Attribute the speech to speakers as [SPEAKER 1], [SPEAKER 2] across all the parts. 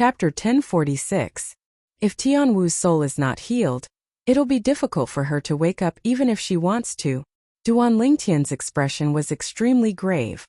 [SPEAKER 1] Chapter 1046. If Tianwu's soul is not healed, it'll be difficult for her to wake up even if she wants to. Duan Lingtian's expression was extremely grave.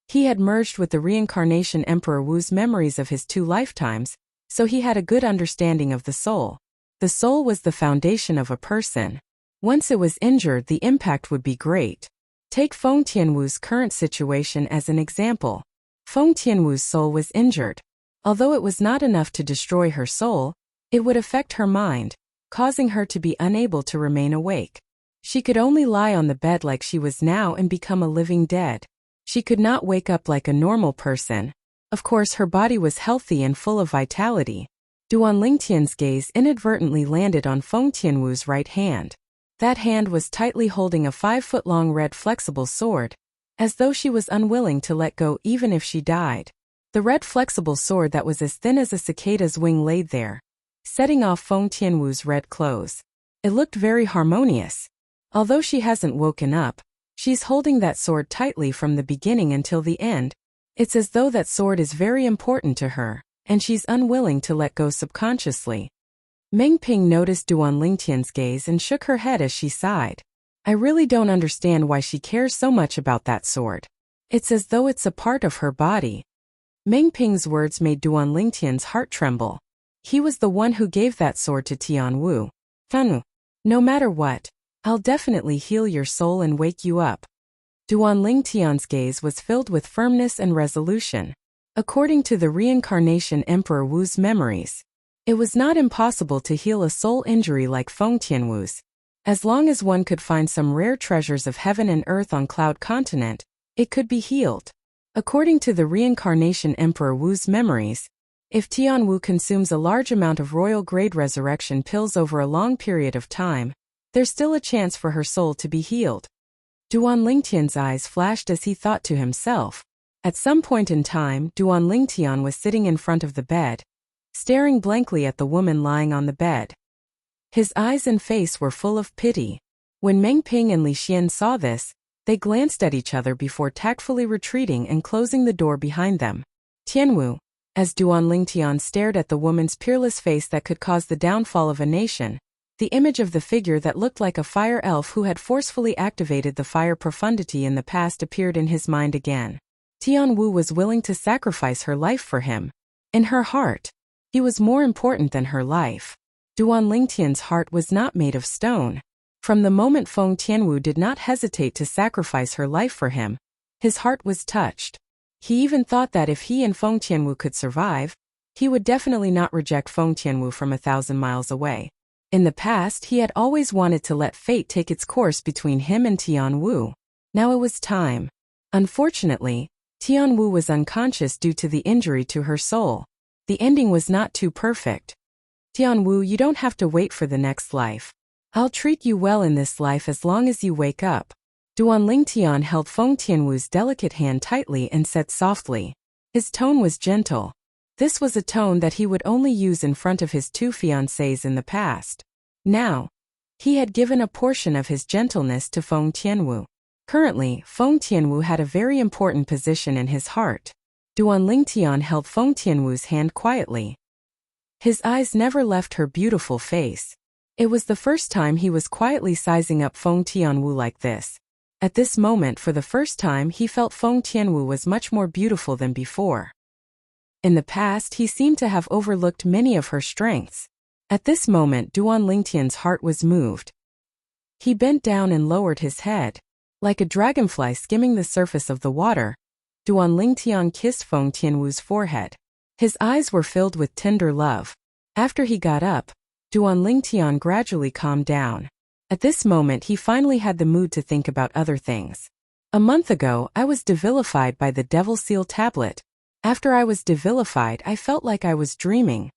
[SPEAKER 1] He had merged with the reincarnation Emperor Wu's memories of his 2 lifetimes, so he had a good understanding of the soul. The soul was the foundation of a person. Once it was injured, the impact would be great. Take Feng Tianwu's current situation as an example. Feng Tianwu's soul was injured. Although it was not enough to destroy her soul, it would affect her mind, causing her to be unable to remain awake. She could only lie on the bed like she was now and become a living dead. She could not wake up like a normal person. Of course, her body was healthy and full of vitality. Duan Lingtian's gaze inadvertently landed on Feng Tianwu's right hand. That hand was tightly holding a 5-foot-long red flexible sword, as though she was unwilling to let go even if she died. The red flexible sword that was as thin as a cicada's wing laid there, setting off Feng Tianwu's red clothes. It looked very harmonious. Although she hasn't woken up, she's holding that sword tightly from the beginning until the end. It's as though that sword is very important to her, and she's unwilling to let go subconsciously. Meng Ping noticed Duan Lingtian's gaze and shook her head as she sighed. I really don't understand why she cares so much about that sword. It's as though it's a part of her body. Meng Ping's words made Duan Lingtian's heart tremble. He was the one who gave that sword to Tianwu. No matter what, I'll definitely heal your soul and wake you up. Duan Lingtian's gaze was filled with firmness and resolution. According to the reincarnation Emperor Wu's memories, it was not impossible to heal a soul injury like Feng Tianwu's. As long as one could find some rare treasures of heaven and earth on Cloud Continent, it could be healed. According to the reincarnation Emperor Wu's memories, if Tianwu consumes a large amount of royal-grade resurrection pills over a long period of time, there's still a chance for her soul to be healed. Duan Lingtian's eyes flashed as he thought to himself. At some point in time, Duan Lingtian was sitting in front of the bed, staring blankly at the woman lying on the bed. His eyes and face were full of pity. When Meng Ping and Li Xian saw this, they glanced at each other before tactfully retreating and closing the door behind them. Tianwu, as Duan Lingtian stared at the woman's peerless face that could cause the downfall of a nation, the image of the figure that looked like a fire elf who had forcefully activated the fire profundity in the past appeared in his mind again. Tianwu was willing to sacrifice her life for him. In her heart, he was more important than her life. Duan Lingtian's heart was not made of stone. From the moment Feng Tianwu did not hesitate to sacrifice her life for him, his heart was touched. He even thought that if he and Feng Tianwu could survive, he would definitely not reject Feng Tianwu from 1,000 miles away. In the past, he had always wanted to let fate take its course between him and Tianwu. Now it was time. Unfortunately, Tianwu was unconscious due to the injury to her soul. The ending was not too perfect. Tianwu, you don't have to wait for the next life. I'll treat you well in this life as long as you wake up. Duan Lingtian held Feng Tianwu's delicate hand tightly and said softly. His tone was gentle. This was a tone that he would only use in front of his 2 fiancées in the past. Now, he had given a portion of his gentleness to Feng Tianwu. Currently, Feng Tianwu had a very important position in his heart. Duan Lingtian held Feng Tianwu's hand quietly. His eyes never left her beautiful face. It was the first time he was quietly sizing up Feng Tianwu like this. At this moment, for the first time, he felt Feng Tianwu was much more beautiful than before. In the past, he seemed to have overlooked many of her strengths. At this moment, Duan Lingtian's heart was moved. He bent down and lowered his head. Like a dragonfly skimming the surface of the water, Duan Lingtian kissed Feng Tianwu's forehead. His eyes were filled with tender love. After he got up, Duan Lingtian gradually calmed down. At this moment, he finally had the mood to think about other things. A month ago, I was devilified by the Devil Seal tablet. After I was devilified, I felt like I was dreaming.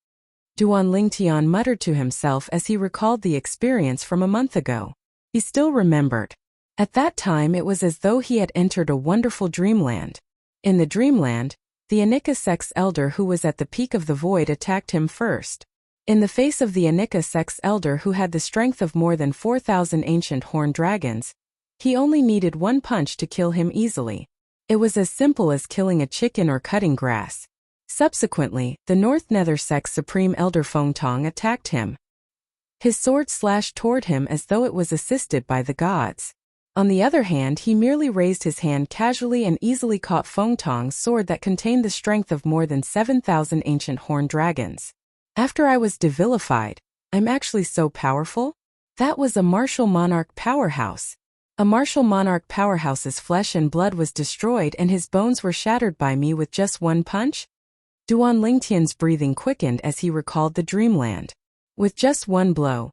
[SPEAKER 1] Duan Lingtian muttered to himself as he recalled the experience from a month ago. He still remembered. At that time, it was as though he had entered a wonderful dreamland. In the dreamland, the Anika sex elder who was at the peak of the void attacked him first. In the face of the Anika sex elder who had the strength of more than 4,000 ancient horned dragons, he only needed 1 punch to kill him easily. It was as simple as killing a chicken or cutting grass. Subsequently, the North Nether Sect's Supreme Elder Feng Tong attacked him. His sword slashed toward him as though it was assisted by the gods. On the other hand, he merely raised his hand casually and easily caught Feng Tong's sword that contained the strength of more than 7,000 ancient horned dragons. After I was devilified, I'm actually so powerful? That was a martial monarch powerhouse. A martial monarch powerhouse's flesh and blood was destroyed and his bones were shattered by me with just one punch? Duan Lingtian's breathing quickened as he recalled the dreamland. With just one blow,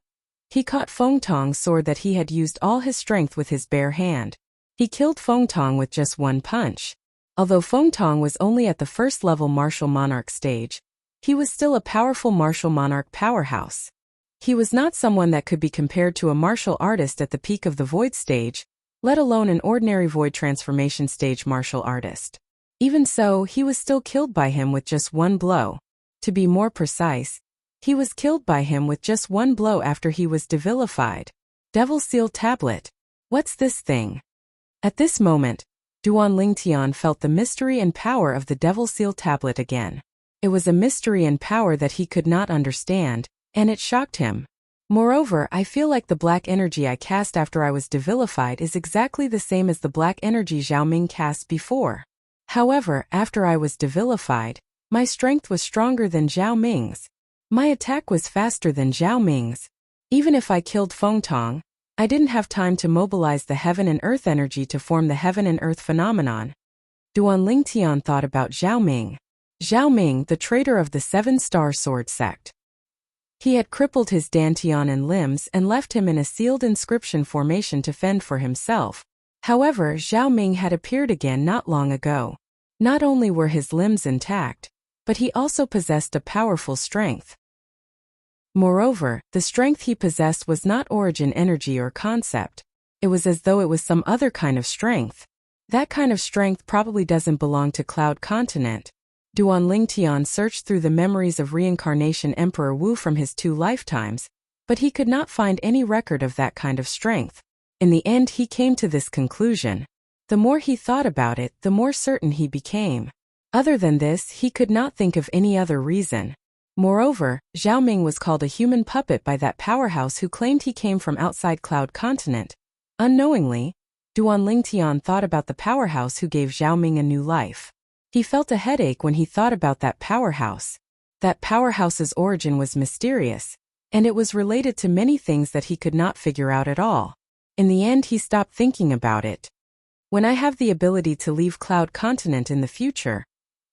[SPEAKER 1] he caught Feng Tong's sword that he had used all his strength with his bare hand. He killed Feng Tong with just one punch. Although Feng Tong was only at the first-level martial monarch stage, he was still a powerful martial monarch powerhouse. He was not someone that could be compared to a martial artist at the peak of the void stage, let alone an ordinary void transformation stage martial artist. Even so, he was still killed by him with just one blow. To be more precise, he was killed by him with just one blow after he was devilified. Devil Seal Tablet. What's this thing? At this moment, Duan Lingtian felt the mystery and power of the Devil Seal Tablet again. It was a mystery and power that he could not understand, and it shocked him. Moreover, I feel like the black energy I cast after I was devilified is exactly the same as the black energy Zhao Ming cast before. However, after I was devilified, my strength was stronger than Zhao Ming's. My attack was faster than Zhao Ming's. Even if I killed Feng Tong, I didn't have time to mobilize the heaven and earth energy to form the heaven and earth phenomenon. Duan Lingtian thought about Zhao Ming. Zhao Ming, the traitor of the 7-star sword sect. He had crippled his dantian and limbs and left him in a sealed inscription formation to fend for himself. However, Zhao Ming had appeared again not long ago. Not only were his limbs intact, but he also possessed a powerful strength. Moreover, the strength he possessed was not origin energy or concept. It was as though it was some other kind of strength. That kind of strength probably doesn't belong to Cloud Continent. Duan Lingtian searched through the memories of reincarnation Emperor Wu from his 2 lifetimes, but he could not find any record of that kind of strength. In the end, he came to this conclusion. The more he thought about it, the more certain he became. Other than this, he could not think of any other reason. Moreover, Zhao Ming was called a human puppet by that powerhouse who claimed he came from outside Cloud Continent. Unknowingly, Duan Lingtian thought about the powerhouse who gave Zhao Ming a new life. He felt a headache when he thought about that powerhouse. That powerhouse's origin was mysterious, and it was related to many things that he could not figure out at all. In the end, he stopped thinking about it. When I have the ability to leave Cloud Continent in the future,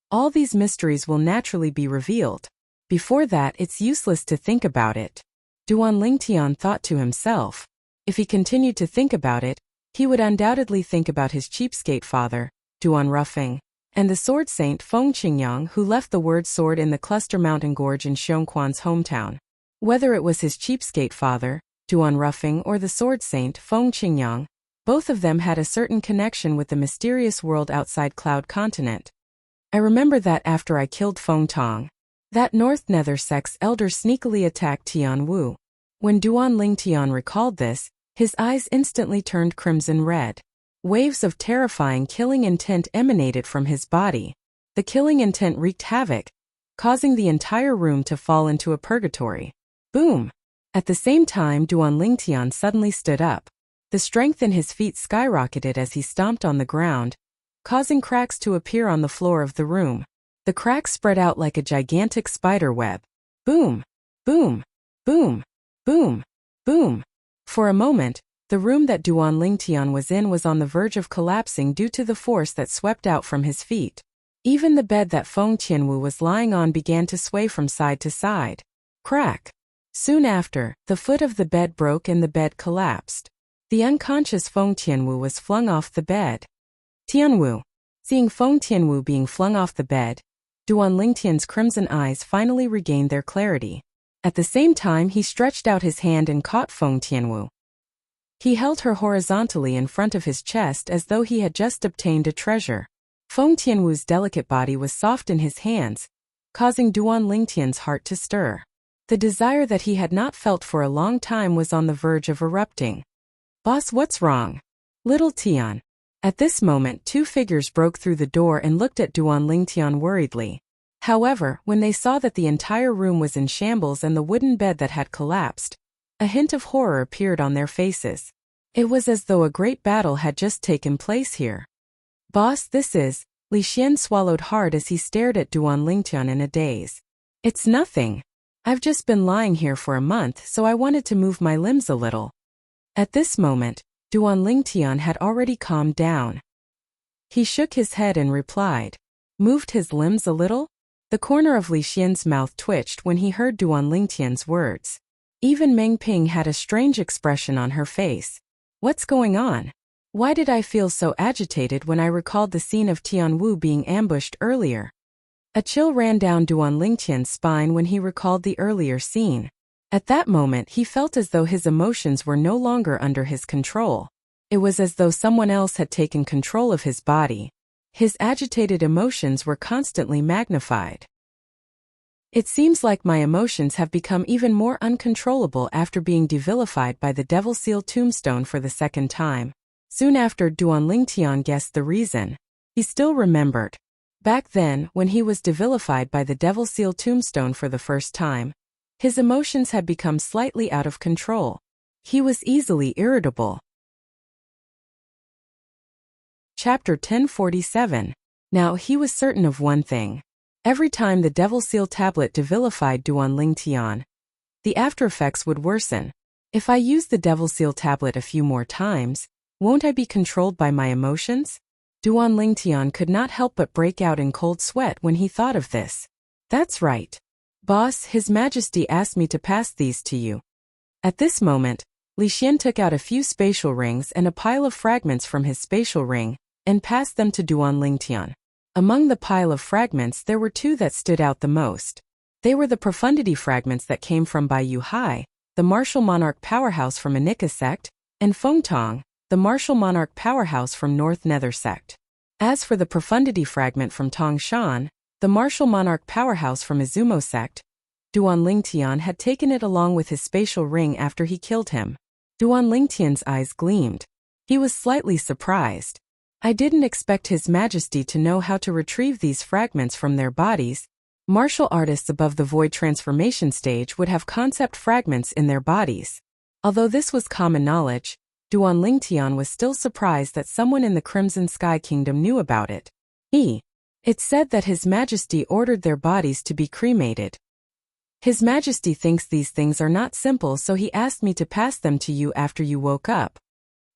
[SPEAKER 1] all these mysteries will naturally be revealed. Before that, it's useless to think about it. Duan Lingtian thought to himself. If he continued to think about it, he would undoubtedly think about his cheapskate father, Duan Ruffing, and the sword saint Feng Qingyang who left the word sword in the Cluster Mountain Gorge in Xiongquan's hometown. Whether it was his cheapskate father, Duan Ruffing, or the sword saint Feng Qingyang, both of them had a certain connection with the mysterious world outside Cloud Continent. I remember that after I killed Feng Tong, that North Nether Sect's elder sneakily attacked Tian Wu. When Duan Lingtian recalled this, his eyes instantly turned crimson red. Waves of terrifying killing intent emanated from his body. The killing intent wreaked havoc, causing the entire room to fall into a purgatory. Boom! At the same time, Duan Lingtian suddenly stood up. The strength in his feet skyrocketed as he stomped on the ground, causing cracks to appear on the floor of the room. The cracks spread out like a gigantic spider web. Boom! Boom! Boom! Boom! Boom! For a moment, the room that Duan Lingtian was in was on the verge of collapsing due to the force that swept out from his feet. Even the bed that Feng Qianwu was lying on began to sway from side to side. Crack! Soon after, the foot of the bed broke and the bed collapsed. The unconscious Feng Qianwu was flung off the bed. Tianwu. Seeing Feng Qianwu being flung off the bed, Duan Lingtian's crimson eyes finally regained their clarity. At the same time, he stretched out his hand and caught Feng Qianwu. He held her horizontally in front of his chest as though he had just obtained a treasure. Feng Tianwu's delicate body was soft in his hands, causing Duan Lingtian's heart to stir. The desire that he had not felt for a long time was on the verge of erupting. "Boss, what's wrong?" "Little Tian." At this moment, 2 figures broke through the door and looked at Duan Lingtian worriedly. However, when they saw that the entire room was in shambles and the wooden bed that had collapsed, a hint of horror appeared on their faces. It was as though a great battle had just taken place here. Boss, this is... Li Xian swallowed hard as he stared at Duan Lingtian in a daze. It's nothing. I've just been lying here for a month, so I wanted to move my limbs a little. At this moment, Duan Lingtian had already calmed down. He shook his head and replied, moved his limbs a little? The corner of Li Xian's mouth twitched when he heard Duan Lingtian's words. Even Meng Ping had a strange expression on her face. What's going on? Why did I feel so agitated when I recalled the scene of Tianwu being ambushed earlier? A chill ran down Duan Lingtian's spine when he recalled the earlier scene. At that moment he felt as though his emotions were no longer under his control. It was as though someone else had taken control of his body. His agitated emotions were constantly magnified. It seems like my emotions have become even more uncontrollable after being devilified by the Devil Seal tombstone for the second time. Soon after Duan Lingtian guessed the reason. He still remembered. Back then, when he was devilified by the Devil Seal tombstone for the first time, his emotions had become slightly out of control. He was easily irritable. Chapter 1047. Now he was certain of one thing. Every time the Devil Seal tablet devilified Duan Lingtian, the aftereffects would worsen. If I use the Devil Seal tablet a few more times, won't I be controlled by my emotions? Duan Lingtian could not help but break out in cold sweat when he thought of this. That's right. Boss, His Majesty asked me to pass these to you. At this moment, Li Xian took out a few spatial rings and a pile of fragments from his spatial ring, and passed them to Duan Lingtian. Among the pile of fragments there were two that stood out the most. They were the profundity fragments that came from Bai Yu Hai, the martial monarch powerhouse from Anika sect, and Feng Tong, the martial monarch powerhouse from North Nether sect. As for the profundity fragment from Tong Shan, the martial monarch powerhouse from Izumo sect, Duan Lingtian had taken it along with his spatial ring after he killed him. Duan Lingtian's eyes gleamed. He was slightly surprised. I didn't expect His Majesty to know how to retrieve these fragments from their bodies. Martial artists above the void transformation stage would have concept fragments in their bodies. Although this was common knowledge, Duan Lingtian was still surprised that someone in the Crimson Sky Kingdom knew about it. It said that His Majesty ordered their bodies to be cremated. His Majesty thinks these things are not simple, so he asked me to pass them to you after you woke up.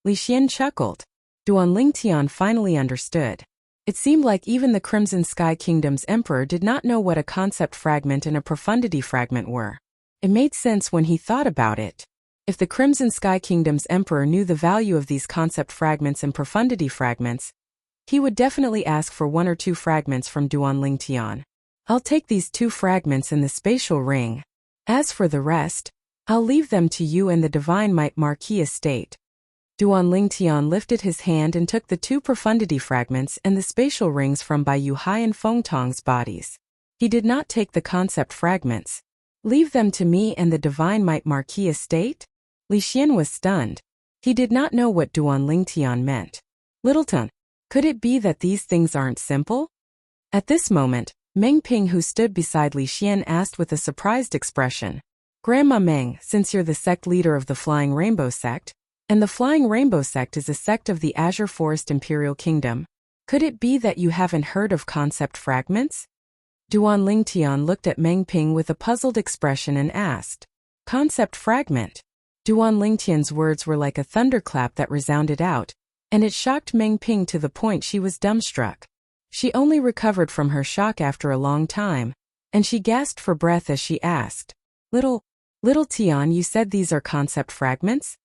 [SPEAKER 1] Li Xian chuckled. Duan Lingtian finally understood. It seemed like even the Crimson Sky Kingdom's emperor did not know what a concept fragment and a profundity fragment were. It made sense when he thought about it. If the Crimson Sky Kingdom's emperor knew the value of these concept fragments and profundity fragments, he would definitely ask for one or two fragments from Duan Lingtian. I'll take these two fragments in the spatial ring. As for the rest, I'll leave them to you and the Divine Might Marquis estate. Duan Lingtian lifted his hand and took the two profundity fragments and the spatial rings from Bai Yu Hai and Feng Tong's bodies. He did not take the concept fragments. Leave them to me and the Divine Might Marquis estate? Li Xian was stunned. He did not know what Duan Lingtian meant. Littleton, could it be that these things aren't simple? At this moment, Meng Ping, who stood beside Li Xian, asked with a surprised expression. Grandma Meng, since you're the sect leader of the Flying Rainbow sect, and the Flying Rainbow sect is a sect of the Azure Forest Imperial Kingdom, could it be that you haven't heard of concept fragments? Duan Lingtian looked at Meng Ping with a puzzled expression and asked. Concept fragment? Duan Lingtian's words were like a thunderclap that resounded out, and it shocked Meng Ping to the point she was dumbstruck. She only recovered from her shock after a long time, and she gasped for breath as she asked, Little Tian, you said these are concept fragments?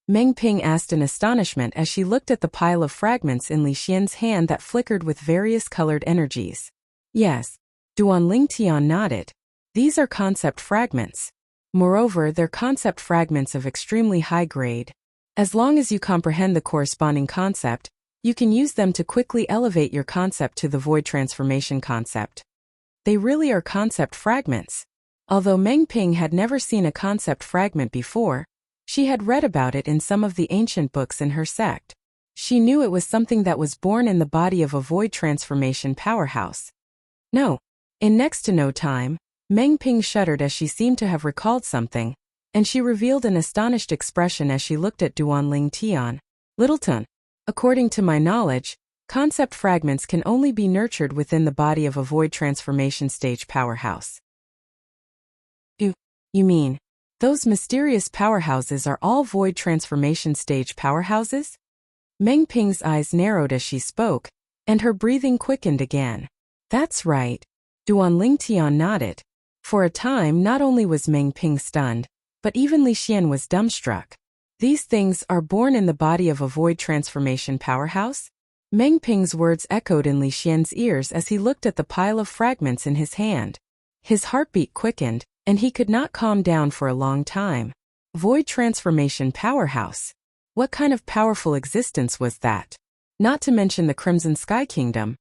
[SPEAKER 1] Meng Ping asked in astonishment as she looked at the pile of fragments in Li Xian's hand that flickered with various colored energies. Yes. Duan Lingtian nodded. These are concept fragments. Moreover, they're concept fragments of extremely high grade. As long as you comprehend the corresponding concept, you can use them to quickly elevate your concept to the void transformation concept. They really are concept fragments. Although Meng Ping had never seen a concept fragment before, she had read about it in some of the ancient books in her sect. She knew it was something that was born in the body of a void transformation powerhouse. No, In next to no time, Meng Ping shuddered as she seemed to have recalled something, and she revealed an astonished expression as she looked at Duanling Tian. Littleton, according to my knowledge, concept fragments can only be nurtured within the body of a void transformation stage powerhouse. You mean, those mysterious powerhouses are all void transformation stage powerhouses? Meng Ping's eyes narrowed as she spoke, and her breathing quickened again. That's right. Duanling Tian nodded. For a time, not only was Meng Ping stunned, but even Li Xian was dumbstruck. These things are born in the body of a void transformation powerhouse? Meng Ping's words echoed in Li Xian's ears as he looked at the pile of fragments in his hand. His heartbeat quickened, and he could not calm down for a long time. Void transformation powerhouse. What kind of powerful existence was that? Not to mention the Crimson Sky Kingdom.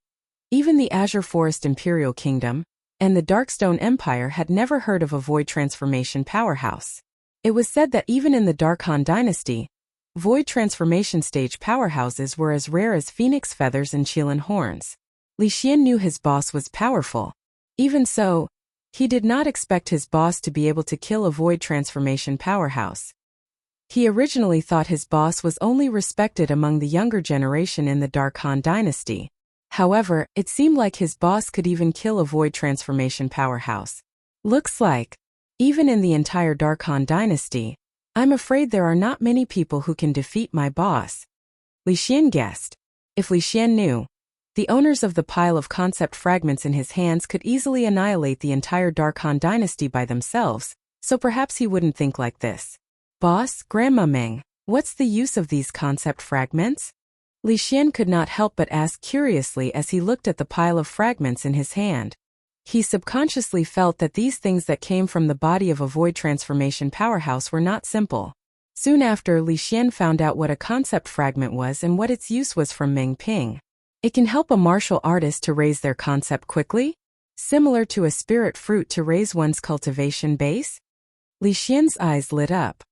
[SPEAKER 1] Even the Azure Forest Imperial Kingdom and the Darkstone Empire had never heard of a void transformation powerhouse. It was said that even in the Dark Han Dynasty, void transformation stage powerhouses were as rare as phoenix feathers and Qilin horns. Li Xian knew his boss was powerful. Even so, he did not expect his boss to be able to kill a void transformation powerhouse. He originally thought his boss was only respected among the younger generation in the Dark Han Dynasty. However, it seemed like his boss could even kill a void transformation powerhouse. Looks like, even in the entire Dark Han Dynasty, I'm afraid there are not many people who can defeat my boss. Li Xian guessed. If Li Xian knew, the owners of the pile of concept fragments in his hands could easily annihilate the entire Dark Han Dynasty by themselves, so perhaps he wouldn't think like this. Boss, Grandma Meng, what's the use of these concept fragments? Li Xian could not help but ask curiously as he looked at the pile of fragments in his hand. He subconsciously felt that these things that came from the body of a void transformation powerhouse were not simple. Soon after, Li Xian found out what a concept fragment was and what its use was from Meng Ping. It can help a martial artist to raise their concept quickly, similar to a spirit fruit to raise one's cultivation base. Li Xian's eyes lit up.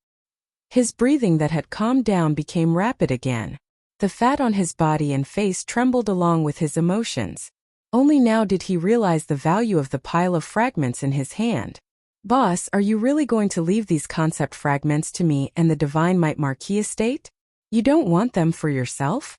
[SPEAKER 1] His breathing that had calmed down became rapid again. The fat on his body and face trembled along with his emotions. Only now did he realize the value of the pile of fragments in his hand. Boss, are you really going to leave these concept fragments to me and the Divine Might Marquis estate? You don't want them for yourself?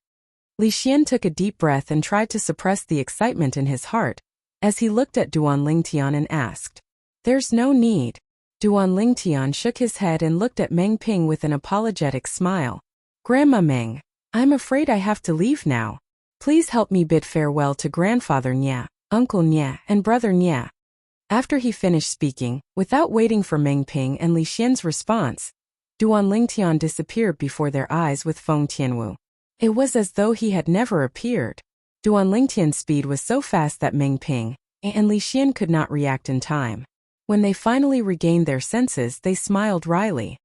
[SPEAKER 1] Li Xian took a deep breath and tried to suppress the excitement in his heart, as he looked at Duanling Tian and asked. There's no need. Duanling Tian shook his head and looked at Meng Ping with an apologetic smile. Grandma Meng, I'm afraid I have to leave now. Please help me bid farewell to Grandfather Nya, Uncle Nya, and Brother Nya. After he finished speaking, without waiting for Meng Ping and Li Xian's response, Duanling Tian disappeared before their eyes with Feng Tianwu. It was as though he had never appeared. Duanling Tian's speed was so fast that Meng Ping and Li Xian could not react in time. When they finally regained their senses, they smiled wryly.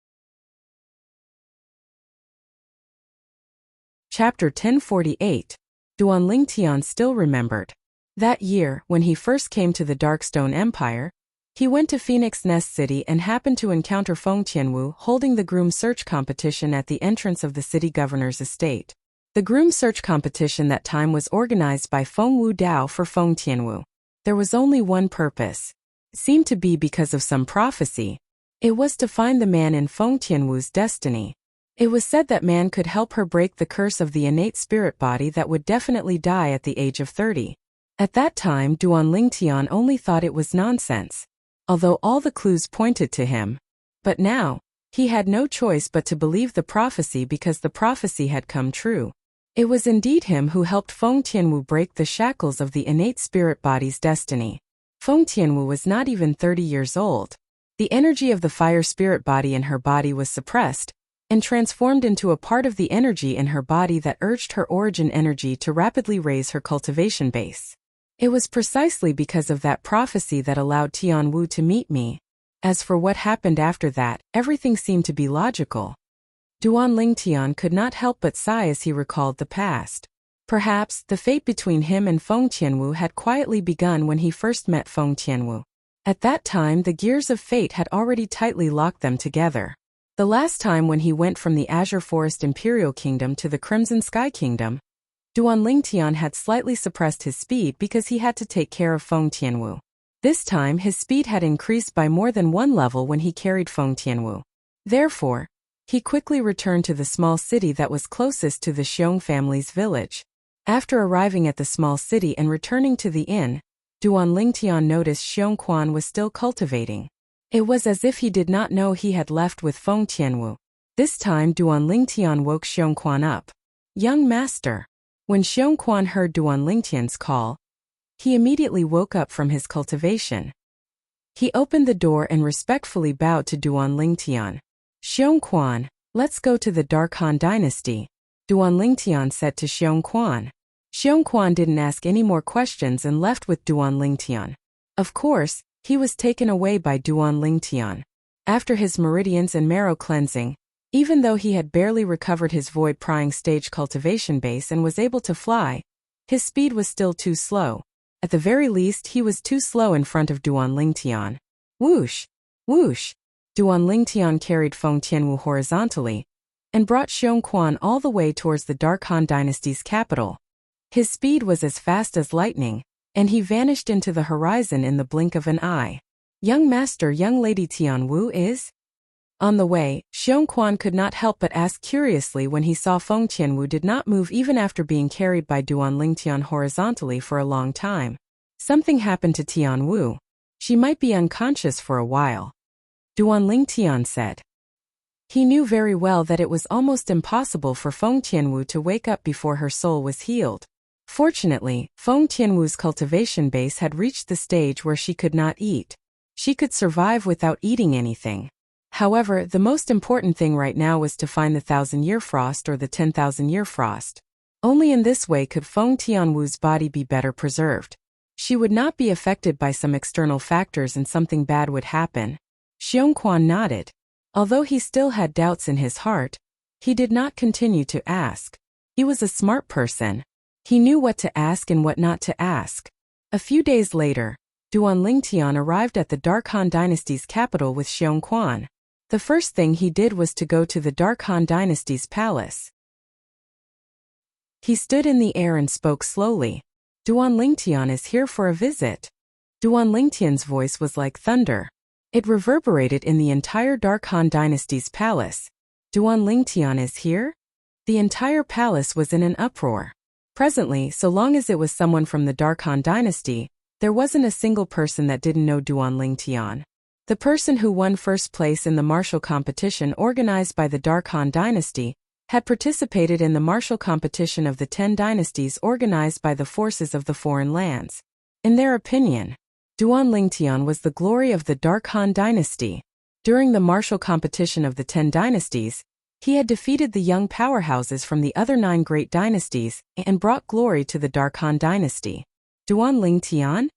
[SPEAKER 1] Chapter 1048. Duanling Tian still remembered. That year, when he first came to the Darkstone Empire, he went to Phoenix Nest City and happened to encounter Feng Tianwu holding the groom search competition at the entrance of the city governor's estate. The groom search competition that time was organized by Feng Wu Dao for Feng Tianwu. There was only one purpose. It seemed to be because of some prophecy. It was to find the man in Feng Tianwu's destiny. It was said that man could help her break the curse of the innate spirit body that would definitely die at the age of 30. At that time, Duanling Tian only thought it was nonsense, although all the clues pointed to him. But now, he had no choice but to believe the prophecy because the prophecy had come true. It was indeed him who helped Feng Tianwu break the shackles of the innate spirit body's destiny. Feng Tianwu was not even 30 years old. The energy of the fire spirit body in her body was suppressed and transformed into a part of the energy in her body that urged her origin energy to rapidly raise her cultivation base. It was precisely because of that prophecy that allowed Tianwu to meet me. As for what happened after that, everything seemed to be logical. Duanling Tian could not help but sigh as he recalled the past. Perhaps, the fate between him and Feng Tianwu had quietly begun when he first met Feng Tianwu. At that time, the gears of fate had already tightly locked them together. The last time when he went from the Azure Forest Imperial Kingdom to the Crimson Sky Kingdom, Duanling Tian had slightly suppressed his speed because he had to take care of Feng Tianwu. This time his speed had increased by more than one level when he carried Feng Tianwu. Therefore, he quickly returned to the small city that was closest to the Xiong family's village. After arriving at the small city and returning to the inn, Duan Lingtian noticed Xiong Quan was still cultivating. It was as if he did not know he had left with Feng Tianwu. This time Duan Lingtian woke Xiong Quan up. "Young master." When Xiong Quan heard Duan Lingtian's call, he immediately woke up from his cultivation. He opened the door and respectfully bowed to Duan Lingtian. "Xiong Quan, let's go to the Dark Han Dynasty," Duan Lingtian said to Xiong Quan. Xiong Quan didn't ask any more questions and left with Duan Lingtian. Of course, he was taken away by Duan Lingtian. After his meridians and marrow cleansing, even though he had barely recovered his void prying stage cultivation base and was able to fly, his speed was still too slow. At the very least, he was too slow in front of Duan Lingtian. Whoosh! Whoosh! Duan Lingtian carried Feng Tianwu horizontally and brought Xiong Quan all the way towards the Dark Han Dynasty's capital. His speed was as fast as lightning, and he vanished into the horizon in the blink of an eye. "Young master, young lady Tianwu is?" On the way, Xiong Quan could not help but ask curiously when he saw Feng Tianwu did not move even after being carried by Duan Lingtian horizontally for a long time. Something happened to Tianwu. She might be unconscious for a while, Duan Lingtian said. He knew very well that it was almost impossible for Feng Tianwu to wake up before her soul was healed. Fortunately, Feng Tianwu's cultivation base had reached the stage where she could not eat. She could survive without eating anything. However, the most important thing right now was to find the 1,000-year frost or the 10,000-year frost. Only in this way could Feng Tianwu's body be better preserved. She would not be affected by some external factors and something bad would happen. Xiong Quan nodded. Although he still had doubts in his heart, he did not continue to ask. He was a smart person. He knew what to ask and what not to ask. A few days later, Duan Lingtian arrived at the Dark Han Dynasty's capital with Xiong Quan. The first thing he did was to go to the Dark Han Dynasty's palace. He stood in the air and spoke slowly. "Duan Lingtian is here for a visit." Duan Lingtian's voice was like thunder. It reverberated in the entire Dark Han Dynasty's palace. "Duan Lingtian is here?" The entire palace was in an uproar. Presently, so long as it was someone from the Dark Han Dynasty, there wasn't a single person that didn't know Duan Lingtian. The person who won first place in the martial competition organized by the Dark Han Dynasty had participated in the martial competition of the 10 dynasties organized by the forces of the foreign lands. In their opinion, Duan Lingtian was the glory of the Dark Han Dynasty. During the martial competition of the 10 dynasties, he had defeated the young powerhouses from the other 9 great dynasties and brought glory to the Dark Han Dynasty. Duan Lingtian?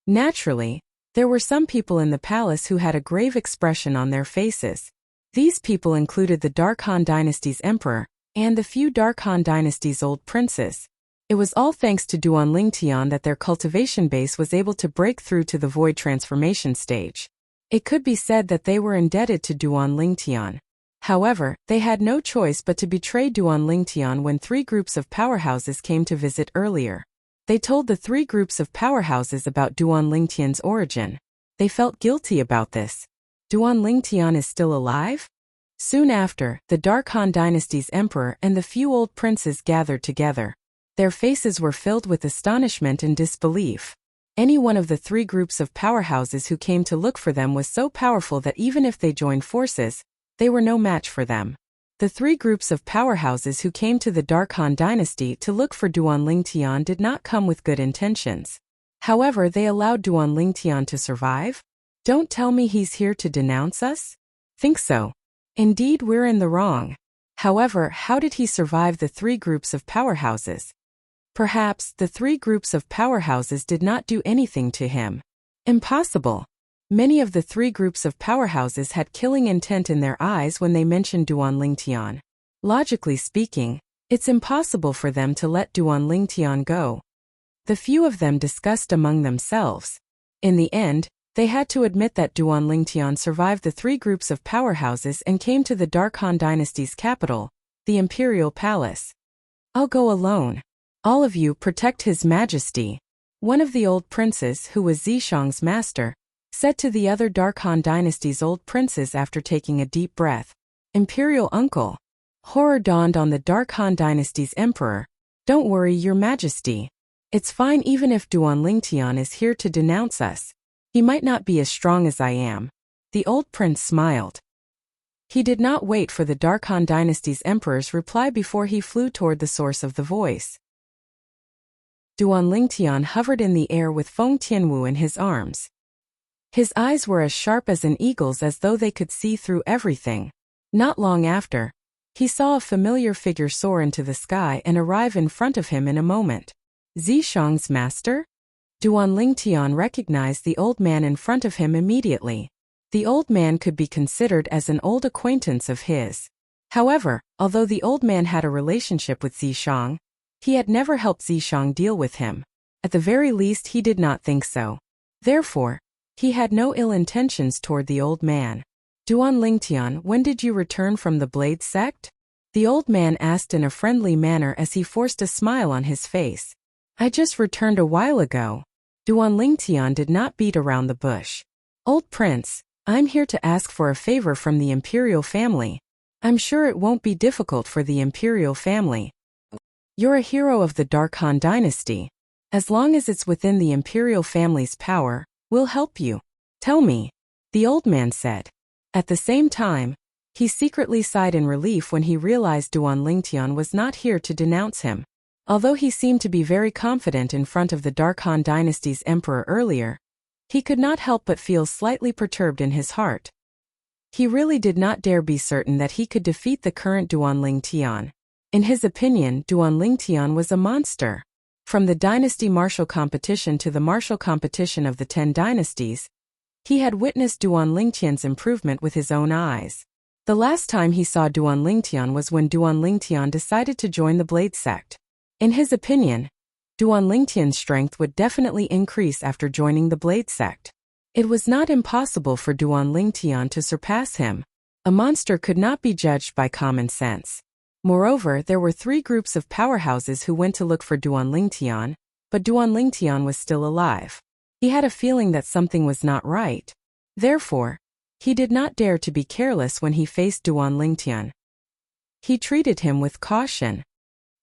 [SPEAKER 1] Naturally, there were some people in the palace who had a grave expression on their faces. These people included the Dark Han Dynasty's emperor and the few Dark Han Dynasty's old princes. It was all thanks to Duan Lingtian that their cultivation base was able to break through to the void transformation stage. It could be said that they were indebted to Duan Lingtian. However, they had no choice but to betray Duan Lingtian when 3 groups of powerhouses came to visit earlier. They told the 3 groups of powerhouses about Duan Lingtian's origin. They felt guilty about this. Duan Lingtian is still alive? Soon after, the Dark Han Dynasty's emperor and the few old princes gathered together. Their faces were filled with astonishment and disbelief. Any one of the 3 groups of powerhouses who came to look for them was so powerful that even if they joined forces, they were no match for them. The 3 groups of powerhouses who came to the Dark Han Dynasty to look for Duan Lingtian did not come with good intentions. However, they allowed Duan Lingtian to survive? Don't tell me he's here to denounce us? Think so. Indeed, we're in the wrong. However, how did he survive the 3 groups of powerhouses? Perhaps the 3 groups of powerhouses did not do anything to him. Impossible. Many of the 3 groups of powerhouses had killing intent in their eyes when they mentioned Duan Lingtian. Logically speaking, it's impossible for them to let Duan Lingtian go. The few of them discussed among themselves. In the end, they had to admit that Duan Lingtian survived the 3 groups of powerhouses and came to the Dark Han Dynasty's capital, the Imperial Palace. "I'll go alone. All of you protect His Majesty," One of the old princes, who was Zishang's master, said to the other Dark Han Dynasty's old princes after taking a deep breath. Imperial uncle. Horror dawned on the Dark Han Dynasty's emperor. Don't worry, your majesty. It's fine even if Duan Lingtian is here to denounce us. He might not be as strong as I am. The old prince smiled. He did not wait for the Dark Han Dynasty's emperor's reply before he flew toward the source of the voice. Duan Lingtian hovered in the air with Feng Tianwu in his arms. His eyes were as sharp as an eagle's, as though they could see through everything. Not long after, he saw a familiar figure soar into the sky and arrive in front of him in a moment. Zishang's master? Duan Lingtian recognized the old man in front of him immediately. The old man could be considered as an old acquaintance of his. However, although the old man had a relationship with Zishang, he had never helped Zishang deal with him. At the very least, he did not think so. Therefore, he had no ill intentions toward the old man. Duan Lingtian, when did you return from the Blade sect? The old man asked in a friendly manner as he forced a smile on his face. I just returned a while ago. Duan Lingtian did not beat around the bush. Old prince, I'm here to ask for a favor from the imperial family. I'm sure it won't be difficult for the imperial family. You're a hero of the Dark Han dynasty. As long as it's within the imperial family's power, we'll help you. Tell me, the old man said. At the same time, he secretly sighed in relief when he realized Duan Lingtian was not here to denounce him. Although he seemed to be very confident in front of the Dark Han dynasty's emperor earlier, he could not help but feel slightly perturbed in his heart. He really did not dare be certain that he could defeat the current Duan Lingtian. In his opinion, Duan Lingtian was a monster. From the dynasty martial competition to the martial competition of the 10 dynasties, he had witnessed Duan Lingtian's improvement with his own eyes. The last time he saw Duan Lingtian was when Duan Lingtian decided to join the Blade sect. In his opinion, Duan Lingtian's strength would definitely increase after joining the Blade sect. It was not impossible for Duan Lingtian to surpass him. A monster could not be judged by common sense. Moreover, there were 3 groups of powerhouses who went to look for Duan Lingtian, but Duan Lingtian was still alive. He had a feeling that something was not right. Therefore, he did not dare to be careless when he faced Duan Lingtian. He treated him with caution.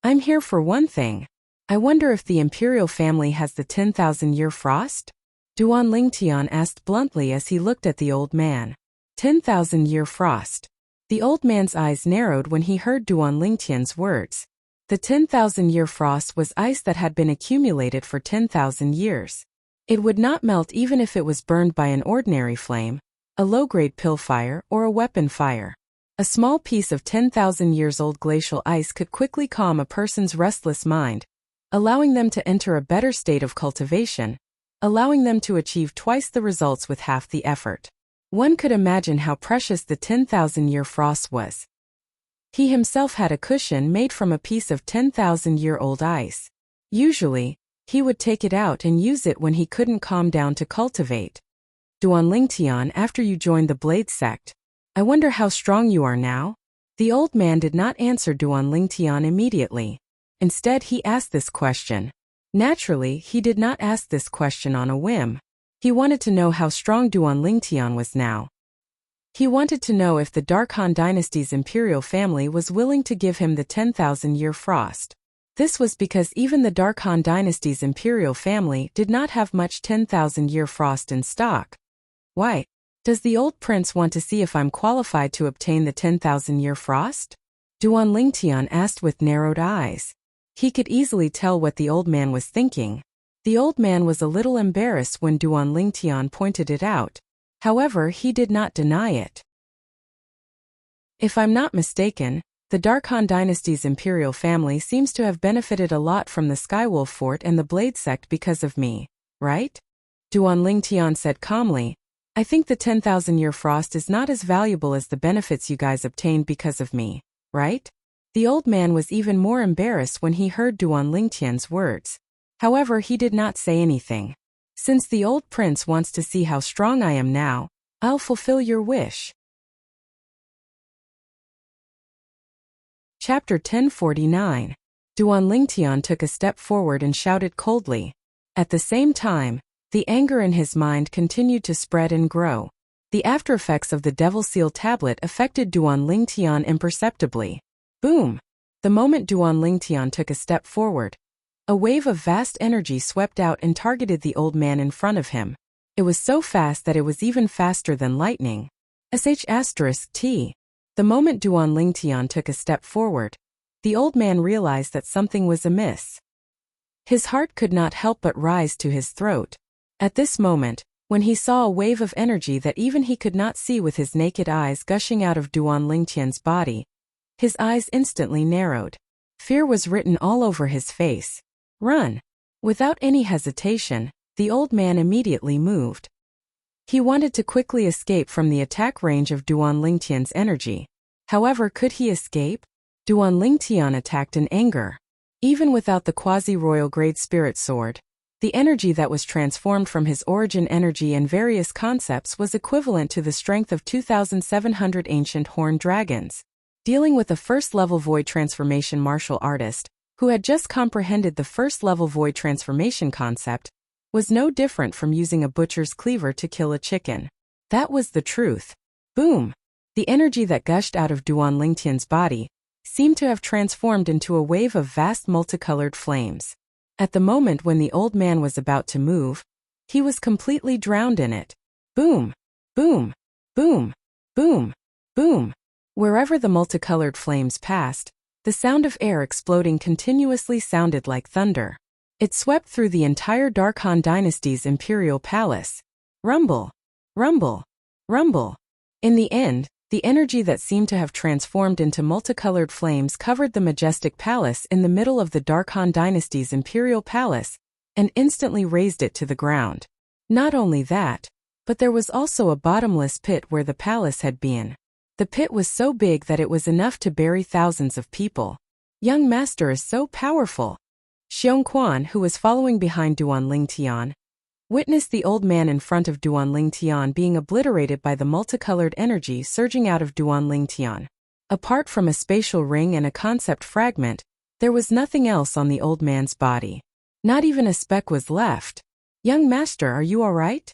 [SPEAKER 1] I'm here for one thing. I wonder if the imperial family has the 10,000-year frost? Duan Lingtian asked bluntly as he looked at the old man. 10,000-year frost. The old man's eyes narrowed when he heard Duan Lingtian's words. The 10,000-year frost was ice that had been accumulated for 10,000 years. It would not melt even if it was burned by an ordinary flame, a low-grade pill fire, or a weapon fire. A small piece of 10,000 years old glacial ice could quickly calm a person's restless mind, allowing them to enter a better state of cultivation, allowing them to achieve twice the results with half the effort. One could imagine how precious the 10,000-year frost was. He himself had a cushion made from a piece of 10,000-year-old ice. Usually, he would take it out and use it when he couldn't calm down to cultivate. Duan Lingtian, after you joined the Blade sect, I wonder how strong you are now? The old man did not answer Duan Lingtian immediately. Instead, he asked this question. Naturally, he did not ask this question on a whim. He wanted to know how strong Duan Lingtian was now. He wanted to know if the Dark Han dynasty's imperial family was willing to give him the 10,000-year frost. This was because even the Dark Han dynasty's imperial family did not have much 10,000-year frost in stock. Why? Does the old prince want to see if I'm qualified to obtain the 10,000-year frost? Duan Lingtian asked with narrowed eyes. He could easily tell what the old man was thinking. The old man was a little embarrassed when Duan Lingtian pointed it out. However, he did not deny it. If I'm not mistaken, the Dark Han dynasty's imperial family seems to have benefited a lot from the Skywolf Fort and the Blade sect because of me, right? Duan Lingtian said calmly, I think the 10,000-year frost is not as valuable as the benefits you guys obtained because of me, right? The old man was even more embarrassed when he heard Duan Lingtian's words. However, he did not say anything. Since the old prince wants to see how strong I am now, I'll fulfill your wish. Chapter 1049. Duan Lingtian took a step forward and shouted coldly. At the same time, the anger in his mind continued to spread and grow. The aftereffects of the Devil Seal tablet affected Duan Lingtian imperceptibly. Boom! The moment Duan Lingtian took a step forward, a wave of vast energy swept out and targeted the old man in front of him. It was so fast that it was even faster than lightning. *T. The moment Duan Lingtian took a step forward, the old man realized that something was amiss. His heart could not help but rise to his throat. At this moment, when he saw a wave of energy that even he could not see with his naked eyes gushing out of Duan Lingtian's body, his eyes instantly narrowed. Fear was written all over his face. Run! Without any hesitation, the old man immediately moved. He wanted to quickly escape from the attack range of Duan Lingtian's energy. However, could he escape? Duan Lingtian attacked in anger. Even without the quasi-royal grade spirit sword, the energy that was transformed from his origin energy and various concepts was equivalent to the strength of 2,700 ancient horned dragons. Dealing with a first-level void transformation martial artist, who had just comprehended the first-level void transformation concept, was no different from using a butcher's cleaver to kill a chicken. That was the truth. Boom! The energy that gushed out of Duan Lingtian's body seemed to have transformed into a wave of vast multicolored flames. At the moment when the old man was about to move, he was completely drowned in it. Boom! Boom! Boom! Boom! Boom! Wherever the multicolored flames passed, the sound of air exploding continuously sounded like thunder. It swept through the entire Dark Han Dynasty's imperial palace. Rumble! Rumble! Rumble! In the end, the energy that seemed to have transformed into multicolored flames covered the majestic palace in the middle of the Dark Han Dynasty's imperial palace and instantly razed it to the ground. Not only that, but there was also a bottomless pit where the palace had been. The pit was so big that it was enough to bury thousands of people. Young master is so powerful. Xiong Quan, who was following behind Duan Lingtian, witnessed the old man in front of Duan Lingtian being obliterated by the multicolored energy surging out of Duan Lingtian. Apart from a spatial ring and a concept fragment, there was nothing else on the old man's body. Not even a speck was left. Young master, are you all right?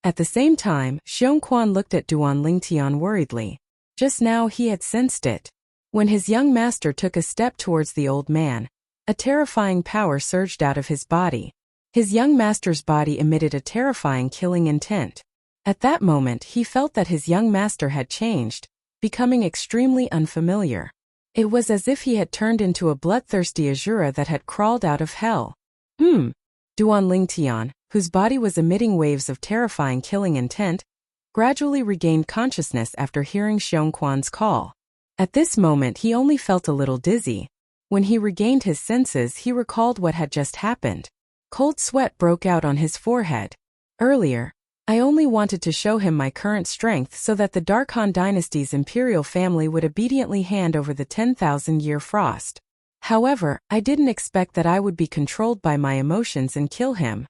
[SPEAKER 1] At the same time, Xiong Quan looked at Duan Lingtian worriedly. Just now he had sensed it. When his young master took a step towards the old man, a terrifying power surged out of his body. His young master's body emitted a terrifying killing intent. At that moment he felt that his young master had changed, becoming extremely unfamiliar. It was as if he had turned into a bloodthirsty Azura that had crawled out of hell. Duan Lingtian, whose body was emitting waves of terrifying killing intent, gradually regained consciousness after hearing Xiong Quan's call. At this moment he only felt a little dizzy. When he regained his senses, he recalled what had just happened. Cold sweat broke out on his forehead. Earlier, I only wanted to show him my current strength so that the Dark Han Dynasty's imperial family would obediently hand over the 10,000-year frost. However, I didn't expect that I would be controlled by my emotions and kill him.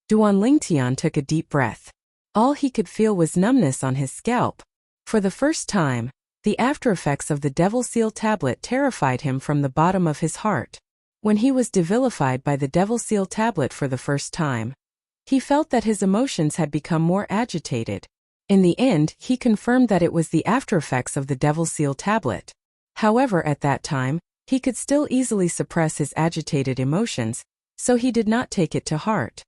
[SPEAKER 1] Duan Lingtian took a deep breath. All he could feel was numbness on his scalp. For the first time, the aftereffects of the Devil Seal tablet terrified him from the bottom of his heart. When he was devilified by the Devil Seal tablet for the first time, he felt that his emotions had become more agitated. In the end, he confirmed that it was the aftereffects of the Devil Seal tablet. However, at that time, he could still easily suppress his agitated emotions, so he did not take it to heart.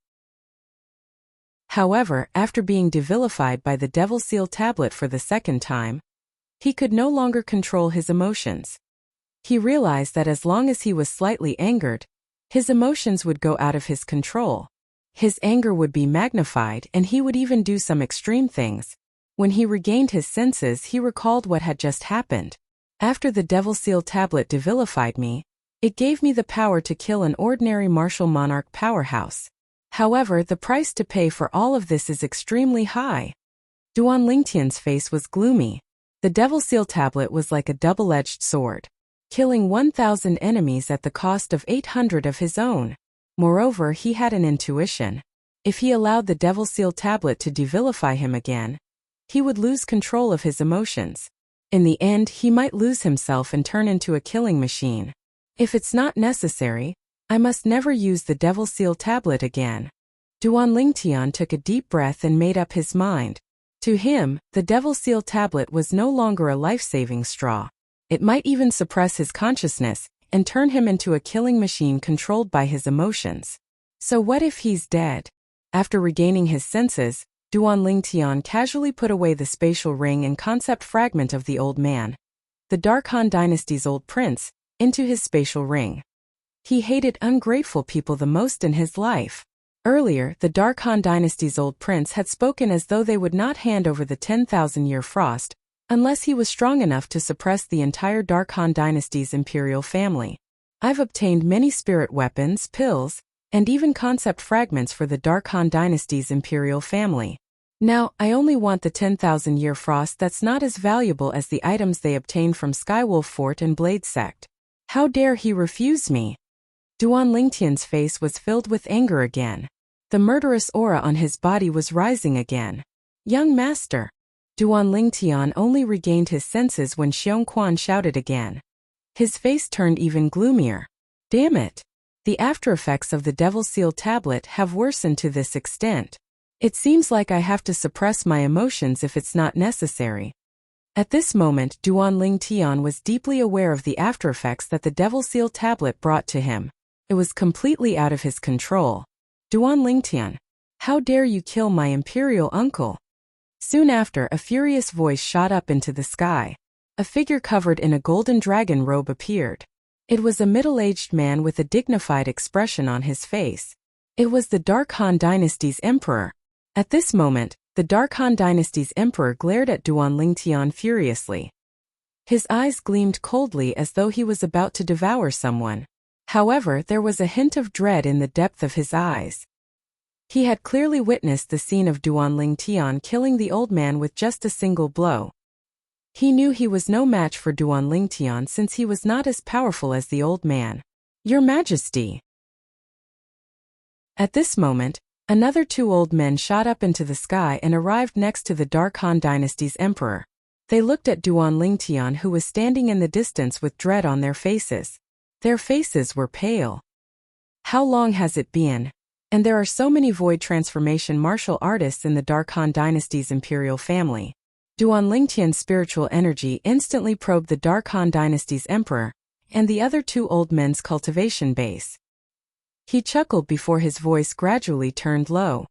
[SPEAKER 1] However, after being devilified by the Devil Seal tablet for the second time, he could no longer control his emotions. He realized that as long as he was slightly angered, his emotions would go out of his control. His anger would be magnified and he would even do some extreme things. When he regained his senses, he recalled what had just happened. After the Devil Seal tablet devilified me, it gave me the power to kill an ordinary martial monarch powerhouse. However, the price to pay for all of this is extremely high. Duan Lingtian's face was gloomy. The Devil Seal tablet was like a double-edged sword, killing 1,000 enemies at the cost of 800 of his own. Moreover, he had an intuition. If he allowed the Devil Seal tablet to devilify him again, he would lose control of his emotions. In the end, he might lose himself and turn into a killing machine. If it's not necessary, I must never use the Devil Seal tablet again. Duan Lingtian took a deep breath and made up his mind. To him, the Devil Seal tablet was no longer a life-saving straw. It might even suppress his consciousness and turn him into a killing machine controlled by his emotions. So what if he's dead? After regaining his senses, Duan Lingtian casually put away the spatial ring and concept fragment of the old man, the Dark Han Dynasty's old prince, into his spatial ring. He hated ungrateful people the most in his life. Earlier, the Dark Han Dynasty's old prince had spoken as though they would not hand over the 10,000-year frost unless he was strong enough to suppress the entire Dark Han Dynasty's imperial family. I've obtained many spirit weapons, pills, and even concept fragments for the Dark Han Dynasty's imperial family. Now, I only want the 10,000-year frost that's not as valuable as the items they obtained from Skywolf Fort and Blade Sect. How dare he refuse me? Duan Lingtian's face was filled with anger again. The murderous aura on his body was rising again. Young master. Duan Lingtian only regained his senses when Xiong Quan shouted again. His face turned even gloomier. Damn it. The aftereffects of the Devil Seal tablet have worsened to this extent. It seems like I have to suppress my emotions if it's not necessary. At this moment, Duan Lingtian was deeply aware of the aftereffects that the Devil Seal tablet brought to him. It was completely out of his control. Duan Lingtian, how dare you kill my imperial uncle? Soon after, a furious voice shot up into the sky. A figure covered in a golden dragon robe appeared. It was a middle-aged man with a dignified expression on his face. It was the Dark Han Dynasty's emperor. At this moment, the Dark Han Dynasty's emperor glared at Duan Lingtian furiously. His eyes gleamed coldly as though he was about to devour someone. However, there was a hint of dread in the depth of his eyes. He had clearly witnessed the scene of Duan Lingtian killing the old man with just a single blow. He knew he was no match for Duan Lingtian since he was not as powerful as the old man. Your Majesty. At this moment, another two old men shot up into the sky and arrived next to the Dark Han Dynasty's emperor. They looked at Duan Lingtian, who was standing in the distance with dread on their faces. Their faces were pale. How long has it been? And there are so many void transformation martial artists in the Dark Han Dynasty's imperial family. Duan Lingtian's spiritual energy instantly probed the Dark Han Dynasty's emperor and the other two old men's cultivation base. He chuckled before his voice gradually turned low.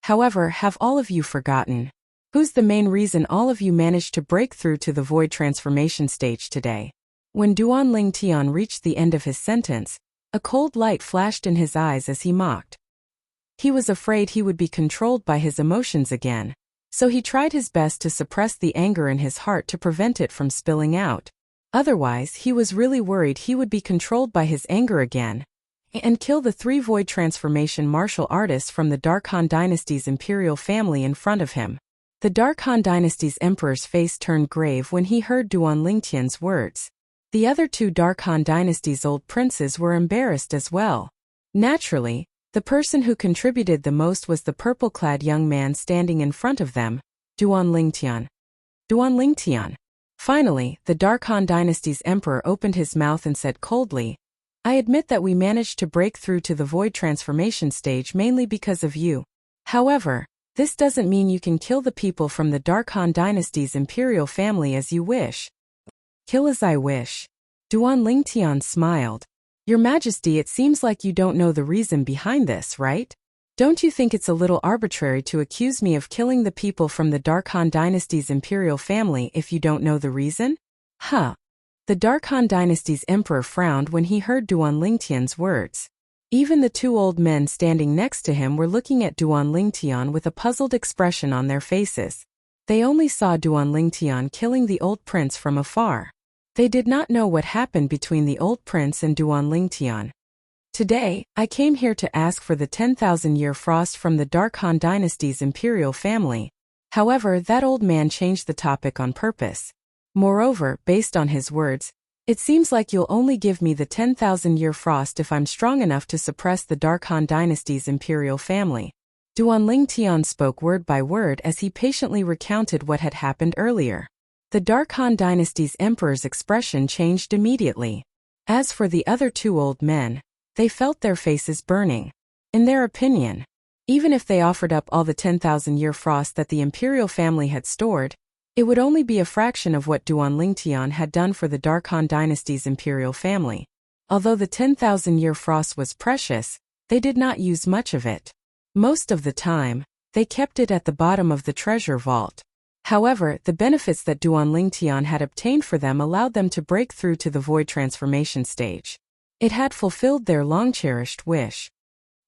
[SPEAKER 1] However, have all of you forgotten? Who's the main reason all of you managed to break through to the void transformation stage today? When Duan Lingtian reached the end of his sentence, a cold light flashed in his eyes as he mocked. He was afraid he would be controlled by his emotions again, so he tried his best to suppress the anger in his heart to prevent it from spilling out. Otherwise, he was really worried he would be controlled by his anger again and kill the three void transformation martial artists from the Dark Han Dynasty's imperial family in front of him. The Dark Han Dynasty's emperor's face turned grave when he heard Duan Lingtian's words. The other two Dark Han Dynasty's old princes were embarrassed as well. Naturally, the person who contributed the most was the purple-clad young man standing in front of them, Duan Lingtian. Duan Lingtian. Finally, the Dark Han Dynasty's emperor opened his mouth and said coldly, I admit that we managed to break through to the void transformation stage mainly because of you. However, this doesn't mean you can kill the people from the Dark Han Dynasty's imperial family as you wish. Kill as I wish. Duan Lingtian smiled. Your Majesty, it seems like you don't know the reason behind this, right? Don't you think it's a little arbitrary to accuse me of killing the people from the Dark Han Dynasty's imperial family if you don't know the reason? Huh. The Dark Han Dynasty's emperor frowned when he heard Duan Lingtian's words. Even the two old men standing next to him were looking at Duan Lingtian with a puzzled expression on their faces. They only saw Duan Lingtian killing the old prince from afar. They did not know what happened between the old prince and Duan Lingtian. Today, I came here to ask for the 10,000-year frost from the Dark Han Dynasty's imperial family. However, that old man changed the topic on purpose. Moreover, based on his words, it seems like you'll only give me the 10,000-year frost if I'm strong enough to suppress the Dark Han Dynasty's imperial family. Duan Lingtian spoke word by word as he patiently recounted what had happened earlier. The Dark Han Dynasty's emperor's expression changed immediately. As for the other two old men, they felt their faces burning. In their opinion, Even if they offered up all the 10,000-year frost that the imperial family had stored, it would only be a fraction of what Duan Lingtian had done for the Dark Han dynasty's imperial family. Although the 10,000-year frost was precious, they did not use much of it. Most of the time, they kept it at the bottom of the treasure vault. However, the benefits that Duan Lingtian had obtained for them allowed them to break through to the void transformation stage. It had fulfilled their long-cherished wish.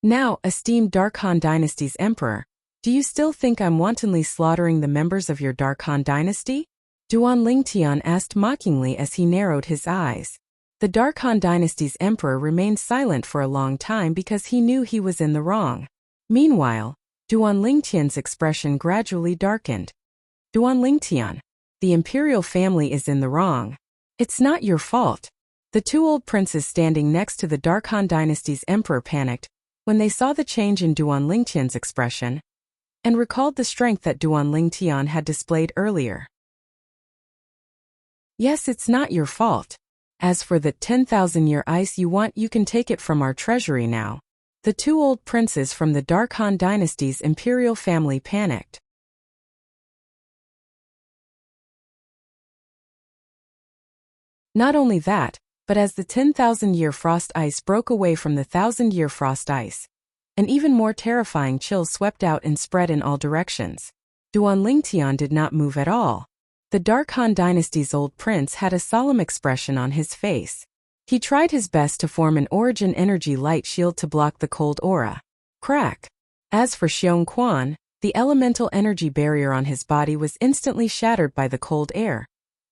[SPEAKER 1] Now, esteemed Dark Han dynasty's emperor, do you still think I'm wantonly slaughtering the members of your Dark Han dynasty? Duan Lingtian asked mockingly as he narrowed his eyes. The Dark Han dynasty's emperor remained silent for a long time because he knew he was in the wrong. Meanwhile, Duan Lingtian's expression gradually darkened. Duan Lingtian, the imperial family is in the wrong. It's not your fault. The two old princes standing next to the Dark Han dynasty's emperor panicked when they saw the change in Duan Lingtian's expression and recalled the strength that Duan Lingtian had displayed earlier. Yes, it's not your fault. As for the 10,000-year ice you want, you can take it from our treasury now. The two old princes from the Dark Han dynasty's imperial family panicked. Not only that, but as the 10,000-year frost ice broke away from the 1,000-year frost ice, an even more terrifying chill swept out and spread in all directions. Duan Lingtian did not move at all. The Dark Han dynasty's old prince had a solemn expression on his face. He tried his best to form an origin energy light shield to block the cold aura. Crack! As for Xiong Quan, the elemental energy barrier on his body was instantly shattered by the cold air,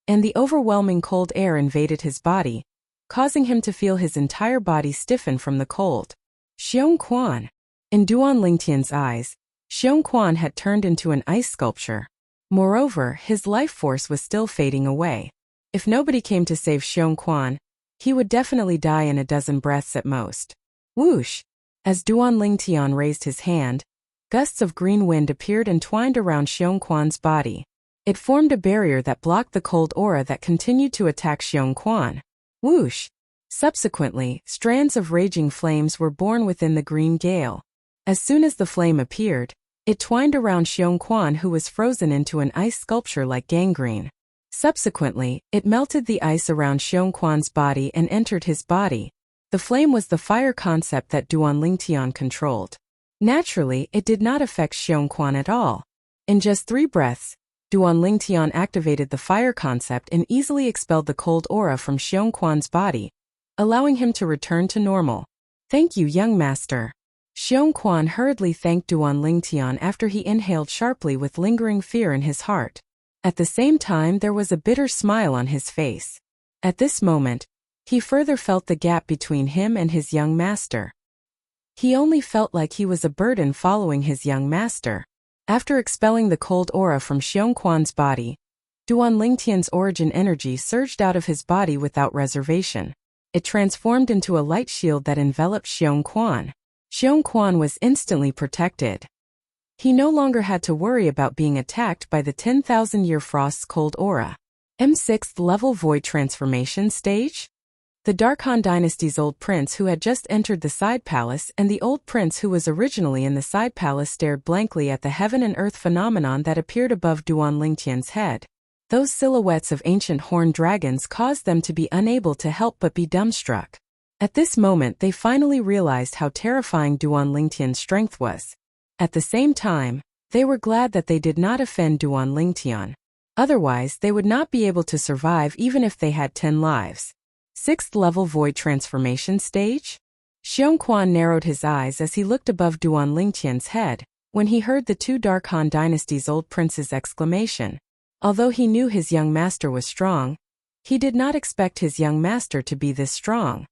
[SPEAKER 1] and the overwhelming cold air invaded his body, causing him to feel his entire body stiffen from the cold. Xiong Quan. In Duan Lingtian's eyes, Xiong Quan had turned into an ice sculpture. Moreover, his life force was still fading away. If nobody came to save Xiong Quan, he would definitely die in a dozen breaths at most. Whoosh! As Duan Lingtian raised his hand, gusts of green wind appeared and twined around Xiong Quan's body. It formed a barrier that blocked the cold aura that continued to attack Xiong Quan. Whoosh! Subsequently, strands of raging flames were born within the green gale. As soon as the flame appeared, it twined around Xiong Quan, who was frozen into an ice sculpture like gangrene. Subsequently, it melted the ice around Xiong Quan's body and entered his body. The flame was the fire concept that Duan Lingtian controlled. Naturally, it did not affect Xiong Quan at all. In just 3 breaths, Duan Lingtian activated the fire concept and easily expelled the cold aura from Xiong Quan's body, allowing him to return to normal. Thank you, young master. Xiong Quan hurriedly thanked Duan Lingtian after he inhaled sharply with lingering fear in his heart. At the same time, there was a bitter smile on his face. At this moment, he further felt the gap between him and his young master. He only felt like he was a burden following his young master. After expelling the cold aura from Xiong Quan's body, Duan Lingtian's origin energy surged out of his body without reservation. It transformed into a light shield that enveloped Xiong Quan. Xiong Quan was instantly protected. He no longer had to worry about being attacked by the 10,000-year frost's cold aura. M6th level void transformation stage? The Dark Han dynasty's old prince who had just entered the side palace and the old prince who was originally in the side palace stared blankly at the heaven and earth phenomenon that appeared above Duan Lingtian's head. Those silhouettes of ancient horned dragons caused them to be unable to help but be dumbstruck. At this moment they finally realized how terrifying Duan Lingtian's strength was. At the same time, they were glad that they did not offend Duan Lingtian. Otherwise, they would not be able to survive even if they had 10 lives. 6th level void transformation stage? Xiong Quan narrowed his eyes as he looked above Duan Lingtian's head when he heard the 2 Dark Han dynasty's old prince's exclamation. Although he knew his young master was strong, he did not expect his young master to be this strong.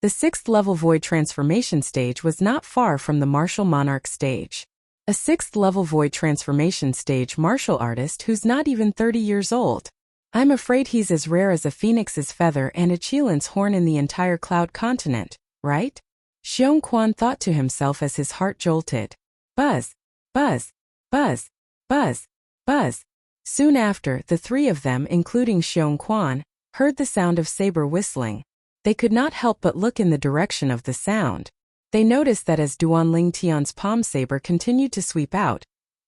[SPEAKER 1] The 6th level void transformation stage was not far from the martial monarch stage. A 6th level void transformation stage martial artist who's not even 30 years old. I'm afraid he's as rare as a phoenix's feather and a chelan's horn in the entire cloud continent, right? Xiong Quan thought to himself as his heart jolted. Buzz, buzz, buzz, buzz, buzz. Soon after, the 3 of them, including Xiong Quan, heard the sound of saber whistling. They could not help but look in the direction of the sound. They noticed that as Duan Lingtian's palm saber continued to sweep out,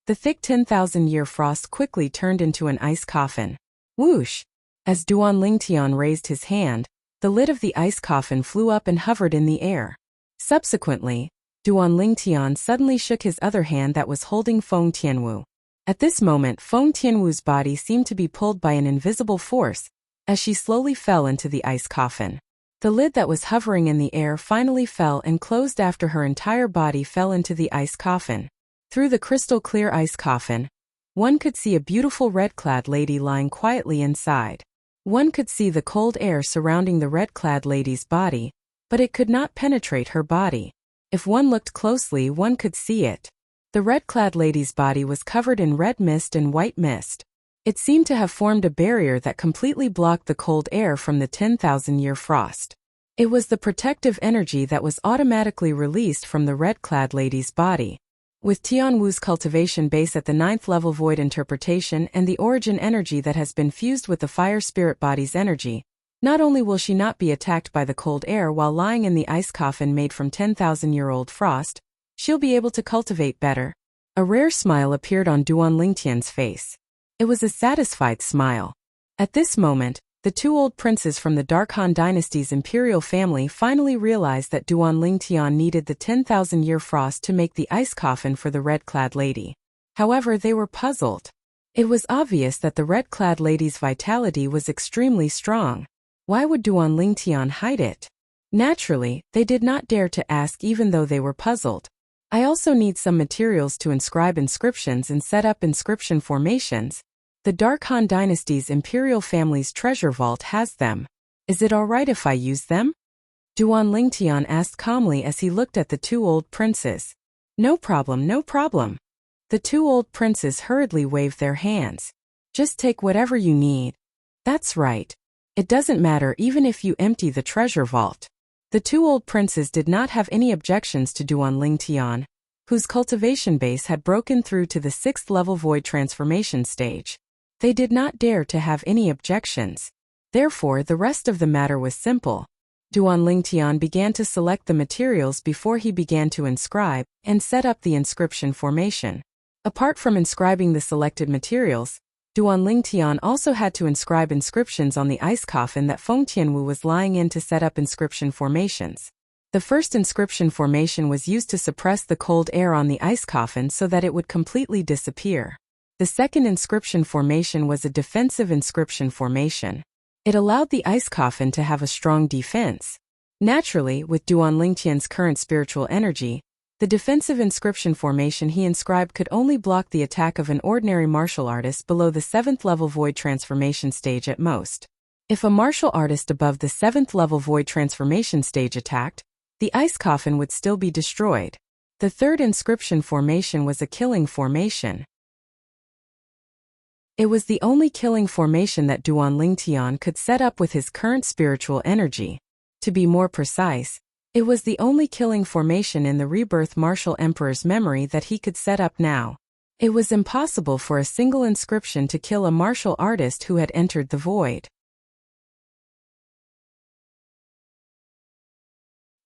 [SPEAKER 1] the thick 10,000-year frost quickly turned into an ice coffin. Whoosh! As Duan Lingtian raised his hand, the lid of the ice coffin flew up and hovered in the air. Subsequently, Duan Lingtian suddenly shook his other hand that was holding Feng Tianwu. At this moment, Feng Tianwu's body seemed to be pulled by an invisible force, as she slowly fell into the ice coffin. The lid that was hovering in the air finally fell and closed after her entire body fell into the ice coffin. Through the crystal-clear ice coffin, one could see a beautiful red-clad lady lying quietly inside. One could see the cold air surrounding the red-clad lady's body, but it could not penetrate her body. If one looked closely, one could see it. The red-clad lady's body was covered in red mist and white mist. It seemed to have formed a barrier that completely blocked the cold air from the 10,000-year frost. It was the protective energy that was automatically released from the red-clad lady's body. With Tianwu's cultivation base at the 9th level void interpretation and the origin energy that has been fused with the fire spirit body's energy, not only will she not be attacked by the cold air while lying in the ice coffin made from 10,000-year-old frost, she'll be able to cultivate better. A rare smile appeared on Duan Lingtian's face. It was a satisfied smile. At this moment, the two old princes from the Dark Han dynasty's imperial family finally realized that Duan Lingtian needed the 10,000-year frost to make the ice coffin for the red-clad lady. However, they were puzzled. It was obvious that the red-clad lady's vitality was extremely strong. Why would Duan Lingtian hide it? Naturally, they did not dare to ask even though they were puzzled. I also need some materials to inscribe inscriptions and set up inscription formations. The Dark Han dynasty's imperial family's treasure vault has them. Is it alright if I use them? Duan Lingtian asked calmly as he looked at the two old princes. No problem, no problem. The two old princes hurriedly waved their hands. Just take whatever you need. That's right. It doesn't matter even if you empty the treasure vault. The two old princes did not have any objections to Duan Lingtian, whose cultivation base had broken through to the 6th level void transformation stage. They did not dare to have any objections. Therefore, the rest of the matter was simple. Duan Lingtian began to select the materials before he began to inscribe and set up the inscription formation. Apart from inscribing the selected materials, Duan Lingtian also had to inscribe inscriptions on the ice coffin that Feng Tianwu was lying in to set up inscription formations. The first inscription formation was used to suppress the cold air on the ice coffin so that it would completely disappear. The second inscription formation was a defensive inscription formation. It allowed the ice coffin to have a strong defense. Naturally, with Duan Lingtian's current spiritual energy, the defensive inscription formation he inscribed could only block the attack of an ordinary martial artist below the 7th level void transformation stage at most. If a martial artist above the 7th level void transformation stage attacked, the ice coffin would still be destroyed. The third inscription formation was a killing formation. It was the only killing formation that Duan Lingtian could set up with his current spiritual energy. To be more precise, it was the only killing formation in the Rebirth Martial Emperor's memory that he could set up now. It was impossible for a single inscription to kill a martial artist who had entered the void.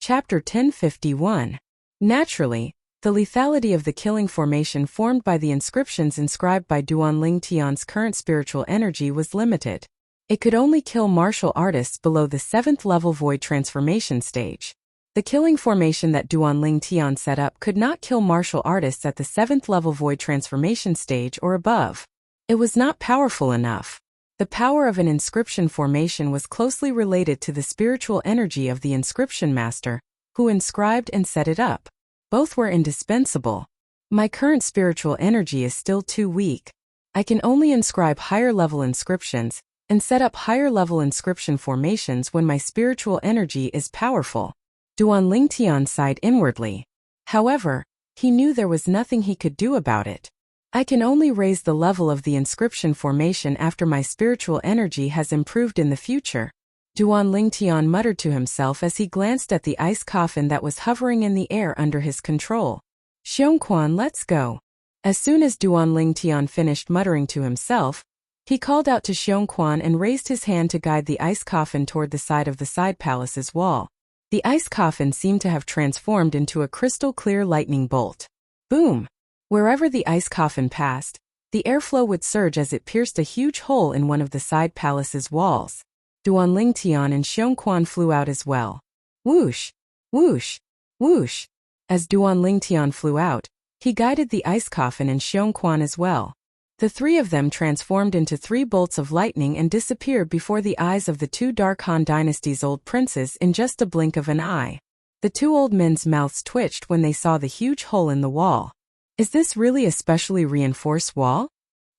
[SPEAKER 1] Chapter 1051. Naturally, the lethality of the killing formation formed by the inscriptions inscribed by Duan Lingtian's current spiritual energy was limited. It could only kill martial artists below the 7th level void transformation stage. The killing formation that Duan Lingtian set up could not kill martial artists at the 7th level void transformation stage or above. It was not powerful enough. The power of an inscription formation was closely related to the spiritual energy of the inscription master, who inscribed and set it up. Both were indispensable. My current spiritual energy is still too weak. I can only inscribe higher-level inscriptions and set up higher-level inscription formations when my spiritual energy is powerful. Duan Lingtian sighed inwardly. However, he knew there was nothing he could do about it. I can only raise the level of the inscription formation after my spiritual energy has improved in the future. Duan Lingtian muttered to himself as he glanced at the ice coffin that was hovering in the air under his control. Xiongquan, let's go. As soon as Duan Lingtian finished muttering to himself, he called out to Xiongquan and raised his hand to guide the ice coffin toward the side of the side palace's wall. The ice coffin seemed to have transformed into a crystal-clear lightning bolt. Boom! Wherever the ice coffin passed, the airflow would surge as it pierced a huge hole in one of the side palace's walls. Duanling Tian and Xiongquan flew out as well. Whoosh! Whoosh! Whoosh! As Duanling Tian flew out, he guided the ice coffin and Xiongquan as well. The three of them transformed into 3 bolts of lightning and disappeared before the eyes of the 2 Dark Han Dynasty's old princes in just a blink of an eye. The 2 old men's mouths twitched when they saw the huge hole in the wall. Is this really a specially reinforced wall?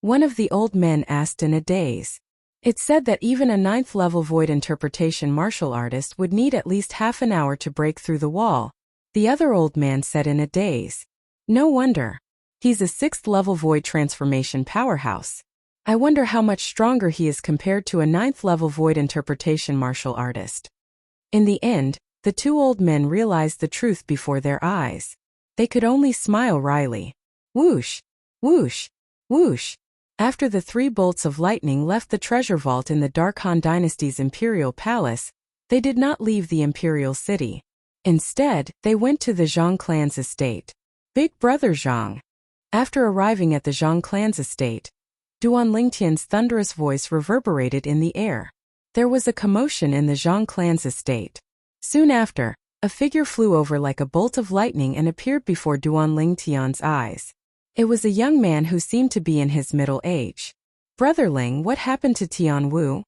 [SPEAKER 1] One of the old men asked in a daze. It said that even a 9th level void interpretation martial artist would need at least half an hour to break through the wall. The other old man said in a daze. No wonder. He's a 6th level void transformation powerhouse. I wonder how much stronger he is compared to a 9th level void interpretation martial artist. In the end, the 2 old men realized the truth before their eyes. They could only smile wryly. Whoosh! Whoosh! Whoosh! After the 3 bolts of lightning left the treasure vault in the Dark Han Dynasty's imperial palace, they did not leave the imperial city. Instead, they went to the Zhang clan's estate. Big brother Zhang. After arriving at the Zhang clan's estate, Duanling Tian's thunderous voice reverberated in the air. There was a commotion in the Zhang clan's estate. Soon after, a figure flew over like a bolt of lightning and appeared before Duanling Tian's eyes. It was a young man who seemed to be in his middle age. Brother Ling, what happened to Tian Wu?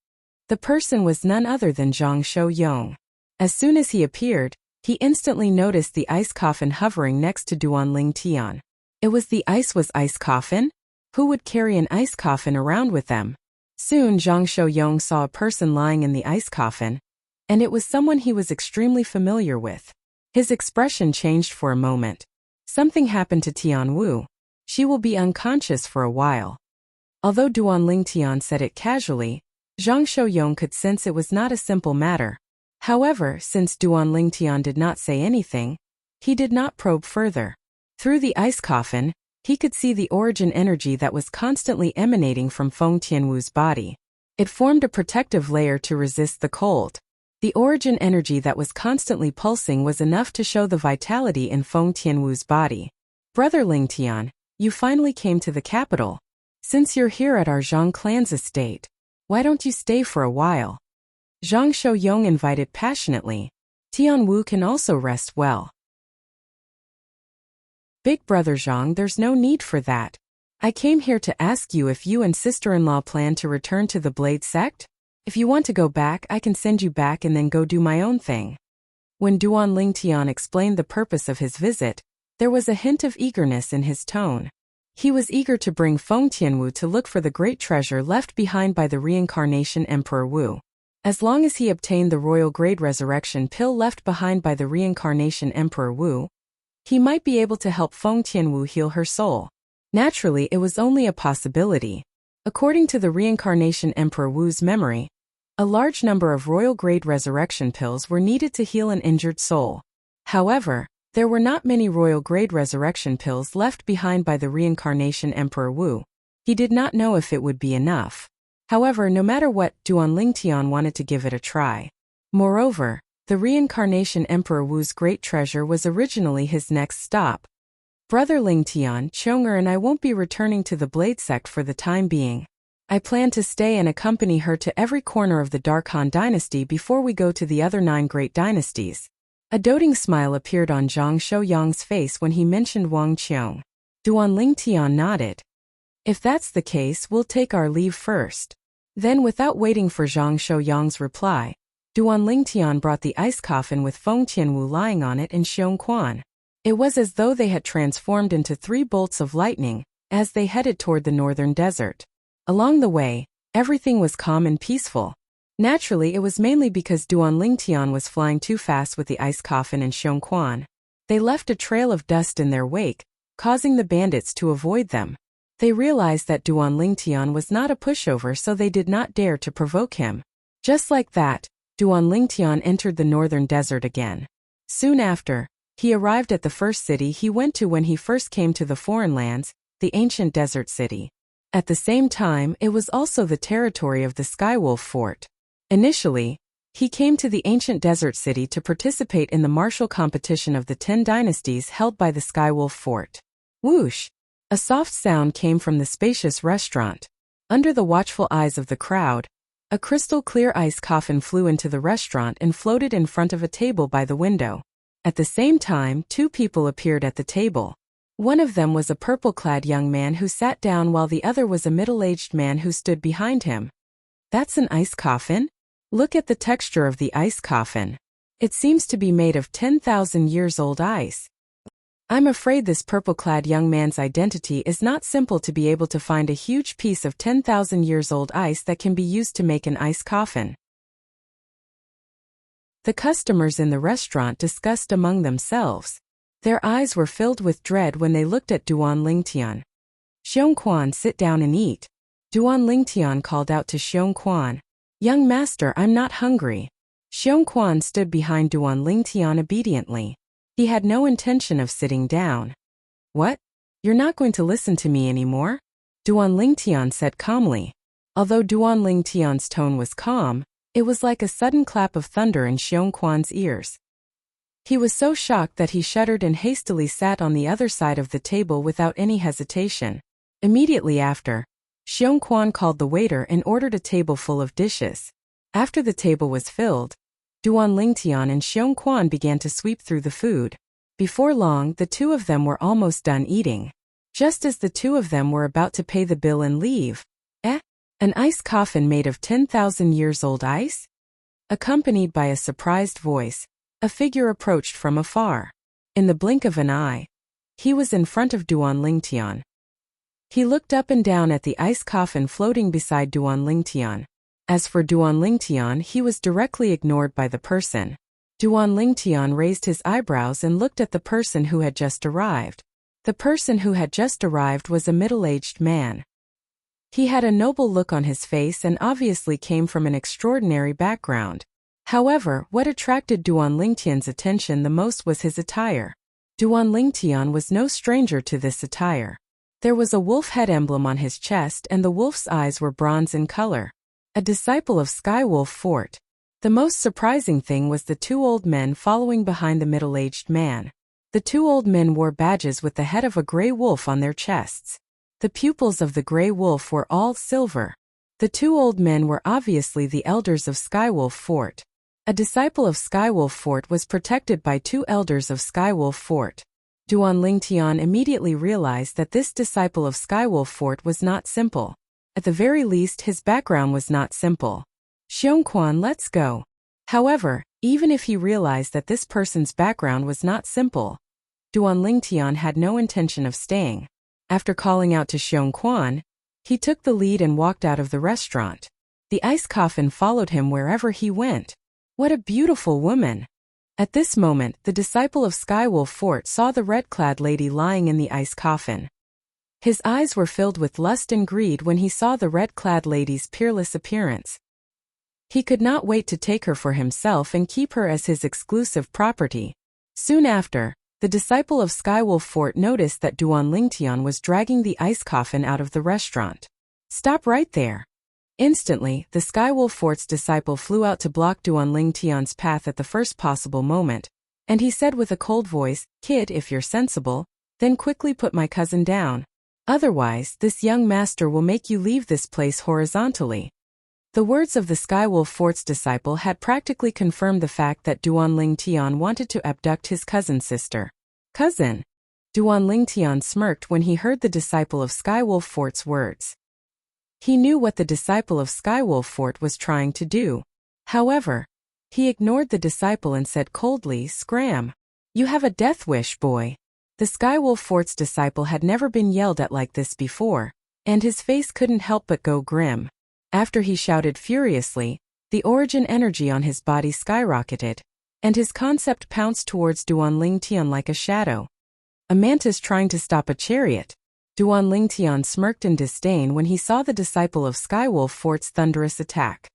[SPEAKER 1] The person was none other than Zhang Shouyong. As soon as he appeared, he instantly noticed the ice coffin hovering next to Duanling Tian. It was the ice coffin? Who would carry an ice coffin around with them? Soon Zhang Shouyong saw a person lying in the ice coffin, and it was someone he was extremely familiar with. His expression changed for a moment. Something happened to Tian Wu. She will be unconscious for a while. Although Duanling Tian said it casually, Zhang Shouyong could sense it was not a simple matter. However, since Duanling Tian did not say anything, he did not probe further. Through the ice coffin, he could see the origin energy that was constantly emanating from Feng Tianwu's body. It formed a protective layer to resist the cold. The origin energy that was constantly pulsing was enough to show the vitality in Feng Tianwu's body. Brother Ling Tian, you finally came to the capital. Since you're here at our Zhang clan's estate, why don't you stay for a while? Zhang Shouyong invited passionately. Tian Wu can also rest well. Big brother Zhang, there's no need for that. I came here to ask you if you and sister-in-law plan to return to the Blade sect? If you want to go back, I can send you back and then go do my own thing. When Duanling Tian explained the purpose of his visit, there was a hint of eagerness in his tone. He was eager to bring Feng Tianwu to look for the great treasure left behind by the reincarnation Emperor Wu. As long as he obtained the royal grade resurrection pill left behind by the reincarnation Emperor Wu, he might be able to help Feng Tianwu heal her soul. Naturally, it was only a possibility. According to the reincarnation Emperor Wu's memory, a large number of royal grade resurrection pills were needed to heal an injured soul. However, there were not many royal grade resurrection pills left behind by the reincarnation Emperor Wu. He did not know if it would be enough. However, no matter what, Duanling Tian wanted to give it a try. Moreover, the reincarnation Emperor Wu's great treasure was originally his next stop. Brother Ling Tian, Chong'er and I won't be returning to the Blade sect for the time being. I plan to stay and accompany her to every corner of the Dark Han dynasty before we go to the other 9 great dynasties. A doting smile appeared on Zhang Shouyong's face when he mentioned Wang Qiong. Duanling Tian nodded. If that's the case, we'll take our leave first. Then, without waiting for Zhang Shouyong's reply, Duanling Tian brought the ice coffin with Feng Tianwu lying on it and Xiongquan. It was as though they had transformed into 3 bolts of lightning as they headed toward the northern desert. Along the way, everything was calm and peaceful. Naturally, it was mainly because Duanling Tian was flying too fast with the ice coffin and Xiongquan. They left a trail of dust in their wake, causing the bandits to avoid them. They realized that Duanling Tian was not a pushover, so they did not dare to provoke him. Just like that, Duanling Tian entered the northern desert again. Soon after, he arrived at the first city he went to when he first came to the foreign lands, the ancient desert city. At the same time, it was also the territory of the Skywolf Fort. Initially, He came to the ancient desert city to participate in the martial competition of the 10 dynasties held by the Skywolf Fort. Whoosh! A soft sound came from the spacious restaurant. Under the watchful eyes of the crowd, a crystal-clear ice coffin flew into the restaurant and floated in front of a table by the window. At the same time, 2 people appeared at the table. One of them was a purple-clad young man who sat down while the other was a middle-aged man who stood behind him. That's an ice coffin? Look at the texture of the ice coffin. It seems to be made of 10,000 years old ice. I'm afraid this purple-clad young man's identity is not simple to be able to find a huge piece of 10,000 years old ice that can be used to make an ice coffin. The customers in the restaurant discussed among themselves. Their eyes were filled with dread when they looked at Duan Lingtian. Xiong Quan, sit down and eat. Duan Lingtian called out to Xiong Quan. Young master, I'm not hungry. Xiong Quan stood behind Duan Lingtian obediently. He had no intention of sitting down. What? You're not going to listen to me anymore? Duan Lingtian said calmly. Although Duan Lingtian's tone was calm, it was like a sudden clap of thunder in Xiong Quan's ears. He was so shocked that he shuddered and hastily sat on the other side of the table without any hesitation. Immediately after, Xiong Quan called the waiter and ordered a table full of dishes. After the table was filled, Duan Lingtian and Xiong Quan began to sweep through the food. Before long, the 2 of them were almost done eating. Just as the 2 of them were about to pay the bill and leave, an ice coffin made of 10,000 years old ice? Accompanied by a surprised voice, a figure approached from afar. In the blink of an eye, he was in front of Duan Lingtian. He looked up and down at the ice coffin floating beside Duan Lingtian. As for Duan Lingtian, he was directly ignored by the person. Duan Lingtian raised his eyebrows and looked at the person who had just arrived. The person who had just arrived was a middle-aged man. He had a noble look on his face and obviously came from an extraordinary background. However, what attracted Duan Lingtian's attention the most was his attire. Duan Lingtian was no stranger to this attire. There was a wolf head emblem on his chest and the wolf's eyes were bronze in color. A disciple of Skywolf Fort. The most surprising thing was the 2 old men following behind the middle-aged man. The 2 old men wore badges with the head of a gray wolf on their chests. The pupils of the gray wolf were all silver. The 2 old men were obviously the elders of Skywolf Fort. A disciple of Skywolf Fort was protected by 2 elders of Skywolf Fort. Duan Lingtian immediately realized that this disciple of Skywolf Fort was not simple. At the very least, his background was not simple. Xiong Quan, let's go. However, even if he realized that this person's background was not simple, Duan Lingtian had no intention of staying. After calling out to Xiong Quan, he took the lead and walked out of the restaurant. The ice coffin followed him wherever he went. What a beautiful woman! At this moment, the disciple of Skywolf Fort saw the red-clad lady lying in the ice coffin. His eyes were filled with lust and greed when he saw the red-clad lady's peerless appearance. He could not wait to take her for himself and keep her as his exclusive property. Soon after, the disciple of Skywolf Fort noticed that Duan Lingtian was dragging the ice coffin out of the restaurant. Stop right there! Instantly, the Skywolf Fort's disciple flew out to block Duan Lingtian's path at the first possible moment, and he said with a cold voice, "Kid, if you're sensible, then quickly put my cousin down. Otherwise, this young master will make you leave this place horizontally." The words of the Skywolf Fort's disciple had practically confirmed the fact that Duan Lingtian wanted to abduct his cousin's sister. Cousin? Duan Lingtian smirked when he heard the disciple of Skywolf Fort's words. He knew what the disciple of Skywolf Fort was trying to do. However, he ignored the disciple and said coldly, "Scram. You have a death wish, boy." The Skywolf Fort's disciple had never been yelled at like this before, and his face couldn't help but go grim. After he shouted furiously, the origin energy on his body skyrocketed, and his concept pounced towards Duan Lingtian like a shadow. A mantis trying to stop a chariot. Duan Lingtian smirked in disdain when he saw the disciple of Skywolf Fort's thunderous attack.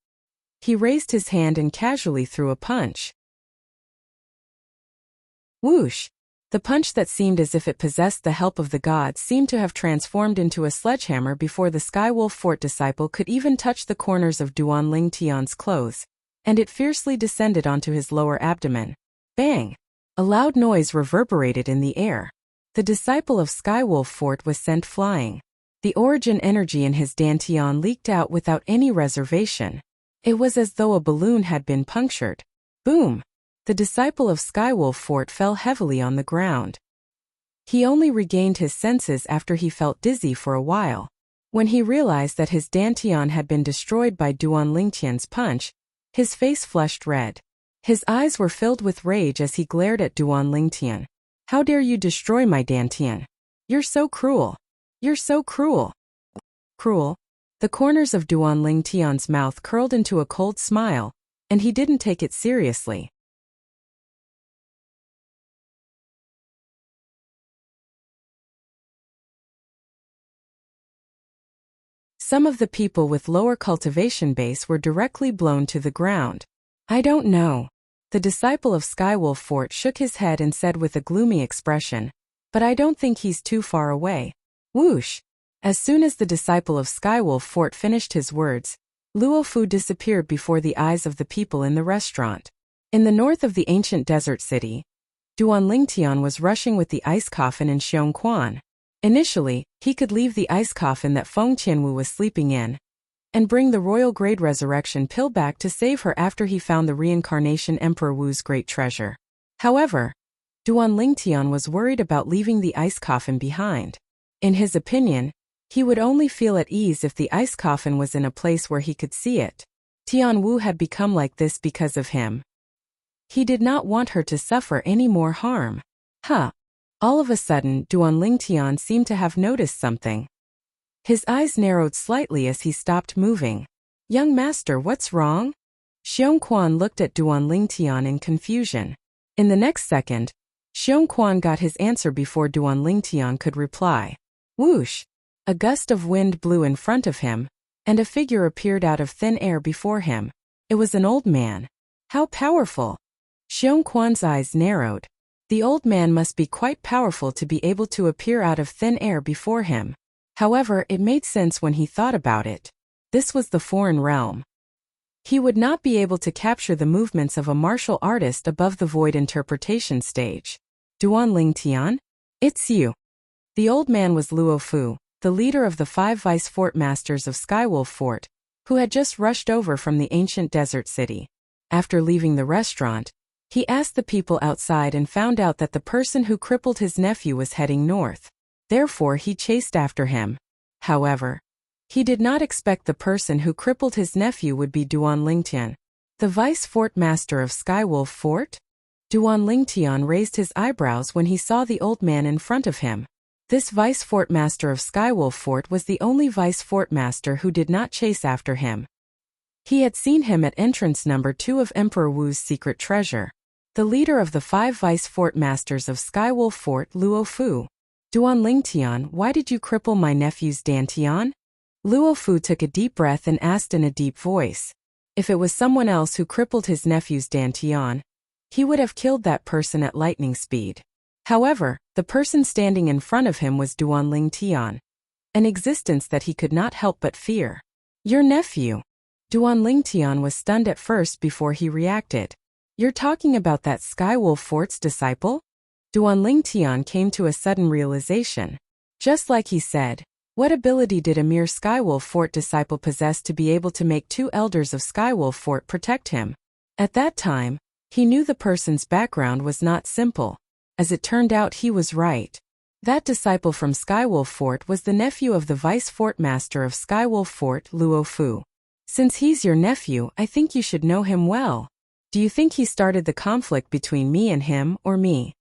[SPEAKER 1] He raised his hand and casually threw a punch. Whoosh! The punch that seemed as if it possessed the help of the gods seemed to have transformed into a sledgehammer before the Skywolf Fort disciple could even touch the corners of Duan Lingtian's clothes. and it fiercely descended onto his lower abdomen. Bang! A loud noise reverberated in the air. The disciple of Skywolf Fort was sent flying. The origin energy in his dantian leaked out without any reservation. It was as though a balloon had been punctured. Boom! The disciple of Skywolf Fort fell heavily on the ground. He only regained his senses after he felt dizzy for a while. When he realized that his dantian had been destroyed by Duan Lingtian's punch, his face flushed red. His eyes were filled with rage as he glared at Duan Lingtian. How dare you destroy my dantian? You're so cruel. You're so cruel. Cruel? The corners of Duan Lingtian's mouth curled into a cold smile, and he didn't take it seriously. Some of the people with lower cultivation base were directly blown to the ground. I don't know. The disciple of Skywolf Fort shook his head and said with a gloomy expression, but I don't think he's too far away. Whoosh! As soon as the disciple of Skywolf Fort finished his words, Luo Fu disappeared before the eyes of the people in the restaurant. In the north of the ancient desert city, Duan Lingtian was rushing with the ice coffin and Xiong Quan. Initially, he could leave the ice coffin that Feng Qianwu was sleeping in, and bring the royal grade resurrection pill back to save her after he found the reincarnation Emperor Wu's great treasure. However, Duan Lingtian was worried about leaving the ice coffin behind. In his opinion, he would only feel at ease if the ice coffin was in a place where he could see it. Tian Wu had become like this because of him. He did not want her to suffer any more harm. All of a sudden, Duan Lingtian seemed to have noticed something. His eyes narrowed slightly as he stopped moving. Young master, what's wrong? Xiong Quan looked at Duan Lingtian in confusion. In the next second, Xiong Quan got his answer before Duan Lingtian could reply. Whoosh! A gust of wind blew in front of him, and a figure appeared out of thin air before him. It was an old man. How powerful! Xiong Quan's eyes narrowed. The old man must be quite powerful to be able to appear out of thin air before him. However, it made sense when he thought about it. This was the foreign realm. He would not be able to capture the movements of a martial artist above the void interpretation stage. Duan Lingtian? It's you. The old man was Luo Fu, the leader of the 5 vice fort masters of Skywolf Fort, who had just rushed over from the ancient desert city. After leaving the restaurant, he asked the people outside and found out that the person who crippled his nephew was heading north. Therefore, he chased after him. However, he did not expect the person who crippled his nephew would be Duan Lingtian, the vice fort master of Skywolf Fort. Duan Lingtian raised his eyebrows when he saw the old man in front of him. This vice fort master of Skywolf Fort was the only vice fort master who did not chase after him. He had seen him at entrance number 2 of Emperor Wu's secret treasure. The leader of the 5 vice fort masters of Skywolf Fort, Luo Fu. Duan Lingtian, why did you cripple my nephew's dantian? Luo Fu took a deep breath and asked in a deep voice. If it was someone else who crippled his nephew's dantian, he would have killed that person at lightning speed. However, the person standing in front of him was Duan Lingtian, an existence that he could not help but fear. Your nephew. Duan Lingtian was stunned at first before he reacted. You're talking about that Skywolf Fort's disciple? Duan Lingtian came to a sudden realization. Just like he said, what ability did a mere Skywolf Fort disciple possess to be able to make 2 elders of Skywolf Fort protect him? At that time, he knew the person's background was not simple. As it turned out, he was right. That disciple from Skywolf Fort was the nephew of the vice fort master of Skywolf Fort, Luo Fu. Since he's your nephew, I think you should know him well. Do you think he started the conflict between me and him, or me?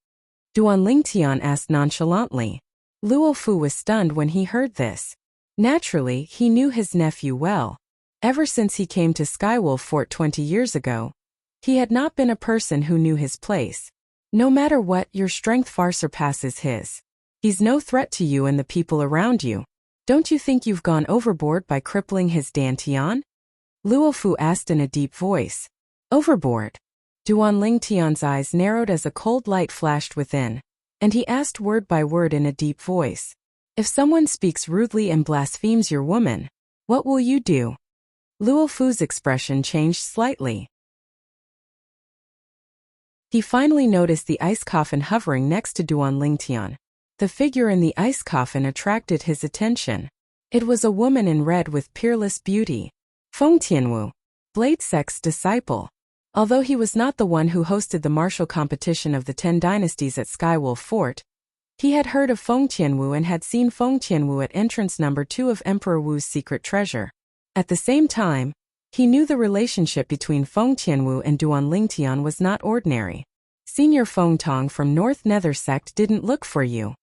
[SPEAKER 1] Duan Lingtian asked nonchalantly. Luo Fu was stunned when he heard this. Naturally, he knew his nephew well. Ever since he came to Skywolf Fort 20 years ago, he had not been a person who knew his place. No matter what, your strength far surpasses his. He's no threat to you and the people around you. Don't you think you've gone overboard by crippling his dantian? Luo Fu asked in a deep voice. Overboard. Duan Lingtian's eyes narrowed as a cold light flashed within, and he asked word by word in a deep voice. If someone speaks rudely and blasphemes your woman, what will you do? Luo Fu's expression changed slightly. He finally noticed the ice coffin hovering next to Duan Lingtian. The figure in the ice coffin attracted his attention. It was a woman in red with peerless beauty. Feng Tianwu, Blade Sect's disciple. Although he was not the one who hosted the martial competition of the 10 dynasties at Skywolf Fort, he had heard of Feng Tianwu and had seen Feng Tianwu at entrance number 2 of Emperor Wu's secret treasure. At the same time, he knew the relationship between Feng Tianwu and Duan Lingtian was not ordinary. Senior Feng Tong from North Nether Sect didn't look for you.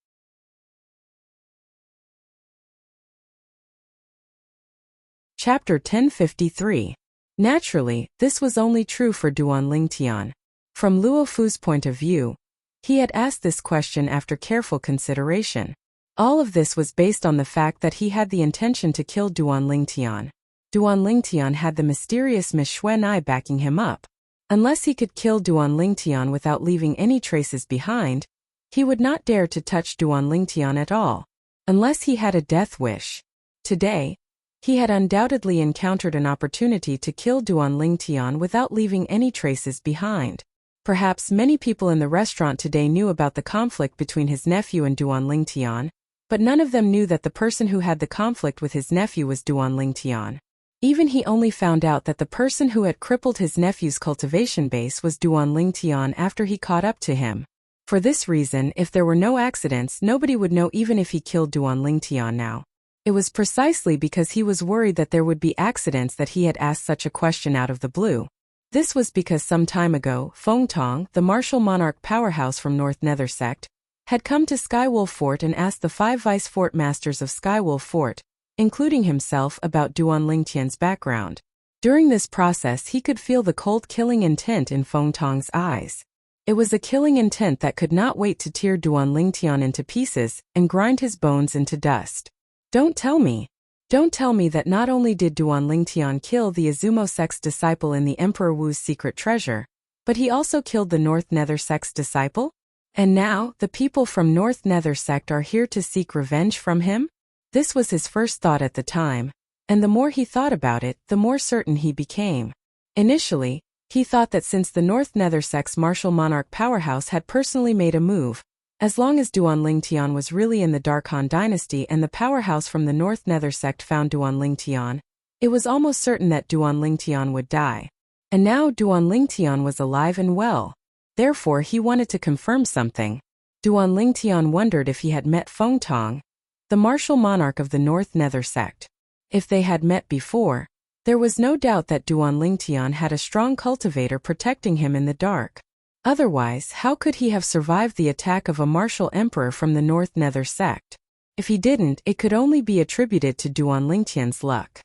[SPEAKER 1] Chapter 1053. Naturally, this was only true for Duan Lingtian. From Luo Fu's point of view, he had asked this question after careful consideration. All of this was based on the fact that he had the intention to kill Duan Lingtian. Duan Lingtian had the mysterious Miss Xuan'ai backing him up. Unless he could kill Duan Lingtian without leaving any traces behind, he would not dare to touch Duan Lingtian at all, unless he had a death wish. Today, he had undoubtedly encountered an opportunity to kill Duan Lingtian without leaving any traces behind. Perhaps many people in the restaurant today knew about the conflict between his nephew and Duan Lingtian, but none of them knew that the person who had the conflict with his nephew was Duan Lingtian. Even he only found out that the person who had crippled his nephew's cultivation base was Duan Lingtian after he caught up to him. For this reason, if there were no accidents, nobody would know even if he killed Duan Lingtian now. It was precisely because he was worried that there would be accidents that he had asked such a question out of the blue. This was because some time ago, Feng Tong, the martial monarch powerhouse from North Nether Sect, had come to Skywolf Fort and asked the 5 vice fort masters of Skywolf Fort, including himself, about Duan Lingtian's background. During this process he could feel the cold killing intent in Feng Tong's eyes. It was a killing intent that could not wait to tear Duan Lingtian into pieces and grind his bones into dust. Don't tell me that not only did Duan Lingtian kill the Azumo Sect's disciple in the Emperor Wu's secret treasure, but he also killed the North Nether Sect's disciple? And now, the people from North Nether Sect are here to seek revenge from him? This was his first thought at the time, and the more he thought about it, the more certain he became. Initially, he thought that since the North Nether Sect's martial monarch powerhouse had personally made a move, as long as Duan Lingtian was really in the Dark Han dynasty and the powerhouse from the North Nether Sect found Duan Lingtian, it was almost certain that Duan Lingtian would die. And now Duan Lingtian was alive and well. Therefore he wanted to confirm something. Duan Lingtian wondered if he had met Feng Tong, the martial monarch of the North Nether Sect. If they had met before, there was no doubt that Duan Lingtian had a strong cultivator protecting him in the dark. Otherwise, how could he have survived the attack of a martial emperor from the North Nether Sect? If he didn't, it could only be attributed to Duan Lingtian's luck.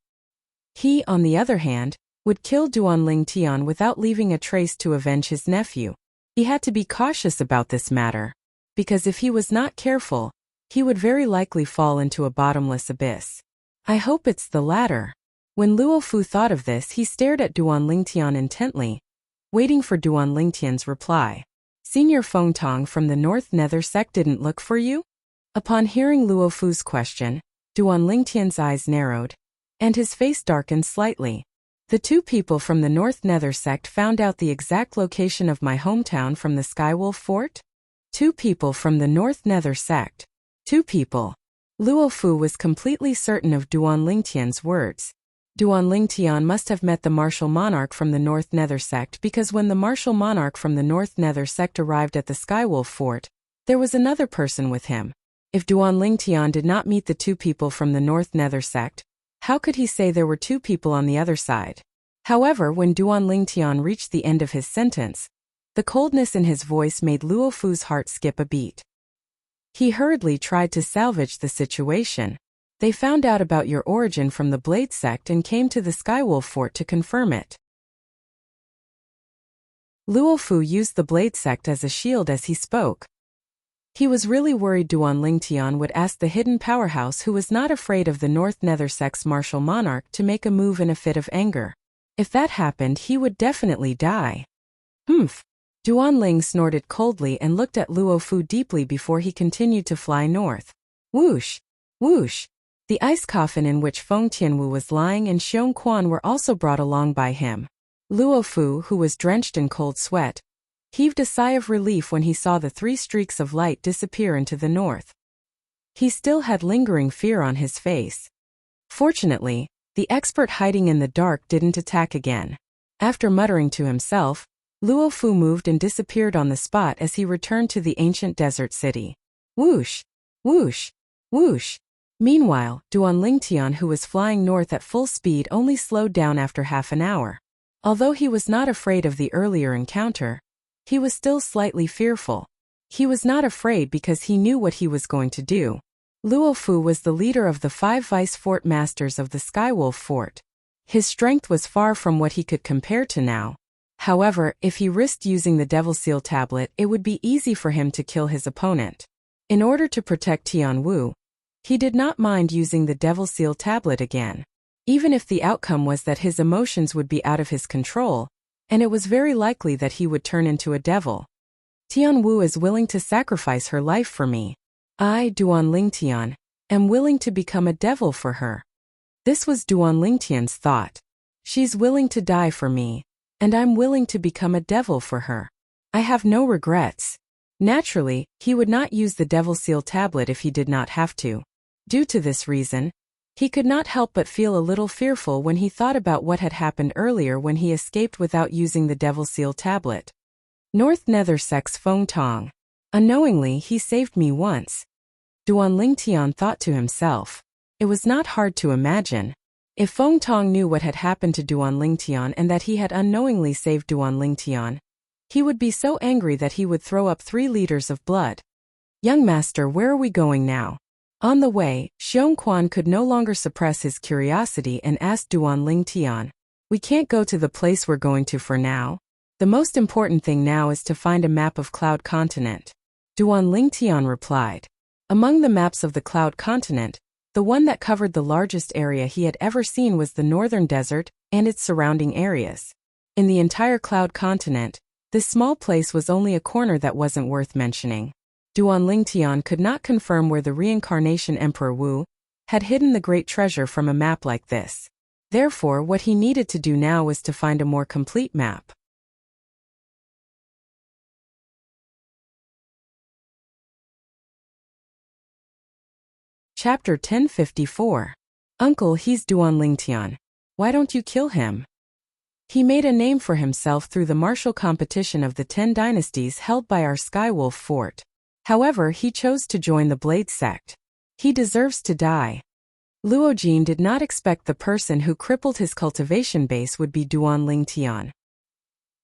[SPEAKER 1] He, on the other hand, would kill Duan Lingtian without leaving a trace to avenge his nephew. He had to be cautious about this matter, because if he was not careful, he would very likely fall into a bottomless abyss. I hope it's the latter. When Luo Fu thought of this, he stared at Duan Lingtian intently, waiting for Duan Lingtian's reply. Senior Feng Tong from the North Nether Sect didn't look for you? Upon hearing Luo Fu's question, Duan Lingtian's eyes narrowed, and his face darkened slightly. The 2 people from the North Nether Sect found out the exact location of my hometown from the Skywolf Fort? 2 people from the North Nether Sect. 2 people. Luo Fu was completely certain of Duan Lingtian's words. Duan Lingtian must have met the martial monarch from the North Nether Sect, because when the martial monarch from the North Nether Sect arrived at the Skywolf Fort, there was another person with him. If Duan Lingtian did not meet the 2 people from the North Nether Sect, how could he say there were 2 people on the other side? However, when Duan Lingtian reached the end of his sentence, the coldness in his voice made Luo Fu's heart skip a beat. He hurriedly tried to salvage the situation. They found out about your origin from the Blade Sect and came to the Skywolf Fort to confirm it. Luo Fu used the Blade Sect as a shield as he spoke. He was really worried Duan Lingtian would ask the hidden powerhouse, who was not afraid of the North Nether Sect's martial monarch, to make a move in a fit of anger. If that happened, he would definitely die. Humph. Duan Ling snorted coldly and looked at Luo Fu deeply before he continued to fly north. Whoosh! Whoosh! The ice coffin in which Feng Tianwu was lying and Xiong Quan were also brought along by him. Luo Fu, who was drenched in cold sweat, heaved a sigh of relief when he saw the 3 streaks of light disappear into the north. He still had lingering fear on his face. Fortunately, the expert hiding in the dark didn't attack again. After muttering to himself, Luo Fu moved and disappeared on the spot as he returned to the ancient desert city. Whoosh! Whoosh! Whoosh! Meanwhile, Duan Lingtian, who was flying north at full speed, only slowed down after half an hour. Although he was not afraid of the earlier encounter, he was still slightly fearful. He was not afraid because he knew what he was going to do. Luo Fu was the leader of the 5 vice fort masters of the Skywolf Fort. His strength was far from what he could compare to now. However, if he risked using the Devil Seal tablet, it would be easy for him to kill his opponent. In order to protect Tianwu, he did not mind using the Devil Seal tablet again, even if the outcome was that his emotions would be out of his control, and it was very likely that he would turn into a devil. Tianwu is willing to sacrifice her life for me. I, Duan Lingtian, am willing to become a devil for her. This was Duan Lingtian's thought. She's willing to die for me, and I'm willing to become a devil for her. I have no regrets. Naturally, he would not use the Devil Seal tablet if he did not have to. Due to this reason, he could not help but feel a little fearful when he thought about what had happened earlier when he escaped without using the Devil Seal tablet. North Nether Sex Feng Tong. Unknowingly, he saved me once. Duan Lingtian thought to himself. It was not hard to imagine. If Feng Tong knew what had happened to Duan Lingtian and that he had unknowingly saved Duan Lingtian, he would be so angry that he would throw up 3 liters of blood. Young master, where are we going now? On the way, Xiong Quan could no longer suppress his curiosity and asked Duan Lingtian, "We can't go to the place we're going to for now. The most important thing now is to find a map of Cloud Continent." Duan Lingtian replied. Among the maps of the Cloud Continent, the one that covered the largest area he had ever seen was the Northern Desert and its surrounding areas. In the entire Cloud Continent, this small place was only a corner that wasn't worth mentioning. Duan Lingtian could not confirm where the reincarnation Emperor Wu had hidden the great treasure from a map like this. Therefore, what he needed to do now was to find a more complete map. Chapter 1054. Uncle, he's Duan Lingtian. Why don't you kill him? He made a name for himself through the martial competition of the 10 dynasties held by our Skywolf Fort. However, he chose to join the Blade sect. He deserves to die. Luo Jin did not expect the person who crippled his cultivation base would be Duan Lingtian.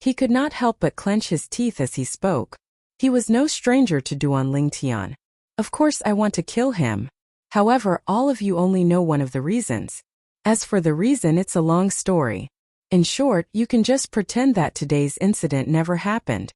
[SPEAKER 1] He could not help but clench his teeth as he spoke. He was no stranger to Duan Lingtian. Of course I want to kill him. However, all of you only know one of the reasons. As for the reason, it's a long story. In short, you can just pretend that today's incident never happened.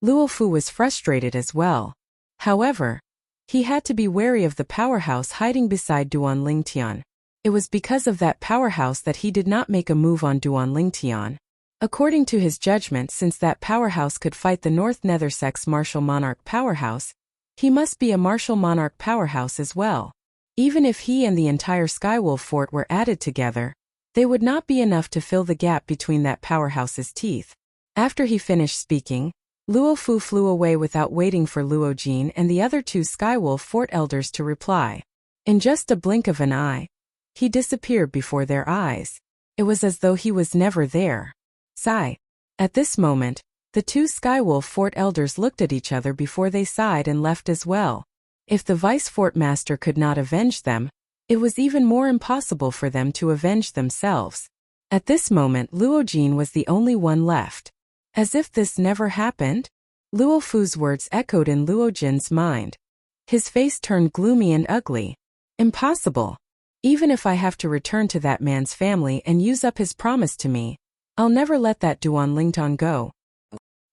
[SPEAKER 1] Luo Fu was frustrated as well. However, he had to be wary of the powerhouse hiding beside Duan Lingtian. It was because of that powerhouse that he did not make a move on Duan Lingtian. According to his judgment, since that powerhouse could fight the North Nether Sex Martial Monarch powerhouse, he must be a Martial Monarch powerhouse as well. Even if he and the entire Skywolf Fort were added together, they would not be enough to fill the gap between that powerhouse's teeth. After he finished speaking, Luo Fu flew away without waiting for Luo Jin and the other 2 Skywolf Fort elders to reply. In just a blink of an eye, he disappeared before their eyes. It was as though he was never there. Sigh. At this moment, the 2 Skywolf Fort elders looked at each other before they sighed and left as well. If the Vice Fort Master could not avenge them, it was even more impossible for them to avenge themselves. At this moment, Luo Jin was the only one left. As if this never happened? Luo Fu's words echoed in Luo Jin's mind. His face turned gloomy and ugly. Impossible. Even if I have to return to that man's family and use up his promise to me, I'll never let that Duan Lingtian go.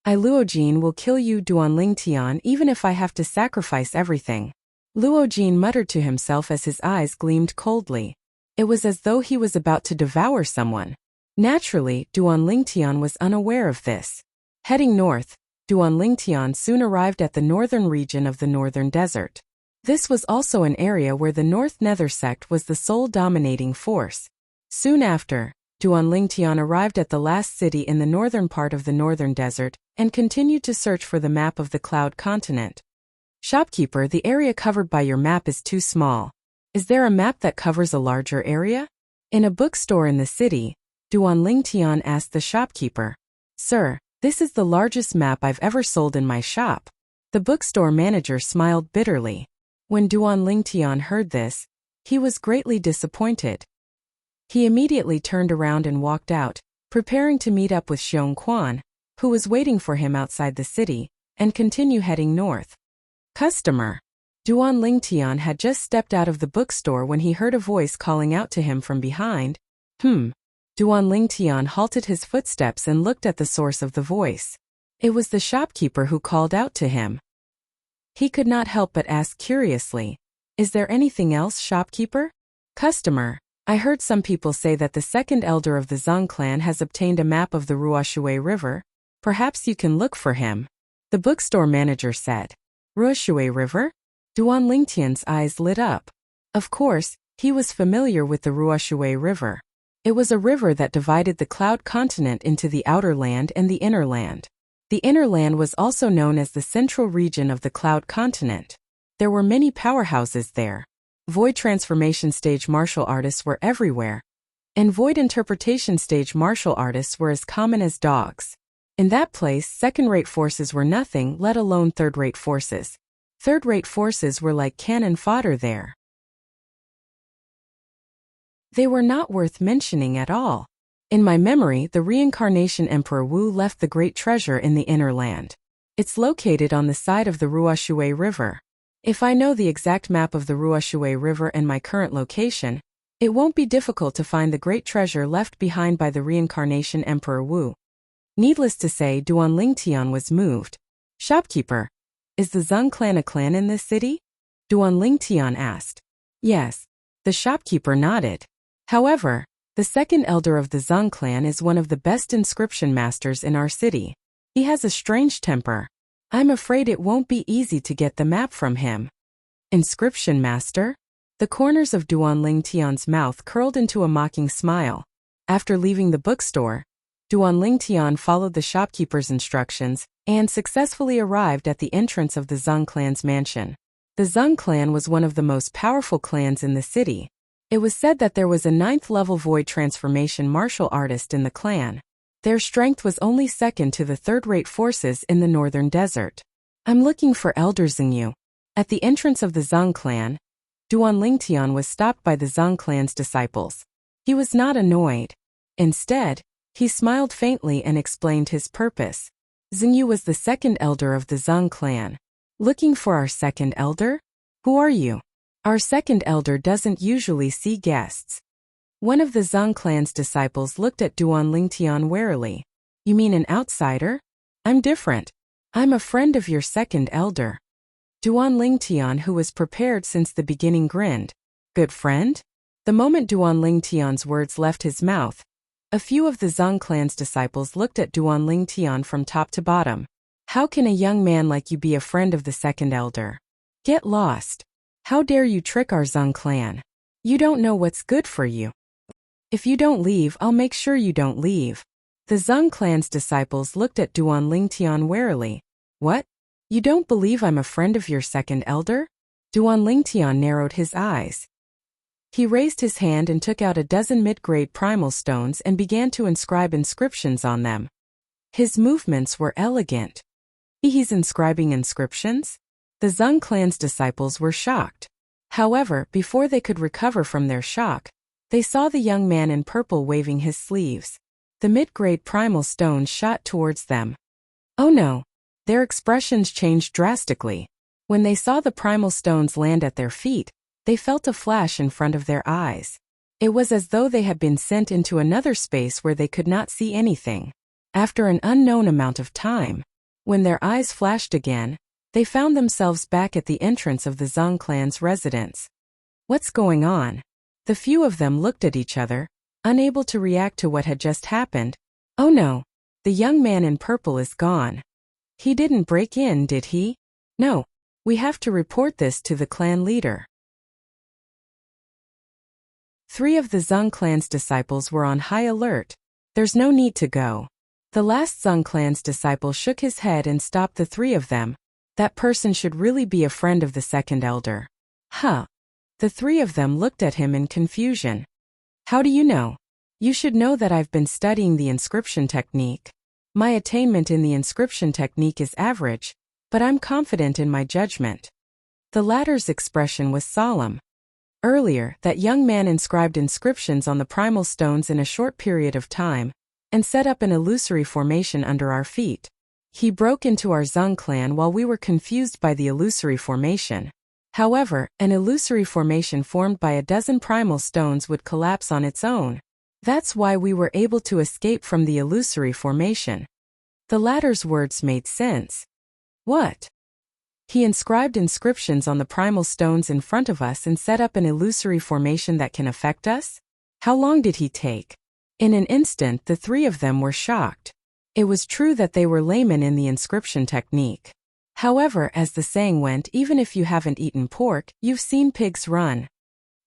[SPEAKER 1] I, Luo Jin, will kill you, Duan Lingtian, even if I have to sacrifice everything. Luo Jin muttered to himself as his eyes gleamed coldly. It was as though he was about to devour someone. Naturally, Duan Lingtian was unaware of this. Heading north, Duan Lingtian soon arrived at the northern region of the Northern Desert. This was also an area where the North Nether sect was the sole dominating force. Soon after, Duan Lingtian arrived at the last city in the northern part of the Northern Desert, and continued to search for the map of the Cloud Continent. Shopkeeper, the area covered by your map is too small. Is there a map that covers a larger area? In a bookstore in the city, Duan Lingtian asked the shopkeeper. Sir, this is the largest map I've ever sold in my shop. The bookstore manager smiled bitterly. When Duan Lingtian heard this, he was greatly disappointed. He immediately turned around and walked out, preparing to meet up with Xiong Quan, who was waiting for him outside the city, and continue heading north. Customer. Duan Lingtian had just stepped out of the bookstore when he heard a voice calling out to him from behind. Duan Lingtian halted his footsteps and looked at the source of the voice. It was the shopkeeper who called out to him. He could not help but ask curiously, Is there anything else, shopkeeper? Customer. I heard some people say that the second elder of the Zhang clan has obtained a map of the Ruoshui River. Perhaps you can look for him. The bookstore manager said. Ruoshui River? Duan Lingtian's eyes lit up. Of course, he was familiar with the Ruoshui River. It was a river that divided the Cloud Continent into the outer land and the inner land. The inner land was also known as the central region of the Cloud Continent. There were many powerhouses there. Void transformation stage martial artists were everywhere, and void interpretation stage martial artists were as common as dogs. In that place, second-rate forces were nothing, let alone third-rate forces. Third-rate forces were like cannon fodder there. They were not worth mentioning at all. In my memory, the reincarnation Emperor Wu left the great treasure in the inner land. It's located on the side of the Ruoshui River. If I know the exact map of the Ruoshui River and my current location, it won't be difficult to find the great treasure left behind by the reincarnation Emperor Wu. Needless to say, Duan Lingtian was moved. Shopkeeper. Is the Zhang clan a clan in this city? Duan Lingtian asked. Yes. The shopkeeper nodded. However, the second elder of the Zhang clan is one of the best inscription masters in our city. He has a strange temper. I'm afraid it won't be easy to get the map from him. Inscription master? The corners of Duan Lingtian's mouth curled into a mocking smile. After leaving the bookstore, Duan Lingtian followed the shopkeeper's instructions and successfully arrived at the entrance of the Zhang clan's mansion. The Zhang clan was one of the most powerful clans in the city. It was said that there was a 9th-level void transformation martial artist in the clan. Their strength was only second to the third-rate forces in the northern desert. I'm looking for Elder Xingyu. At the entrance of the Zhang clan, Duan Lingtian was stopped by the Zhang clan's disciples. He was not annoyed. Instead, he smiled faintly and explained his purpose. Xingyu was the second elder of the Zhang clan. Looking for our second elder? Who are you? Our second elder doesn't usually see guests. One of the Zhang clan's disciples looked at Duan Lingtian warily. You mean an outsider? I'm different. I'm a friend of your second elder. Duan Lingtian, who was prepared since the beginning, grinned. Good friend? The moment Duan Lingtian's words left his mouth, a few of the Zhang clan's disciples looked at Duan Lingtian from top to bottom. How can a young man like you be a friend of the second elder? Get lost. How dare you trick our Zhang clan? You don't know what's good for you. If you don't leave, I'll make sure you don't leave. The Zhang clan's disciples looked at Duan Lingtian warily. What? You don't believe I'm a friend of your second elder? Duan Lingtian narrowed his eyes. He raised his hand and took out a dozen mid-grade primal stones and began to inscribe inscriptions on them. His movements were elegant. He's inscribing inscriptions? The Zhang clan's disciples were shocked. However, before they could recover from their shock, they saw the young man in purple waving his sleeves. The mid-grade primal stones shot towards them. Oh no! Their expressions changed drastically. When they saw the primal stones land at their feet, they felt a flash in front of their eyes. It was as though they had been sent into another space where they could not see anything. After an unknown amount of time, when their eyes flashed again, they found themselves back at the entrance of the Zhang clan's residence. What's going on? The few of them looked at each other, unable to react to what had just happened. Oh no! The young man in purple is gone. He didn't break in, did he? No. We have to report this to the clan leader. 3 of the Zhang clan's disciples were on high alert. There's no need to go. The last Zhang clan's disciple shook his head and stopped the three of them. That person should really be a friend of the second elder. Huh. The three of them looked at him in confusion. How do you know? You should know that I've been studying the inscription technique. My attainment in the inscription technique is average, but I'm confident in my judgment. The latter's expression was solemn. Earlier, that young man inscribed inscriptions on the primal stones in a short period of time, and set up an illusory formation under our feet. He broke into our Zhang clan while we were confused by the illusory formation. However, an illusory formation formed by a dozen primal stones would collapse on its own. That's why we were able to escape from the illusory formation. The latter's words made sense. What? He inscribed inscriptions on the primal stones in front of us and set up an illusory formation that can affect us? How long did he take? In an instant, the three of them were shocked. It was true that they were laymen in the inscription technique. However, as the saying went, even if you haven't eaten pork, you've seen pigs run.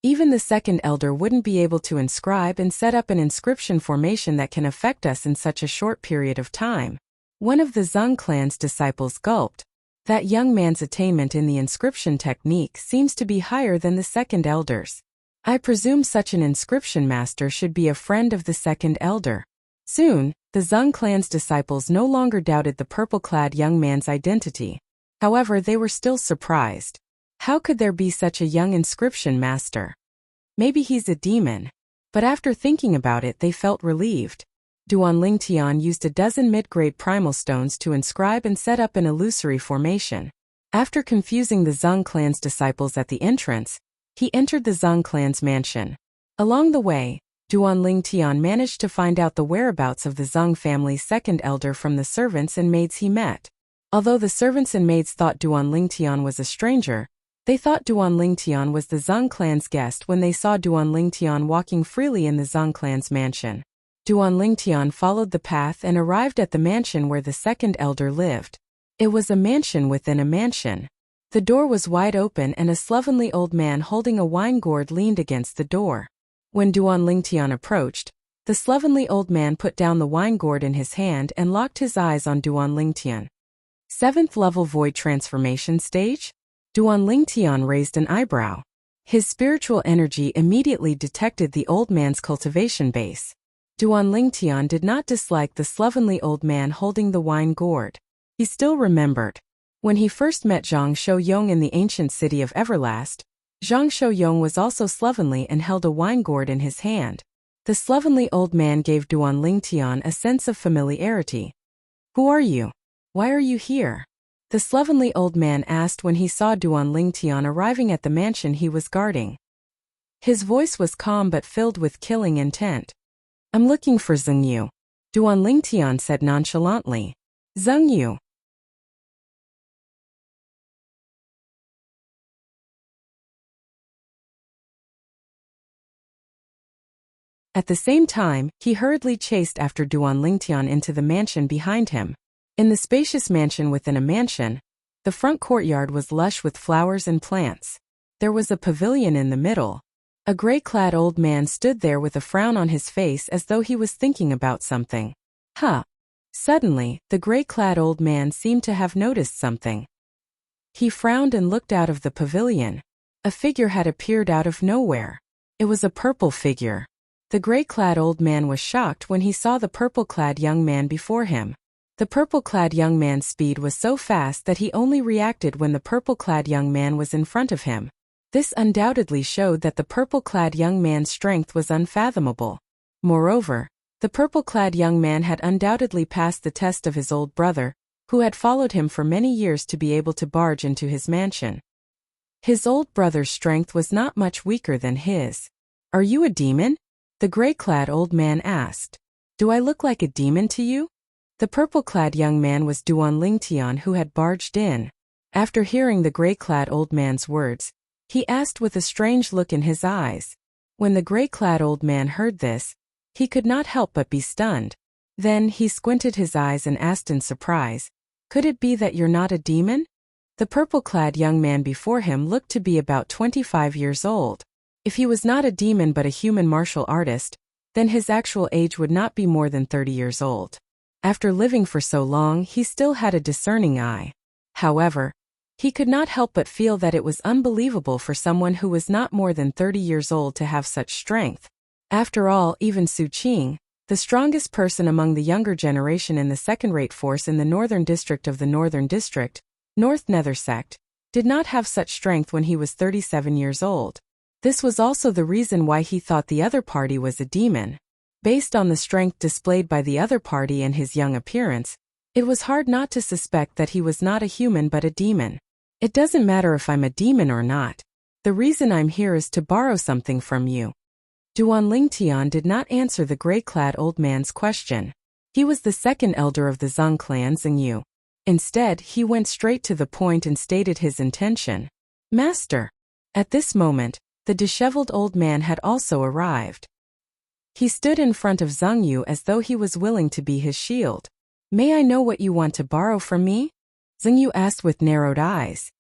[SPEAKER 1] Even the second elder wouldn't be able to inscribe and set up an inscription formation that can affect us in such a short period of time. One of the Zhang clan's disciples gulped. That young man's attainment in the inscription technique seems to be higher than the second elder's. I presume such an inscription master should be a friend of the second elder. Soon, the Zhang clan's disciples no longer doubted the purple-clad young man's identity. However, they were still surprised. How could there be such a young inscription master? Maybe he's a demon. But after thinking about it, they felt relieved. Duan Lingtian used a dozen mid-grade primal stones to inscribe and set up an illusory formation. After confusing the Zhang clan's disciples at the entrance, he entered the Zhang clan's mansion. Along the way, Duan Lingtian managed to find out the whereabouts of the Zhang family's second elder from the servants and maids he met. Although the servants and maids thought Duan Lingtian was a stranger, they thought Duan Lingtian was the Zhang clan's guest when they saw Duan Lingtian walking freely in the Zhang clan's mansion. Duan Lingtian followed the path and arrived at the mansion where the second elder lived. It was a mansion within a mansion. The door was wide open and a slovenly old man holding a wine gourd leaned against the door. When Duan Lingtian approached, the slovenly old man put down the wine gourd in his hand and locked his eyes on Duan Lingtian. 7th level void transformation stage? Duan Lingtian raised an eyebrow. His spiritual energy immediately detected the old man's cultivation base. Duan Lingtian did not dislike the slovenly old man holding the wine gourd. He still remembered. When he first met Zhang Shouyong in the ancient city of Everlast, Zhang Shouyong was also slovenly and held a wine gourd in his hand. The slovenly old man gave Duan Lingtian a sense of familiarity. Who are you? Why are you here? The slovenly old man asked when he saw Duan Lingtian arriving at the mansion he was guarding. His voice was calm but filled with killing intent. I'm looking for Zheng Yu, Duan Lingtian said nonchalantly. Zheng Yu. At the same time, he hurriedly chased after Duan Lingtian into the mansion behind him. In the spacious mansion within a mansion, the front courtyard was lush with flowers and plants. There was a pavilion in the middle. A gray-clad old man stood there with a frown on his face as though he was thinking about something. Huh. Suddenly, the gray-clad old man seemed to have noticed something. He frowned and looked out of the pavilion. A figure had appeared out of nowhere. It was a purple figure. The gray-clad old man was shocked when he saw the purple-clad young man before him. The purple-clad young man's speed was so fast that he only reacted when the purple-clad young man was in front of him. This undoubtedly showed that the purple-clad young man's strength was unfathomable. Moreover, the purple-clad young man had undoubtedly passed the test of his old brother, who had followed him for many years to be able to barge into his mansion. His old brother's strength was not much weaker than his. Are you a demon? The gray-clad old man asked. Do I look like a demon to you? The purple-clad young man was Duan Lingtian who had barged in. After hearing the gray-clad old man's words, he asked with a strange look in his eyes. When the gray-clad old man heard this, he could not help but be stunned. Then he squinted his eyes and asked in surprise, could it be that you're not a demon? The purple-clad young man before him looked to be about 25 years old. If he was not a demon but a human martial artist, then his actual age would not be more than 30 years old. After living for so long, he still had a discerning eye. However, he could not help but feel that it was unbelievable for someone who was not more than 30 years old to have such strength. After all, even Su Qing, the strongest person among the younger generation in the second-rate force in the Northern District of the Northern District, North Nether Sect, did not have such strength when he was 37 years old. This was also the reason why he thought the other party was a demon. Based on the strength displayed by the other party and his young appearance, it was hard not to suspect that he was not a human but a demon. It doesn't matter if I'm a demon or not. The reason I'm here is to borrow something from you. Duan Lingtian did not answer the gray-clad old man's question. He was the second elder of the Zhang clan Xingyu. Instead, he went straight to the point and stated his intention. Master. At this moment, the disheveled old man had also arrived. He stood in front of Xingyu as though he was willing to be his shield. May I know what you want to borrow from me? Xingyu asked with narrowed eyes.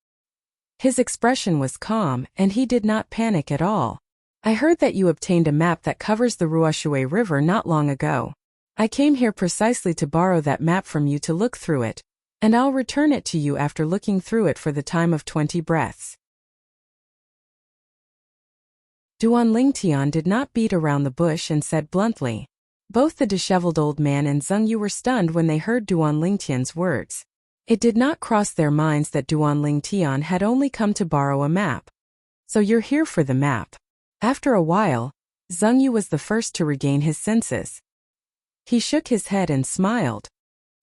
[SPEAKER 1] His expression was calm, and he did not panic at all. I heard that you obtained a map that covers the Ruoshui River not long ago. I came here precisely to borrow that map from you to look through it, and I'll return it to you after looking through it for the time of 20 breaths. Duan Lingtian did not beat around the bush and said bluntly. Both the disheveled old man and Xingyu were stunned when they heard Duan Lingtian's words. It did not cross their minds that Duan Lingtian had only come to borrow a map. So you're here for the map. After a while, Xingyu was the first to regain his senses. He shook his head and smiled.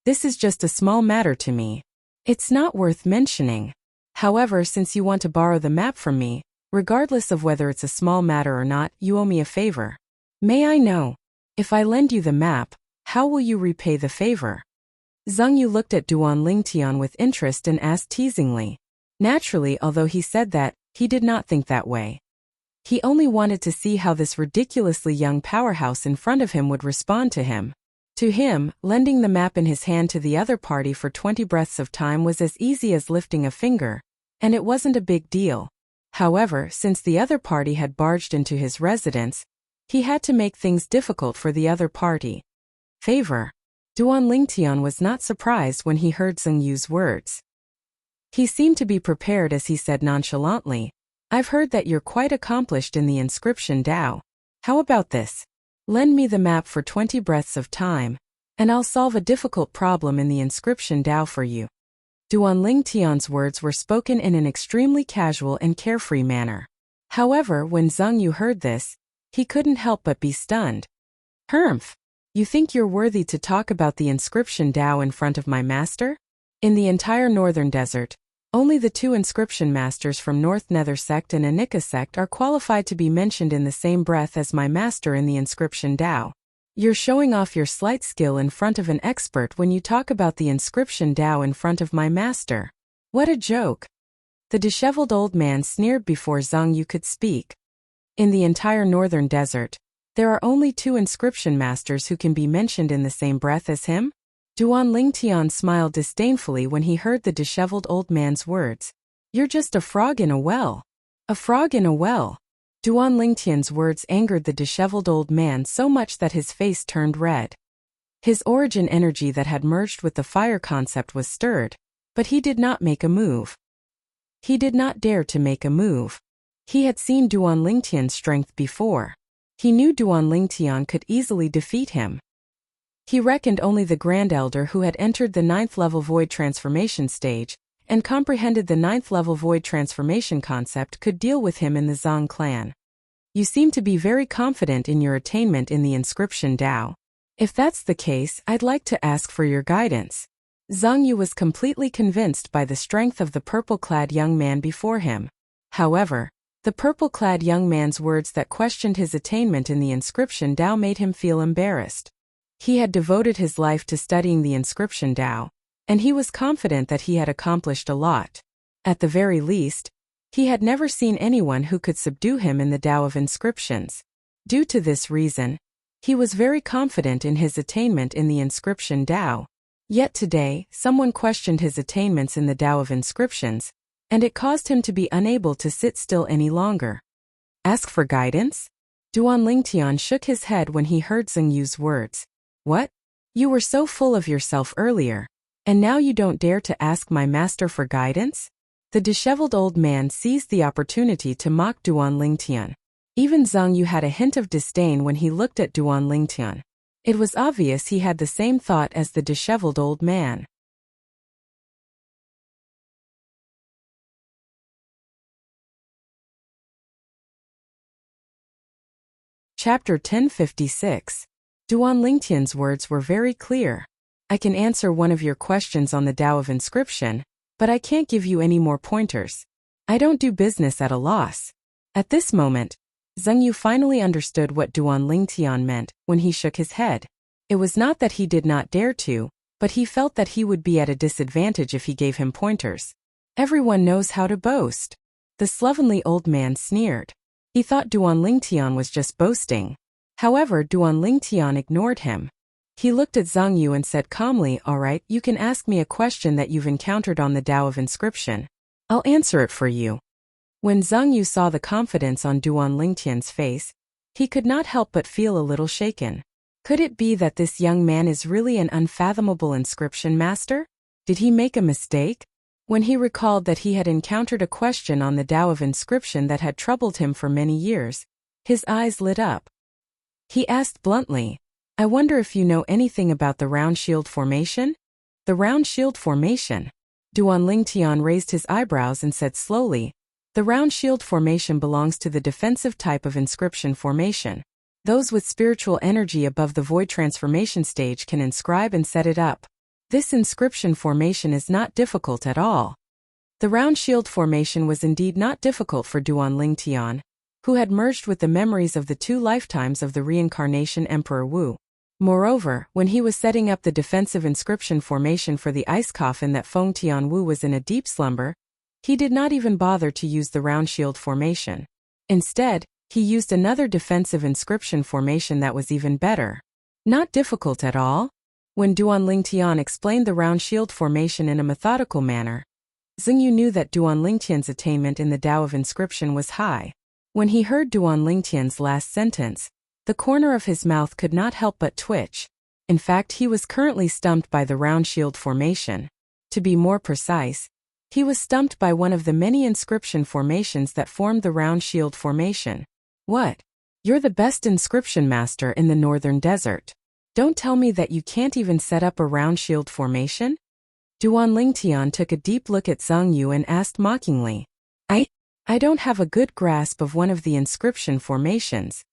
[SPEAKER 1] This is just a small matter to me. It's not worth mentioning. However, since you want to borrow the map from me, regardless of whether it's a small matter or not, you owe me a favor. May I know, if I lend you the map, how will you repay the favor? Xingyu looked at Duan Lingtian with interest and asked teasingly. Naturally, although he said that, he did not think that way. He only wanted to see how this ridiculously young powerhouse in front of him would respond to him. To him, lending the map in his hand to the other party for 20 breaths of time was as easy as lifting a finger, and it wasn't a big deal. However, since the other party had barged into his residence, he had to make things difficult for the other party. Favor. Duan Lingtian was not surprised when he heard Xingyu's words. He seemed to be prepared as he said nonchalantly, I've heard that you're quite accomplished in the inscription Dao. How about this? Lend me the map for 20 breaths of time, and I'll solve a difficult problem in the inscription Dao for you. Duan Lingtian's words were spoken in an extremely casual and carefree manner. However, when Xingyu heard this, he couldn't help but be stunned. Humph! You think you're worthy to talk about the inscription Dao in front of my master? In the entire Northern Desert, only the two inscription masters from North Nether Sect and Anika Sect are qualified to be mentioned in the same breath as my master in the inscription Dao. You're showing off your slight skill in front of an expert when you talk about the inscription Dao in front of my master. What a joke! The disheveled old man sneered before Xingyu could speak. In the entire Northern Desert, there are only two inscription masters who can be mentioned in the same breath as him? Duan Lingtian smiled disdainfully when he heard the disheveled old man's words. You're just a frog in a well. A frog in a well. Duan Lingtian's words angered the disheveled old man so much that his face turned red. His origin energy that had merged with the fire concept was stirred, but he did not make a move. He did not dare to make a move. He had seen Duan Lingtian's strength before. He knew Duan Lingtian could easily defeat him. He reckoned only the Grand Elder who had entered the 9th level Void Transformation stage, and comprehended the 9th level Void Transformation concept could deal with him in the Zhang clan. You seem to be very confident in your attainment in the inscription Dao. If that's the case, I'd like to ask for your guidance. Xingyu was completely convinced by the strength of the purple-clad young man before him. However, the purple-clad young man's words that questioned his attainment in the inscription Dao made him feel embarrassed. He had devoted his life to studying the inscription Dao, and he was confident that he had accomplished a lot. At the very least, he had never seen anyone who could subdue him in the Dao of inscriptions. Due to this reason, he was very confident in his attainment in the inscription Dao. Yet today, someone questioned his attainments in the Dao of inscriptions, and it caused him to be unable to sit still any longer. Ask for guidance? Duan Lingtian shook his head when he heard Xingyu's words. What? You were so full of yourself earlier, and now you don't dare to ask my master for guidance? The disheveled old man seized the opportunity to mock Duan Lingtian. Even Zhang Yu had a hint of disdain when he looked at Duan Lingtian. It was obvious he had the same thought as the disheveled old man. Chapter 1056. Duan Lingtian's words were very clear. I can answer one of your questions on the Tao of Inscription, but I can't give you any more pointers. I don't do business at a loss. At this moment, Zhang Yu finally understood what Duan Lingtian meant when he shook his head. It was not that he did not dare to, but he felt that he would be at a disadvantage if he gave him pointers. Everyone knows how to boast. The slovenly old man sneered. He thought Duan Lingtian was just boasting. However, Duan Lingtian ignored him. He looked at Zhang Yu and said calmly, "All right, you can ask me a question that you've encountered on the Tao of Inscription. I'll answer it for you." When Zhang Yu saw the confidence on Duan Lingtian's face, he could not help but feel a little shaken. Could it be that this young man is really an unfathomable inscription master? Did he make a mistake? When he recalled that he had encountered a question on the Tao of Inscription that had troubled him for many years, his eyes lit up. He asked bluntly, "I wonder if you know anything about the round shield formation?" The round shield formation? Duan Lingtian raised his eyebrows and said slowly, "The round shield formation belongs to the defensive type of inscription formation. Those with spiritual energy above the void transformation stage can inscribe and set it up. This inscription formation is not difficult at all." The round shield formation was indeed not difficult for Duan Lingtian, who had merged with the memories of the 2 lifetimes of the reincarnation Emperor Wu. Moreover, when he was setting up the defensive inscription formation for the ice coffin that Feng Tianwu was in a deep slumber, he did not even bother to use the round shield formation. Instead, he used another defensive inscription formation that was even better. Not difficult at all? When Duan Lingtian explained the round shield formation in a methodical manner, Zhang Yu knew that Duan Lingtian's attainment in the Tao of Inscription was high. When he heard Duan Lingtian's last sentence, the corner of his mouth could not help but twitch. In fact, he was currently stumped by the round shield formation. To be more precise, he was stumped by one of the many inscription formations that formed the round shield formation. What? You're the best inscription master in the northern desert. Don't tell me that you can't even set up a round shield formation? Duan Lingtian took a deep look at Zhang Yu and asked mockingly, I don't have a good grasp of one of the inscription formations."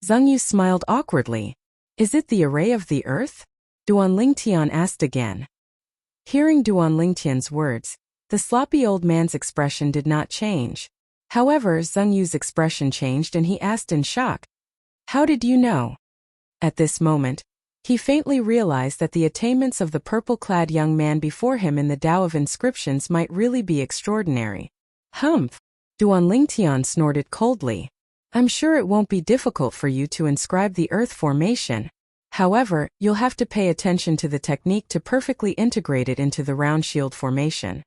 [SPEAKER 1] Zhang Yu smiled awkwardly. "Is it the array of the earth?" Duan Lingtian asked again. Hearing Duan Lingtian's words, the sloppy old man's expression did not change. However, Zhang Yu's expression changed and he asked in shock, "How did you know?" At this moment, he faintly realized that the attainments of the purple-clad young man before him in the Tao of Inscriptions might really be extraordinary. "Humph!" Duan Lingtian snorted coldly. "I'm sure it won't be difficult for you to inscribe the earth formation. However, you'll have to pay attention to the technique to perfectly integrate it into the round shield formation.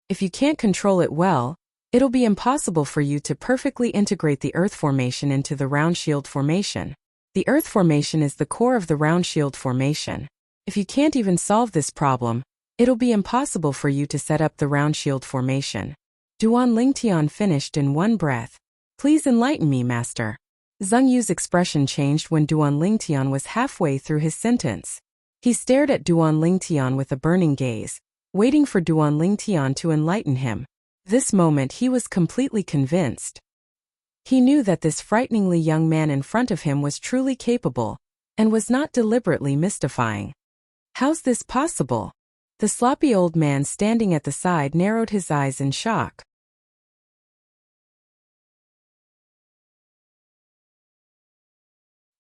[SPEAKER 1] If you can't control it well, it'll be impossible for you to perfectly integrate the earth formation into the round shield formation. The earth formation is the core of the round shield formation. If you can't even solve this problem, it'll be impossible for you to set up the round shield formation." Duan Lingtian finished in one breath. "Please enlighten me, master." Zhang Yu's expression changed when Duan Lingtian was halfway through his sentence. He stared at Duan Lingtian with a burning gaze, waiting for Duan Lingtian to enlighten him. This moment he was completely convinced. He knew that this frighteningly young man in front of him was truly capable, and was not deliberately mystifying. "How's this possible?" The sloppy old man standing at the side narrowed his eyes in shock.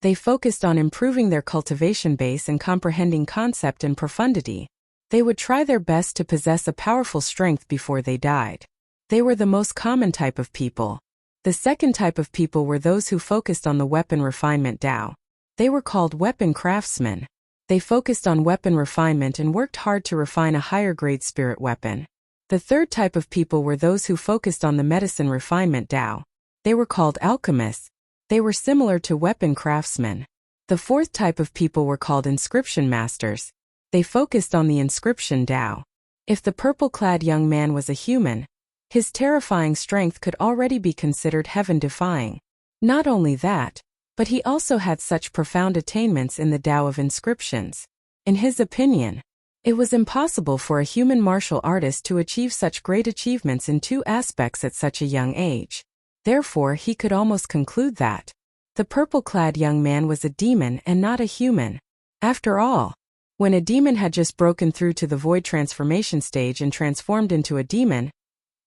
[SPEAKER 1] They focused on improving their cultivation base and comprehending concept and profundity. They would try their best to possess a powerful strength before they died. They were the most common type of people. The second type of people were those who focused on the weapon refinement Tao. They were called weapon craftsmen. They focused on weapon refinement and worked hard to refine a higher grade spirit weapon. The third type of people were those who focused on the medicine refinement Tao. They were called alchemists. They were similar to weapon craftsmen. The fourth type of people were called inscription masters. They focused on the inscription Tao. If the purple-clad young man was a human, his terrifying strength could already be considered heaven-defying. Not only that, but he also had such profound attainments in the Tao of inscriptions. In his opinion, it was impossible for a human martial artist to achieve such great achievements in two aspects at such a young age. Therefore, he could almost conclude that the purple-clad young man was a demon and not a human. After all, when a demon had just broken through to the void transformation stage and transformed into a demon,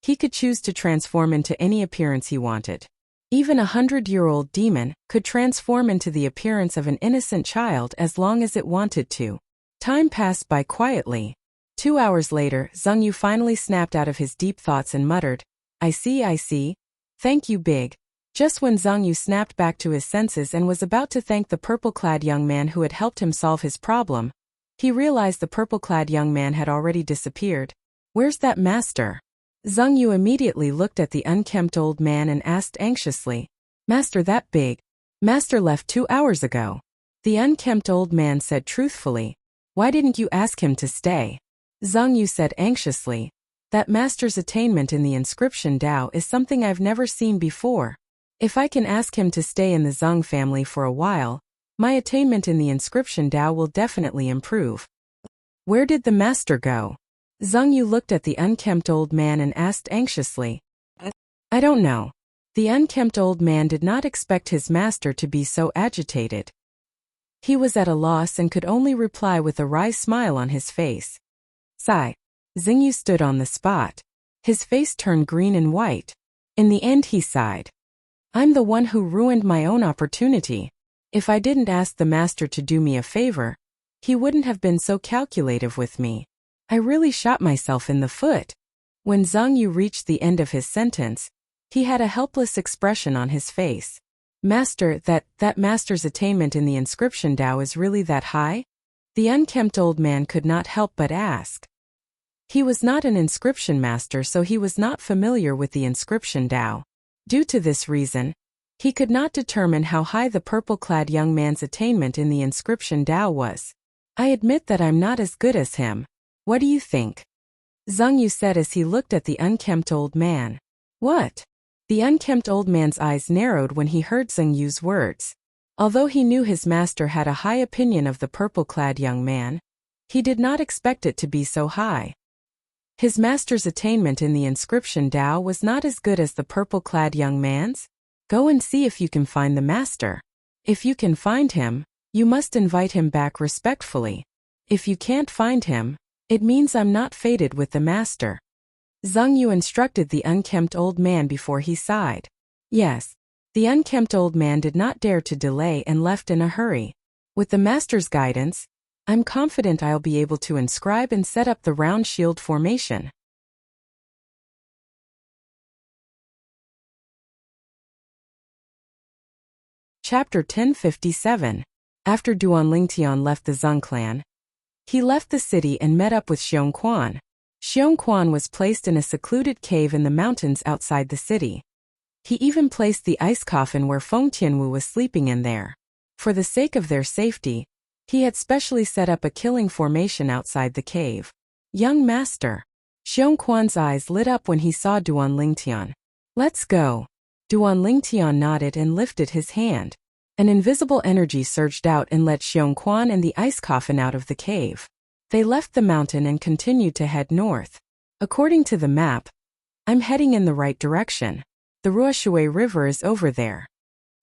[SPEAKER 1] he could choose to transform into any appearance he wanted. Even a 100-year-old demon could transform into the appearance of an innocent child as long as it wanted to. Time passed by quietly. 2 hours later, Zheng Yu finally snapped out of his deep thoughts and muttered, I see. Thank you, Big. Just when Zheng Yu snapped back to his senses and was about to thank the purple-clad young man who had helped him solve his problem, he realized the purple-clad young man had already disappeared. Where's that master? Zheng Yu immediately looked at the unkempt old man and asked anxiously, Master, that Big master left 2 hours ago. The unkempt old man said truthfully, Why didn't you ask him to stay? Zheng Yu said anxiously, That master's attainment in the inscription Tao is something I've never seen before. If I can ask him to stay in the Zheng family for a while, my attainment in the inscription Tao will definitely improve. Where did the master go? Zheng Yu looked at the unkempt old man and asked anxiously. I don't know. The unkempt old man did not expect his master to be so agitated. He was at a loss and could only reply with a wry smile on his face. Sigh. Zheng Yu stood on the spot. His face turned green and white. In the end he sighed. I'm the one who ruined my own opportunity. If I didn't ask the master to do me a favor, he wouldn't have been so calculative with me. I really shot myself in the foot. When Zheng Yu reached the end of his sentence, he had a helpless expression on his face. Master, that master's attainment in the inscription Tao is really that high? The unkempt old man could not help but ask. He was not an inscription master, so he was not familiar with the inscription Tao. Due to this reason, he could not determine how high the purple-clad young man's attainment in the inscription Tao was. I admit that I'm not as good as him. What do you think? Zheng Yu said as he looked at the unkempt old man. What? The unkempt old man's eyes narrowed when he heard Zheng Yu's words. Although he knew his master had a high opinion of the purple-clad young man, he did not expect it to be so high. His master's attainment in the inscription Tao was not as good as the purple-clad young man's. Go and see if you can find the master. If you can find him, you must invite him back respectfully. If you can't find him, it means I'm not fated with the master. Zheng Yu instructed the unkempt old man before he sighed. Yes. The unkempt old man did not dare to delay and left in a hurry. With the master's guidance, I'm confident I'll be able to inscribe and set up the round shield formation. Chapter 1057. After Duan Lingtian left the Zheng clan, he left the city and met up with Xiong Quan. Xiong Quan was placed in a secluded cave in the mountains outside the city. He even placed the ice coffin where Feng Tianwu was sleeping in there. For the sake of their safety, he had specially set up a killing formation outside the cave. Young master. Xiong Quan's eyes lit up when he saw Duan Lingtian. Let's go. Duan Lingtian nodded and lifted his hand. An invisible energy surged out and let Xiong Quan and the ice coffin out of the cave. They left the mountain and continued to head north. According to the map, I'm heading in the right direction. The Ruoshui River is over there.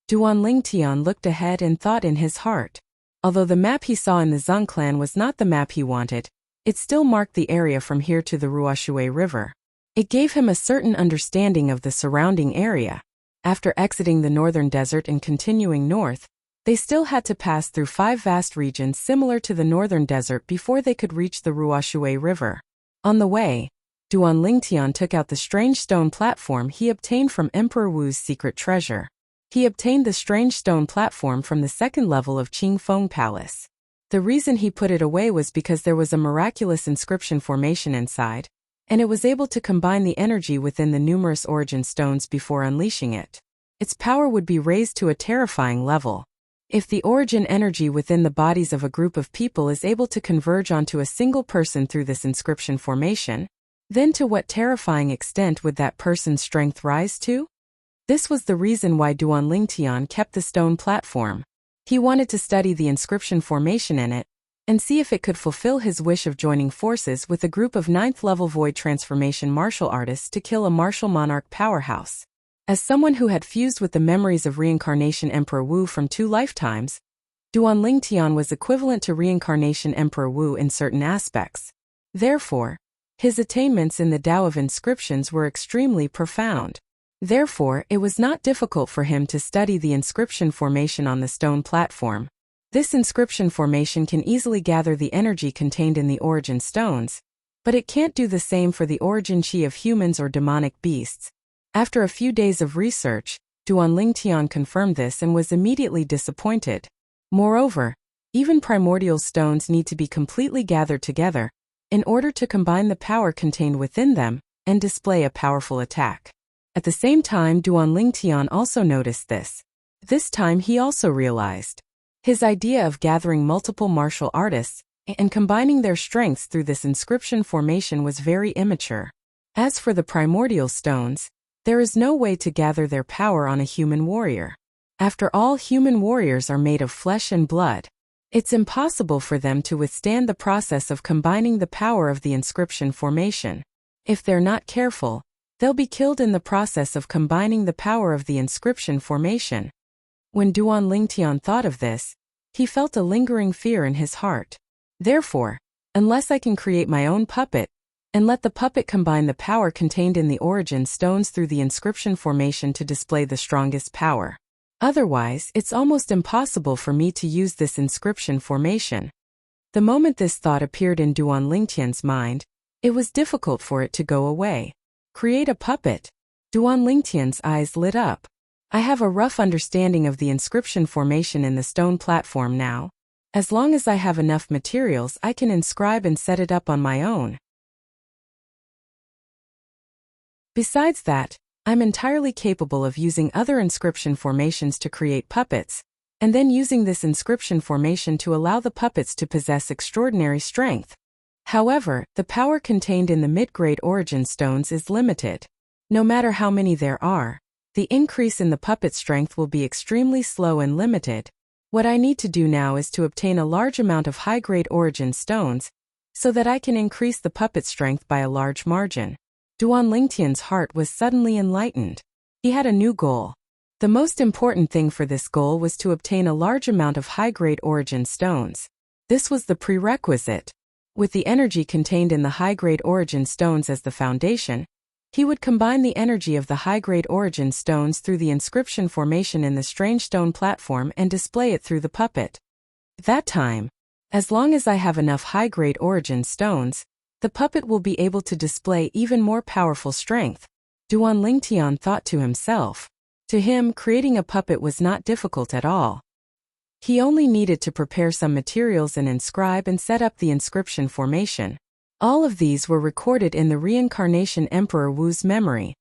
[SPEAKER 1] Duan Lingtian looked ahead and thought in his heart. Although the map he saw in the Zheng clan was not the map he wanted, it still marked the area from here to the Ruoshui River. It gave him a certain understanding of the surrounding area. After exiting the northern desert and continuing north, they still had to pass through 5 vast regions similar to the northern desert before they could reach the Ruoshui River. On the way, Duan Lingtian took out the strange stone platform he obtained from Emperor Wu's secret treasure. He obtained the strange stone platform from the 2nd level of Qingfeng Palace. The reason he put it away was because there was a miraculous inscription formation inside, and it was able to combine the energy within the numerous origin stones before unleashing it. Its power would be raised to a terrifying level. If the origin energy within the bodies of a group of people is able to converge onto a single person through this inscription formation, then to what terrifying extent would that person's strength rise to? This was the reason why Duan Lingtian kept the stone platform. He wanted to study the inscription formation in it, and see if it could fulfill his wish of joining forces with a group of 9th-level void transformation martial artists to kill a martial monarch powerhouse. As someone who had fused with the memories of reincarnation Emperor Wu from 2 lifetimes, Duan Lingtian was equivalent to reincarnation Emperor Wu in certain aspects. Therefore, his attainments in the Tao of inscriptions were extremely profound. Therefore, it was not difficult for him to study the inscription formation on the stone platform. This inscription formation can easily gather the energy contained in the origin stones, but it can't do the same for the origin chi of humans or demonic beasts. After a few days of research, Duan Lingtian confirmed this and was immediately disappointed. Moreover, even primordial stones need to be completely gathered together in order to combine the power contained within them and display a powerful attack. At the same time, Duan Lingtian also noticed this. This time he also realized his idea of gathering multiple martial artists and combining their strengths through this inscription formation was very immature. As for the primordial stones, there is no way to gather their power on a human warrior. After all, human warriors are made of flesh and blood. It's impossible for them to withstand the process of combining the power of the inscription formation. If they're not careful, they'll be killed in the process of combining the power of the inscription formation. When Duan Lingtian thought of this, he felt a lingering fear in his heart. Therefore, unless I can create my own puppet, and let the puppet combine the power contained in the origin stones through the inscription formation to display the strongest power. Otherwise, it's almost impossible for me to use this inscription formation. The moment this thought appeared in Duan Lingtian's mind, it was difficult for it to go away. Create a puppet? Duan Lingtian's eyes lit up. I have a rough understanding of the inscription formation in the stone platform now. As long as I have enough materials, I can inscribe and set it up on my own. Besides that, I'm entirely capable of using other inscription formations to create puppets, and then using this inscription formation to allow the puppets to possess extraordinary strength. However, the power contained in the mid-grade origin stones is limited. No matter how many there are, the increase in the puppet strength will be extremely slow and limited. What I need to do now is to obtain a large amount of high-grade origin stones, so that I can increase the puppet strength by a large margin. Duan Lingtian's heart was suddenly enlightened. He had a new goal. The most important thing for this goal was to obtain a large amount of high-grade origin stones. This was the prerequisite. With the energy contained in the high-grade origin stones as the foundation, he would combine the energy of the high-grade origin stones through the inscription formation in the strange stone platform and display it through the puppet. At that time, as long as I have enough high-grade origin stones, the puppet will be able to display even more powerful strength. Duan Lingtian thought to himself. To him, creating a puppet was not difficult at all. He only needed to prepare some materials and inscribe and set up the inscription formation. All of these were recorded in the reincarnation Emperor Wu's memory.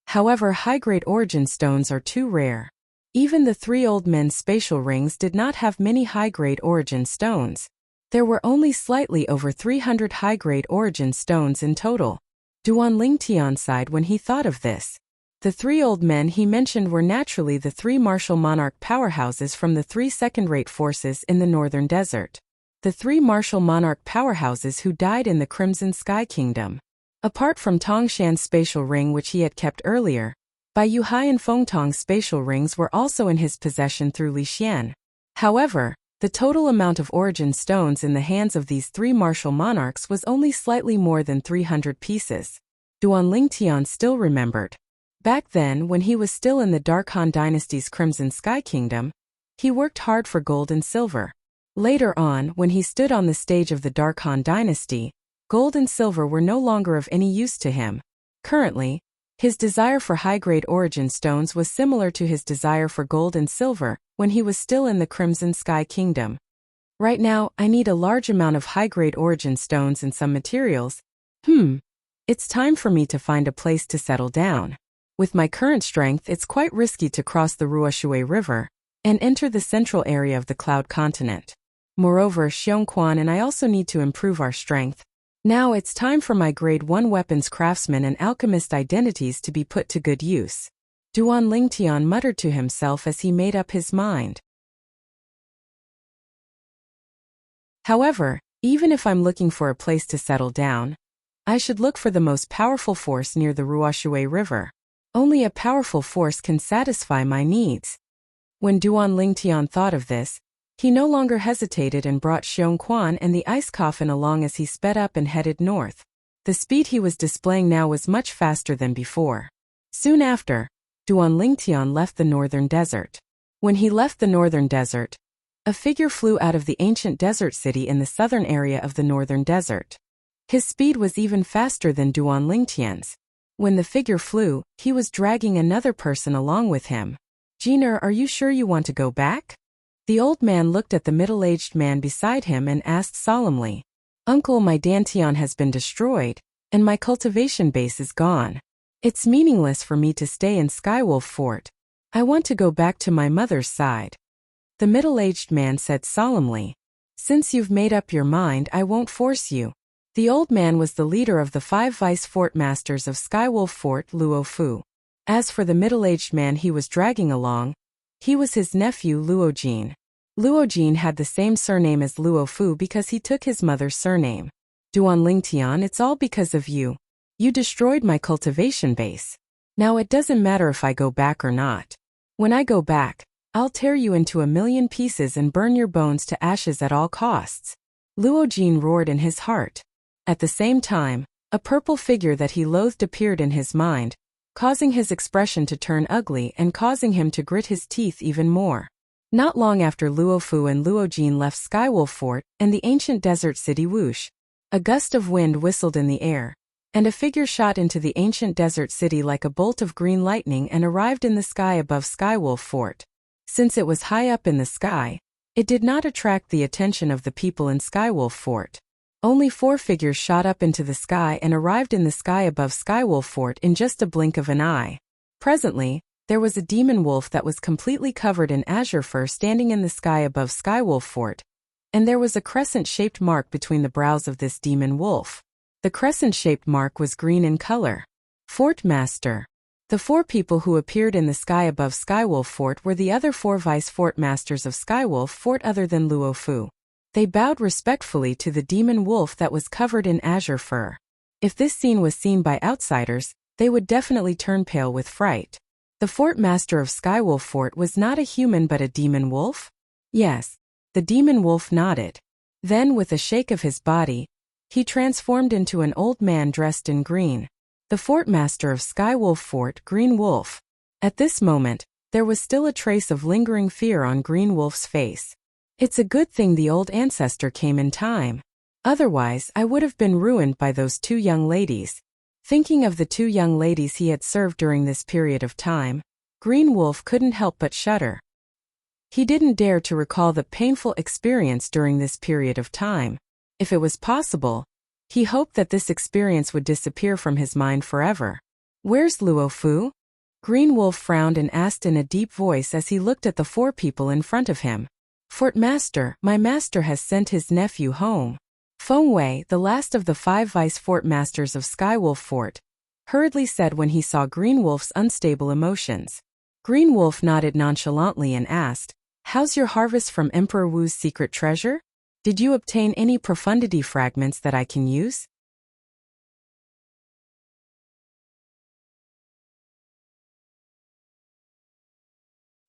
[SPEAKER 1] However, high-grade origin stones are too rare. Even the 3 old men's spatial rings did not have many high-grade origin stones. There were only slightly over 300 high-grade origin stones in total. Duan Lingtian sighed when he thought of this. The 3 old men he mentioned were naturally the 3 martial monarch powerhouses from the 3 second-rate forces in the northern desert. The 3 martial monarch powerhouses who died in the Crimson Sky Kingdom. Apart from Tongshan's spatial ring which he had kept earlier, Bai Yuhai and Fengtong's spatial rings were also in his possession through Li Xian. However, the total amount of origin stones in the hands of these 3 martial monarchs was only slightly more than 300 pieces. Duan Lingtian still remembered. Back then, when he was still in the Dark Han Dynasty's Crimson Sky Kingdom, he worked hard for gold and silver. Later on, when he stood on the stage of the Dark Han Dynasty, gold and silver were no longer of any use to him. Currently, his desire for high-grade origin stones was similar to his desire for gold and silver when he was still in the Crimson Sky Kingdom. Right now, I need a large amount of high-grade origin stones and some materials. It's time for me to find a place to settle down. With my current strength, it's quite risky to cross the Ruoshui River, and enter the central area of the Cloud Continent. Moreover, Xiongquan and I also need to improve our strength. Now it's time for my Grade 1 weapons craftsman and alchemist identities to be put to good use. Duan Lingtian muttered to himself as he made up his mind. However, even if I'm looking for a place to settle down, I should look for the most powerful force near the Ruoshui River. Only a powerful force can satisfy my needs. When Duan Lingtian thought of this, he no longer hesitated and brought Xiongquan and the ice coffin along as he sped up and headed north. The speed he was displaying now was much faster than before. Soon after, Duan Lingtian left the northern desert. When he left the northern desert, a figure flew out of the ancient desert city in the southern area of the northern desert. His speed was even faster than Duan Lingtian's. When the figure flew, he was dragging another person along with him. "Jiner, are you sure you want to go back?" The old man looked at the middle-aged man beside him and asked solemnly. "Uncle, my Dantian has been destroyed, and my cultivation base is gone. It's meaningless for me to stay in Skywolf Fort. I want to go back to my mother's side." The middle-aged man said solemnly, "Since you've made up your mind, I won't force you." The old man was the leader of the 5 vice fort masters of Skywolf Fort, Luo Fu. As for the middle-aged man he was dragging along, he was his nephew Luojin. Luojin had the same surname as Luo Fu because he took his mother's surname. "Duan Lingtian, it's all because of you. You destroyed my cultivation base. Now it doesn't matter if I go back or not. When I go back, I'll tear you into 1,000,000 pieces and burn your bones to ashes at all costs." Luojin roared in his heart. At the same time, a purple figure that he loathed appeared in his mind, causing his expression to turn ugly and causing him to grit his teeth even more. Not long after Luofu and Luojin left Skywolf Fort and the ancient desert city Wuxia, a gust of wind whistled in the air, and a figure shot into the ancient desert city like a bolt of green lightning and arrived in the sky above Skywolf Fort. Since it was high up in the sky, it did not attract the attention of the people in Skywolf Fort. Only 4 figures shot up into the sky and arrived in the sky above Skywolf Fort in just a blink of an eye. Presently, there was a demon wolf that was completely covered in azure fur standing in the sky above Skywolf Fort, and there was a crescent-shaped mark between the brows of this demon wolf. The crescent-shaped mark was green in color. Fort Master. The 4 people who appeared in the sky above Skywolf Fort were the other 4 vice fort masters of Skywolf Fort other than Luo Fu. They bowed respectfully to the demon wolf that was covered in azure fur. If this scene was seen by outsiders, they would definitely turn pale with fright. The fort master of Skywolf Fort was not a human but a demon wolf? Yes. The demon wolf nodded. Then, with a shake of his body, he transformed into an old man dressed in green. The fort master of Skywolf Fort, Green Wolf. At this moment, there was still a trace of lingering fear on Green Wolf's face. It's a good thing the old ancestor came in time. Otherwise, I would have been ruined by those 2 young ladies. Thinking of the 2 young ladies he had served during this period of time, Green Wolf couldn't help but shudder. He didn't dare to recall the painful experience during this period of time. If it was possible, he hoped that this experience would disappear from his mind forever. "Where's Luo Fu?" Green Wolf frowned and asked in a deep voice as he looked at the 4 people in front of him. "Fort Master, my master has sent his nephew home." Feng Wei, the last of the 5 vice fort masters of Skywolf Fort, hurriedly said when he saw Green Wolf's unstable emotions. Green Wolf nodded nonchalantly and asked, "How's your harvest from Emperor Wu's secret treasure? Did you obtain any profundity fragments that I can use?"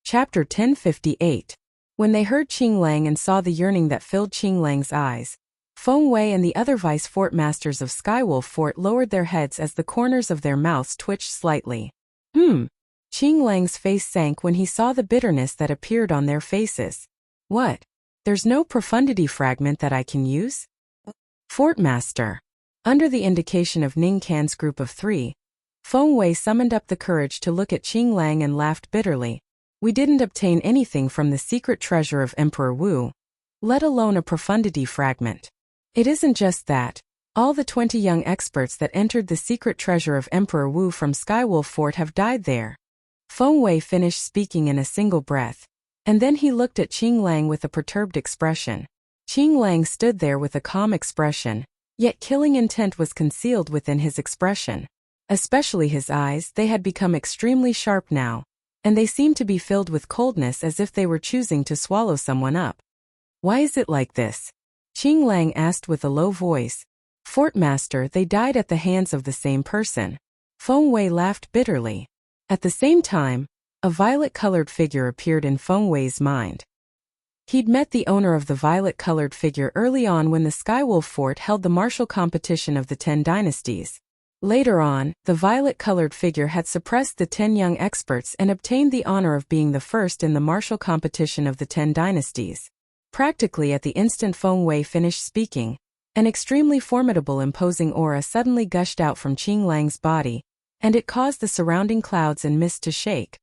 [SPEAKER 1] Chapter 1058. When they heard Qing Lang and saw the yearning that filled Qing Lang's eyes, Feng Wei and the other vice fort masters of Skywolf Fort lowered their heads as the corners of their mouths twitched slightly. Qing Lang's face sank when he saw the bitterness that appeared on their faces. "What? There's no profundity fragment that I can use?" "Fort Master." Under the indication of Ning Can's group of 3, Feng Wei summoned up the courage to look at Qing Lang and laughed bitterly. "We didn't obtain anything from the secret treasure of Emperor Wu, let alone a profundity fragment. It isn't just that. All the 20 young experts that entered the secret treasure of Emperor Wu from Skywolf Fort have died there." Feng Wei finished speaking in a single breath. And then he looked at Qing Lang with a perturbed expression. Qing Lang stood there with a calm expression, yet killing intent was concealed within his expression. Especially his eyes, they had become extremely sharp now, and they seemed to be filled with coldness as if they were choosing to swallow someone up. Why is it like this? Qing Lang asked with a low voice. Fort Master, they died at the hands of the same person. Feng Wei laughed bitterly. At the same time, a violet-colored figure appeared in Feng Wei's mind. He'd met the owner of the violet-colored figure early on when the Skywolf Fort held the martial competition of the 10 dynasties. Later on, the violet-colored figure had suppressed the 10 young experts and obtained the honor of being the first in the martial competition of the 10 dynasties. Practically at the instant Feng Wei finished speaking, an extremely formidable imposing aura suddenly gushed out from Qing Lang's body, and it caused the surrounding clouds and mist to shake.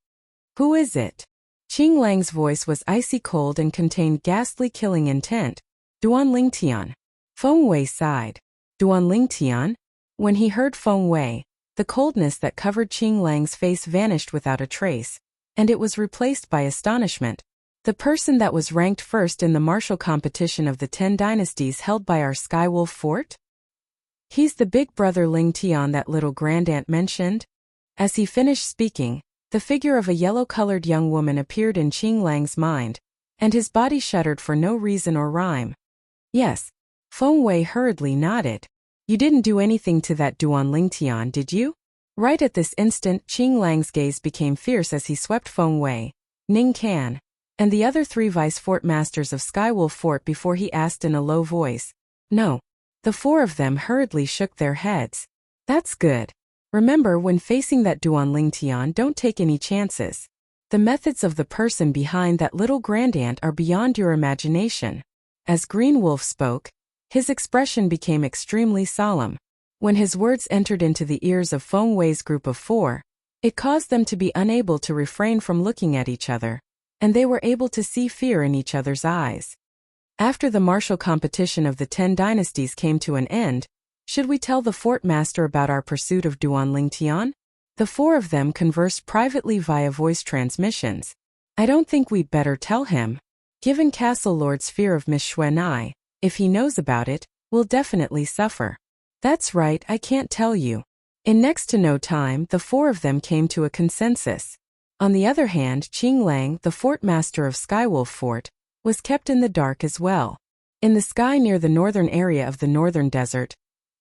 [SPEAKER 1] Who is it? Qing Lang's voice was icy cold and contained ghastly killing intent. Duan Lingtian. Feng Wei sighed. Duan Lingtian? When he heard Feng Wei, the coldness that covered Qing Lang's face vanished without a trace, and it was replaced by astonishment. The person that was ranked first in the martial competition of the 10 dynasties held by our Skywolf Fort? He's the big brother Ling Tian that little grandaunt mentioned. As he finished speaking, the figure of a yellow-colored young woman appeared in Qing Lang's mind, and his body shuddered for no reason or rhyme. Yes. Feng Wei hurriedly nodded. You didn't do anything to that Duan Lingtian, did you? Right at this instant, Qing Lang's gaze became fierce as he swept Feng Wei, Ning Can, and the other 3 vice fort masters of Skywolf Fort before he asked in a low voice. No. The 4 of them hurriedly shook their heads. That's good. Remember, when facing that Duan Lingtian, don't take any chances. The methods of the person behind that little grandaunt are beyond your imagination. As Green Wolf spoke, his expression became extremely solemn. When his words entered into the ears of Feng Wei's group of 4, it caused them to be unable to refrain from looking at each other, and they were able to see fear in each other's eyes. After the martial competition of the 10 dynasties came to an end, should we tell the fort master about our pursuit of Duan Lingtian? The 4 of them conversed privately via voice transmissions. I don't think we'd better tell him. Given Castle Lord's fear of Miss Xuanai, if he knows about it, we'll definitely suffer. That's right, I can't tell you. In next to no time, the 4 of them came to a consensus. On the other hand, Qing Lang, the fort master of Skywolf Fort, was kept in the dark as well. In the sky near the northern area of the northern desert,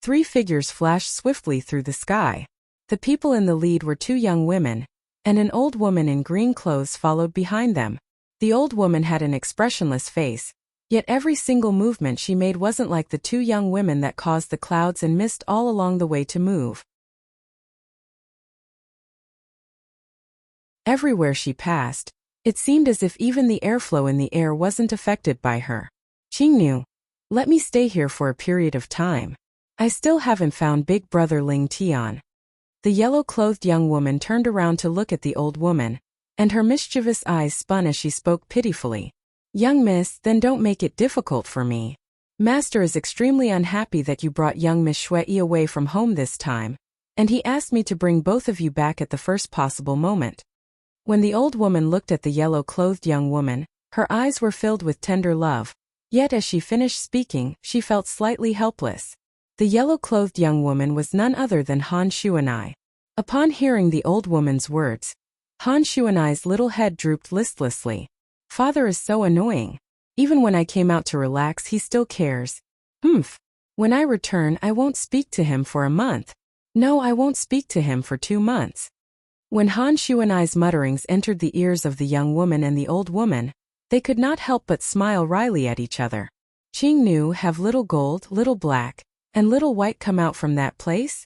[SPEAKER 1] 3 figures flashed swiftly through the sky. The people in the lead were 2 young women, and an old woman in green clothes followed behind them. The old woman had an expressionless face, yet every single movement she made wasn't like the 2 young women that caused the clouds and mist all along the way to move. Everywhere she passed, it seemed as if even the airflow in the air wasn't affected by her. Qingnu, let me stay here for a period of time. I still haven't found Big Brother Ling Tian. The yellow-clothed young woman turned around to look at the old woman, and her mischievous eyes spun as she spoke pitifully. Young miss, then don't make it difficult for me. Master is extremely unhappy that you brought young Miss Shui away from home this time, and he asked me to bring both of you back at the first possible moment. When the old woman looked at the yellow-clothed young woman, her eyes were filled with tender love, yet as she finished speaking, she felt slightly helpless. The yellow-clothed young woman was none other than Han Xuanai. Upon hearing the old woman's words, Han Xuanai's little head drooped listlessly. Father is so annoying. Even when I came out to relax, he still cares. Humph. When I return, I won't speak to him for a month. No, I won't speak to him for 2 months. When Han Xuanai's mutterings entered the ears of the young woman and the old woman, they could not help but smile wryly at each other. Qingnu, have little gold, little black, and little white come out from that place?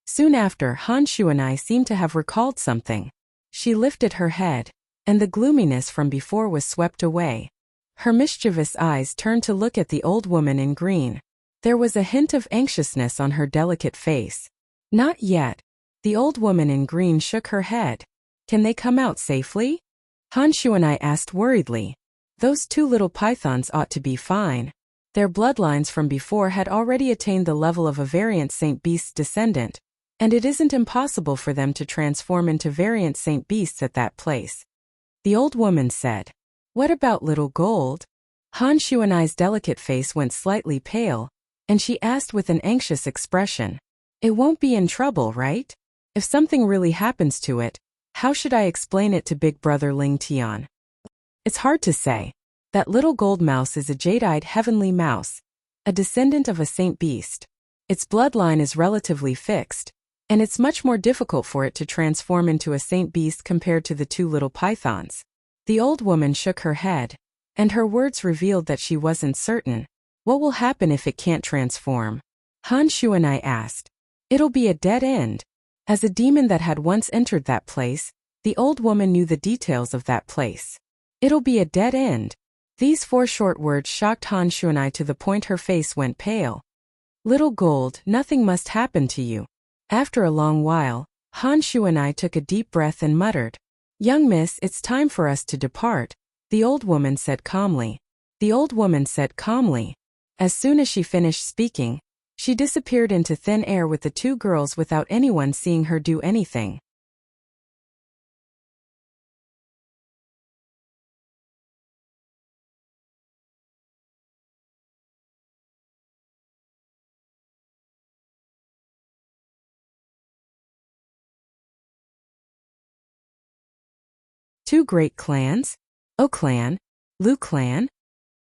[SPEAKER 1] Soon after, Han Xuanai seemed to have recalled something. She lifted her head, and the gloominess from before was swept away. Her mischievous eyes turned to look at the old woman in green. There was a hint of anxiousness on her delicate face. Not yet. The old woman in green shook her head. Can they come out safely? Han Xuanai asked worriedly. Those 2 little pythons ought to be fine. Their bloodlines from before had already attained the level of a variant Saint Beast's descendant, and it isn't impossible for them to transform into variant Saint Beasts at that place. The old woman said. What about little gold? Han Shuanai's delicate face went slightly pale, and she asked with an anxious expression. It won't be in trouble, right? If something really happens to it, how should I explain it to big brother Ling Tian? It's hard to say. That little gold mouse is a jade-eyed heavenly mouse, a descendant of a saint beast. Its bloodline is relatively fixed, and it's much more difficult for it to transform into a saint beast compared to the two little pythons. The old woman shook her head, and her words revealed that she wasn't certain. What will happen if it can't transform? Han Shuanai asked. It'll be a dead end. As a demon that had once entered that place, the old woman knew the details of that place. It'll be a dead end. These 4 short words shocked Han Shuanai to the point her face went pale. Little gold, nothing must happen to you. After a long while, Han Shuanai took a deep breath and muttered, Young miss, it's time for us to depart, the old woman said calmly. The old woman said calmly. As soon as she finished speaking, she disappeared into thin air with the 2 girls without anyone seeing her do anything. Two great clans? O clan? Lu clan?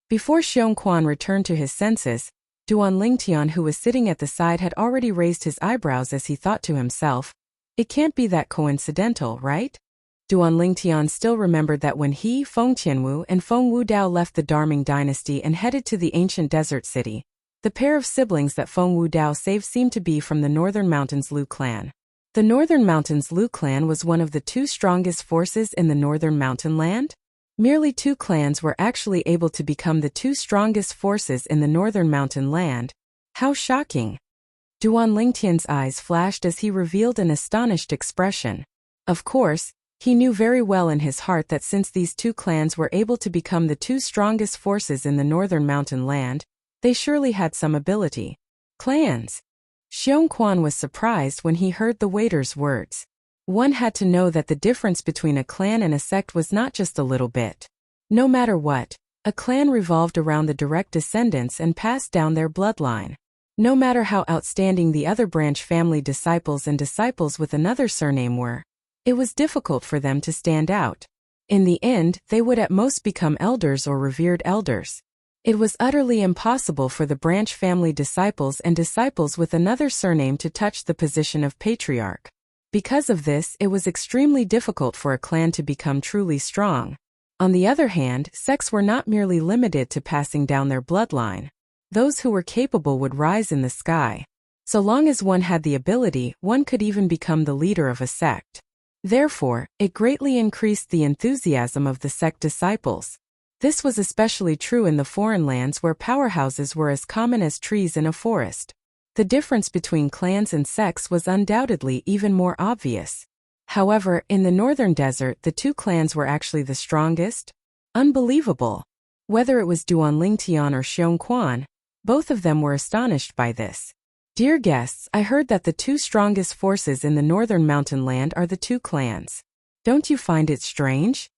[SPEAKER 1] Before Xiong Quan returned to his senses, Duan Lingtian, who was sitting at the side, had already raised his eyebrows as he thought to himself, it can't be that coincidental, right? Duan Lingtian still remembered that when he, Feng Tianwu, and Feng Wudao left the Darming dynasty and headed to the ancient desert city, the pair of siblings that Feng Wudao saved seemed to be from the Northern Mountains Lu clan. The Northern Mountains Lu clan was one of the 2 strongest forces in the Northern Mountain land. Merely 2 clans were actually able to become the 2 strongest forces in the Northern Mountain land. How shocking! Duan Lingtian's eyes flashed as he revealed an astonished expression. Of course, he knew very well in his heart that since these 2 clans were able to become the 2 strongest forces in the Northern Mountain land, they surely had some ability. Clans! Xiong Quan was surprised when he heard the waiter's words. One had to know that the difference between a clan and a sect was not just a little bit. No matter what, a clan revolved around the direct descendants and passed down their bloodline. No matter how outstanding the other branch family disciples and disciples with another surname were, it was difficult for them to stand out. In the end, they would at most become elders or revered elders. It was utterly impossible for the branch family disciples and disciples with another surname to touch the position of patriarch. Because of this, it was extremely difficult for a clan to become truly strong. On the other hand, sects were not merely limited to passing down their bloodline. Those who were capable would rise in the sky. So long as one had the ability, one could even become the leader of a sect. Therefore, it greatly increased the enthusiasm of the sect disciples. This was especially true in the foreign lands where powerhouses were as common as trees in a forest. The difference between clans and sects was undoubtedly even more obvious. However, in the northern desert, the 2 clans were actually the strongest. Unbelievable! Whether it was Duan Lingtian or Xiong Quan, both of them were astonished by this. Dear guests, I heard that the 2 strongest forces in the northern mountain land are the 2 clans. Don't you find it strange?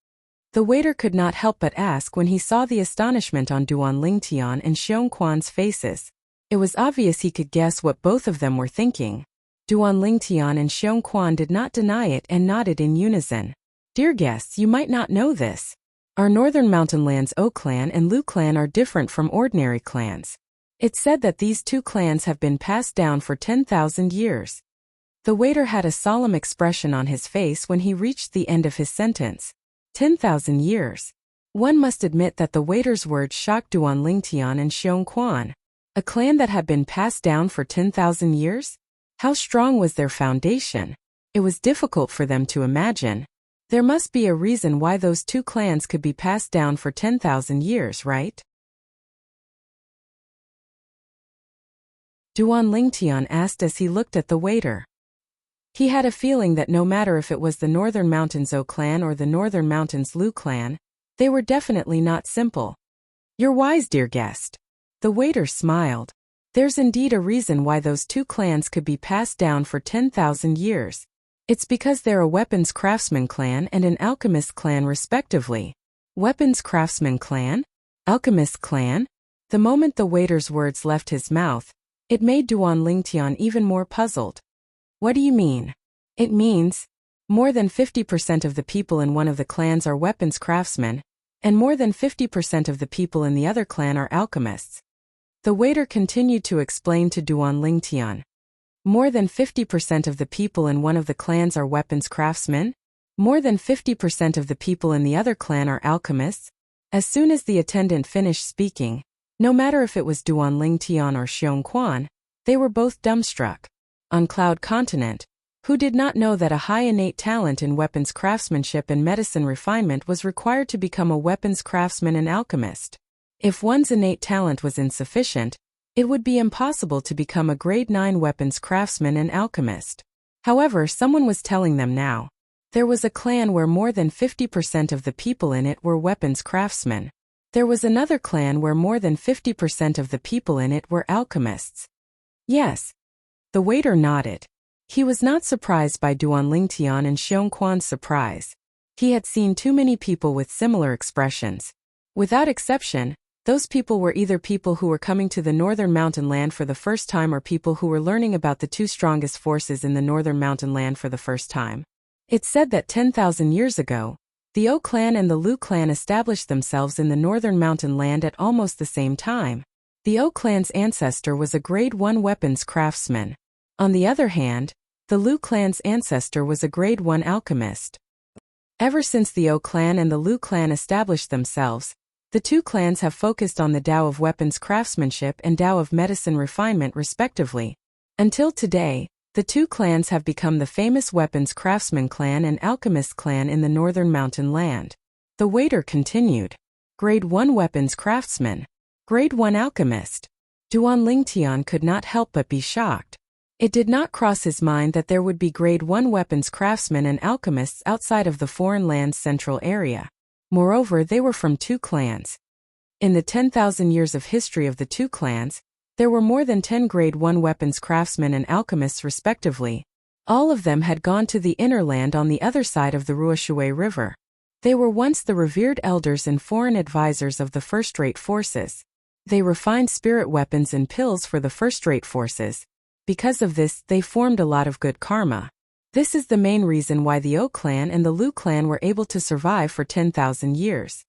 [SPEAKER 1] The waiter could not help but ask when he saw the astonishment on Duan Lingtian and Xiong Quan's faces. It was obvious he could guess what both of them were thinking. Duan Lingtian and Xiong Quan did not deny it and nodded in unison. Dear guests, you might not know this. Our northern mountain lands O clan and Lu clan are different from ordinary clans. It's said that these 2 clans have been passed down for 10,000 years. The waiter had a solemn expression on his face when he reached the end of his sentence. 10,000 years. One must admit that the waiter's words shocked Duan Lingtian and Xiong Quan. A clan that had been passed down for 10,000 years? How strong was their foundation? It was difficult for them to imagine. There must be a reason why those 2 clans could be passed down for 10,000 years, right? Duan Lingtian asked as he looked at the waiter. He had a feeling that no matter if it was the Northern Mountains O clan or the Northern Mountains Lu clan, they were definitely not simple. You're wise, dear guest. The waiter smiled. There's indeed a reason why those 2 clans could be passed down for 10,000 years. It's because they're a weapons craftsman clan and an alchemist clan respectively. Weapons craftsman clan? Alchemist clan? The moment the waiter's words left his mouth, it made Duan Lingtian even more puzzled. What do you mean? It means, more than 50% of the people in one of the clans are weapons craftsmen, and more than 50% of the people in the other clan are alchemists. The waiter continued to explain to Duan Lingtian. More than 50% of the people in one of the clans are weapons craftsmen? More than 50% of the people in the other clan are alchemists? As soon as the attendant finished speaking, no matter if it was Duan Lingtian or Xiong Quan, they were both dumbstruck. On Cloud Continent, who did not know that a high innate talent in weapons craftsmanship and medicine refinement was required to become a weapons craftsman and alchemist? If one's innate talent was insufficient, it would be impossible to become a grade 9 weapons craftsman and alchemist. However, someone was telling them now. There was a clan where more than 50% of the people in it were weapons craftsmen. There was another clan where more than 50% of the people in it were alchemists. Yes. The waiter nodded. He was not surprised by Duan Lingtian and Xiong Quan's surprise. He had seen too many people with similar expressions. Without exception, those people were either people who were coming to the northern mountain land for the first time or people who were learning about the two strongest forces in the northern mountain land for the first time. It's said that 10,000 years ago, the O clan and the Lu clan established themselves in the northern mountain land at almost the same time. The O clan's ancestor was a grade 1 weapons craftsman. On the other hand, the Lu clan's ancestor was a grade 1 alchemist. Ever since the O clan and the Lu clan established themselves, the two clans have focused on the Tao of weapons craftsmanship and Tao of medicine refinement respectively. Until today, the two clans have become the famous weapons craftsman clan and alchemist clan in the northern mountain land. The waiter continued. Grade 1 weapons craftsman. Grade 1 alchemist. Duan Lingtian could not help but be shocked. It did not cross his mind that there would be grade 1 weapons craftsmen and alchemists outside of the foreign land's central area. Moreover, they were from two clans. In the 10,000 years of history of the two clans, there were more than 10 grade 1 weapons craftsmen and alchemists respectively. All of them had gone to the inner land on the other side of the Ruoshui River. They were once the revered elders and foreign advisors of the first-rate forces. They refined spirit weapons and pills for the first-rate forces. Because of this, they formed a lot of good karma. This is the main reason why the O clan and the Lu clan were able to survive for 10,000 years.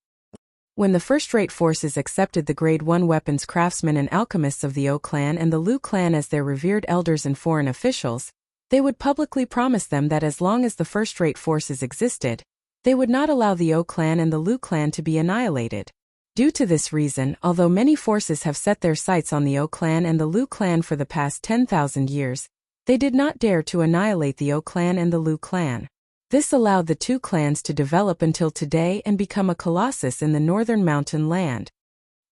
[SPEAKER 1] When the first-rate forces accepted the grade 1 weapons craftsmen and alchemists of the O clan and the Lu clan as their revered elders and foreign officials, they would publicly promise them that as long as the first-rate forces existed, they would not allow the O clan and the Lu clan to be annihilated. Due to this reason, although many forces have set their sights on the O clan and the Lu clan for the past 10,000 years, they did not dare to annihilate the O clan and the Lu clan. This allowed the two clans to develop until today and become a colossus in the northern mountain land.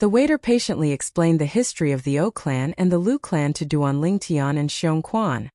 [SPEAKER 1] The waiter patiently explained the history of the O clan and the Lu clan to Duan Lingtian and Xiong Quan.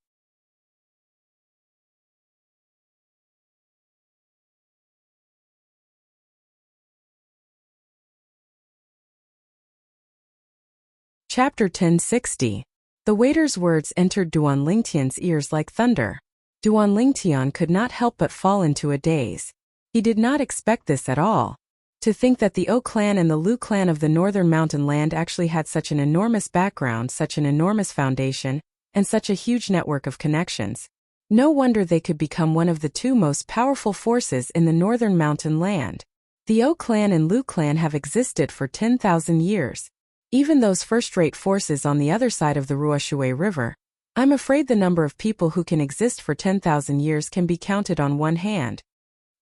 [SPEAKER 1] Chapter 1060. The waiter's words entered Duan Lingtian's ears like thunder. Duan Lingtian could not help but fall into a daze. He did not expect this at all. To think that the O clan and the Lu clan of the northern mountain land actually had such an enormous background, such an enormous foundation, and such a huge network of connections. No wonder they could become one of the two most powerful forces in the northern mountain land. The O clan and Lu clan have existed for 10,000 years. Even those first-rate forces on the other side of the Ruoshui River, I'm afraid the number of people who can exist for 10,000 years can be counted on one hand.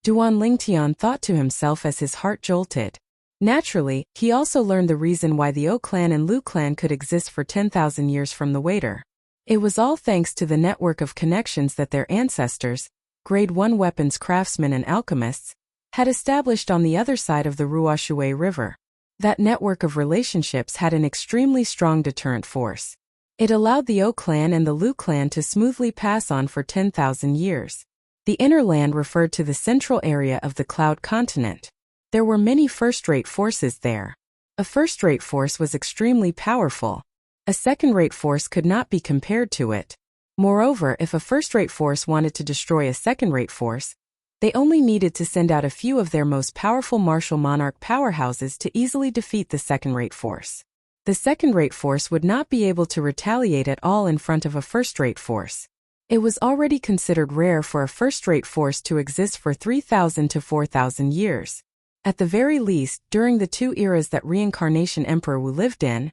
[SPEAKER 1] Duan Lingtian thought to himself as his heart jolted. Naturally, he also learned the reason why the O clan and Lu clan could exist for 10,000 years from the waiter. It was all thanks to the network of connections that their ancestors, grade 1 weapons craftsmen and alchemists, had established on the other side of the Ruoshui River. That network of relationships had an extremely strong deterrent force. It allowed the O clan and the Lu clan to smoothly pass on for 10,000 years. The inner land referred to the central area of the Cloud Continent. There were many first-rate forces there. A first-rate force was extremely powerful. A second-rate force could not be compared to it. Moreover, if a first-rate force wanted to destroy a second-rate force, They only needed to send out a few of their most powerful martial monarch powerhouses to easily defeat the second-rate force. The second-rate force would not be able to retaliate at all in front of a first-rate force. It was already considered rare for a first-rate force to exist for 3,000 to 4,000 years. At the very least, during the 2 eras that Reincarnation Emperor Wu lived in,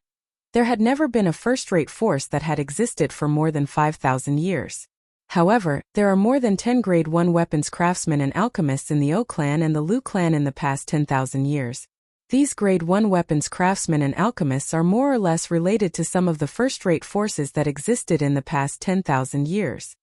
[SPEAKER 1] there had never been a first-rate force that had existed for more than 5,000 years. However, there are more than 10 Grade 1 weapons craftsmen and alchemists in the O clan and the Lu clan in the past 10,000 years. These Grade 1 weapons craftsmen and alchemists are more or less related to some of the first-rate forces that existed in the past 10,000 years.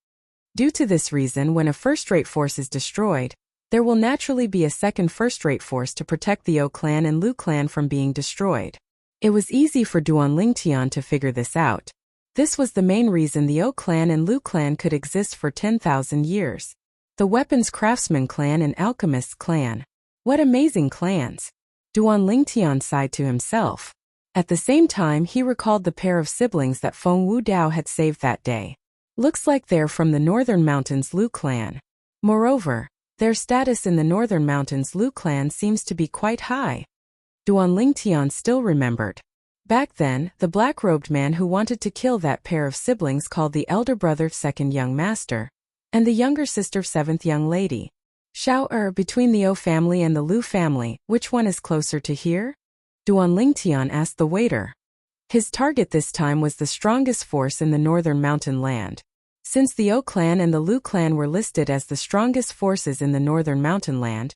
[SPEAKER 1] Due to this reason, when a first-rate force is destroyed, there will naturally be a second first-rate force to protect the O clan and Lu clan from being destroyed. It was easy for Duan Lingtian to figure this out. This was the main reason the O clan and Lu clan could exist for 10,000 years. The weapons craftsman clan and alchemist clan. What amazing clans! Duan Lingtian sighed to himself. At the same time, he recalled the pair of siblings that Feng Wu Dao had saved that day. Looks like they're from the Northern Mountains Lu clan. Moreover, their status in the Northern Mountains Lu clan seems to be quite high. Duan Lingtian still remembered. Back then, the black-robed man who wanted to kill that pair of siblings called the elder brother second young master, and the younger sister seventh young lady. Between the O family and the Lu family, which one is closer to here? Duan Lingtian asked the waiter. His target this time was the strongest force in the northern mountain land. Since the O clan and the Lu clan were listed as the strongest forces in the northern mountain land,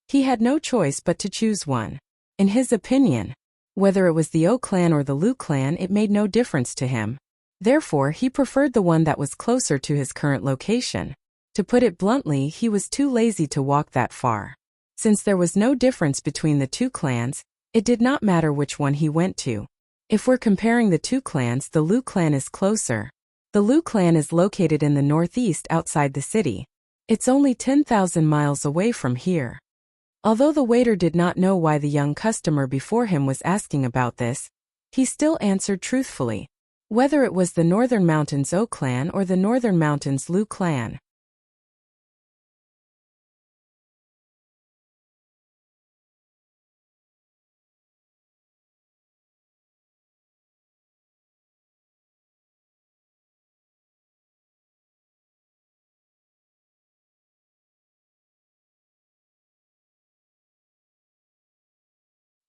[SPEAKER 1] he had no choice but to choose one. In his opinion, whether it was the O clan or the Lu clan, it made no difference to him. Therefore, he preferred the one that was closer to his current location. To put it bluntly, he was too lazy to walk that far. Since there was no difference between the two clans, it did not matter which one he went to. If we're comparing the two clans, the Lu clan is closer. The Lu clan is located in the northeast outside the city. It's only 10,000 miles away from here. Although the waiter did not know why the young customer before him was asking about this, he still answered truthfully. Whether it was the Northern Mountains O clan or the Northern Mountains Lu clan.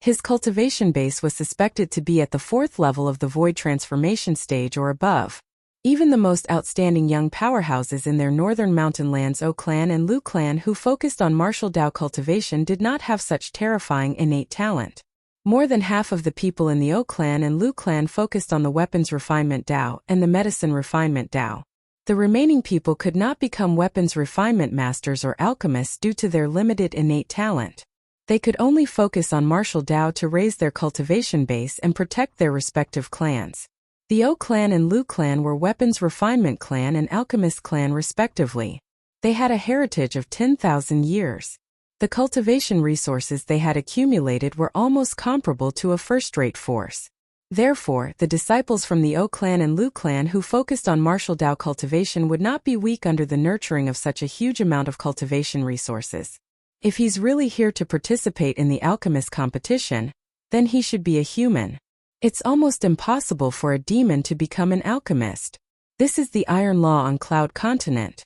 [SPEAKER 1] His cultivation base was suspected to be at the 4th level of the void transformation stage or above. Even the most outstanding young powerhouses in their northern mountain lands O clan and Lu clan who focused on martial Dao cultivation did not have such terrifying innate talent. More than half of the people in the O clan and Lu clan focused on the weapons refinement Dao and the medicine refinement Dao. The remaining people could not become weapons refinement masters or alchemists due to their limited innate talent. They could only focus on martial Dao to raise their cultivation base and protect their respective clans. The O clan and Lu clan were weapons refinement clan and alchemist clan respectively. They had a heritage of 10,000 years. The cultivation resources they had accumulated were almost comparable to a first-rate force. Therefore, the disciples from the O clan and Lu clan who focused on martial Dao cultivation would not be weak under the nurturing of such a huge amount of cultivation resources. If he's really here to participate in the alchemist competition, then he should be a human. It's almost impossible for a demon to become an alchemist. This is the iron law on Cloud Continent.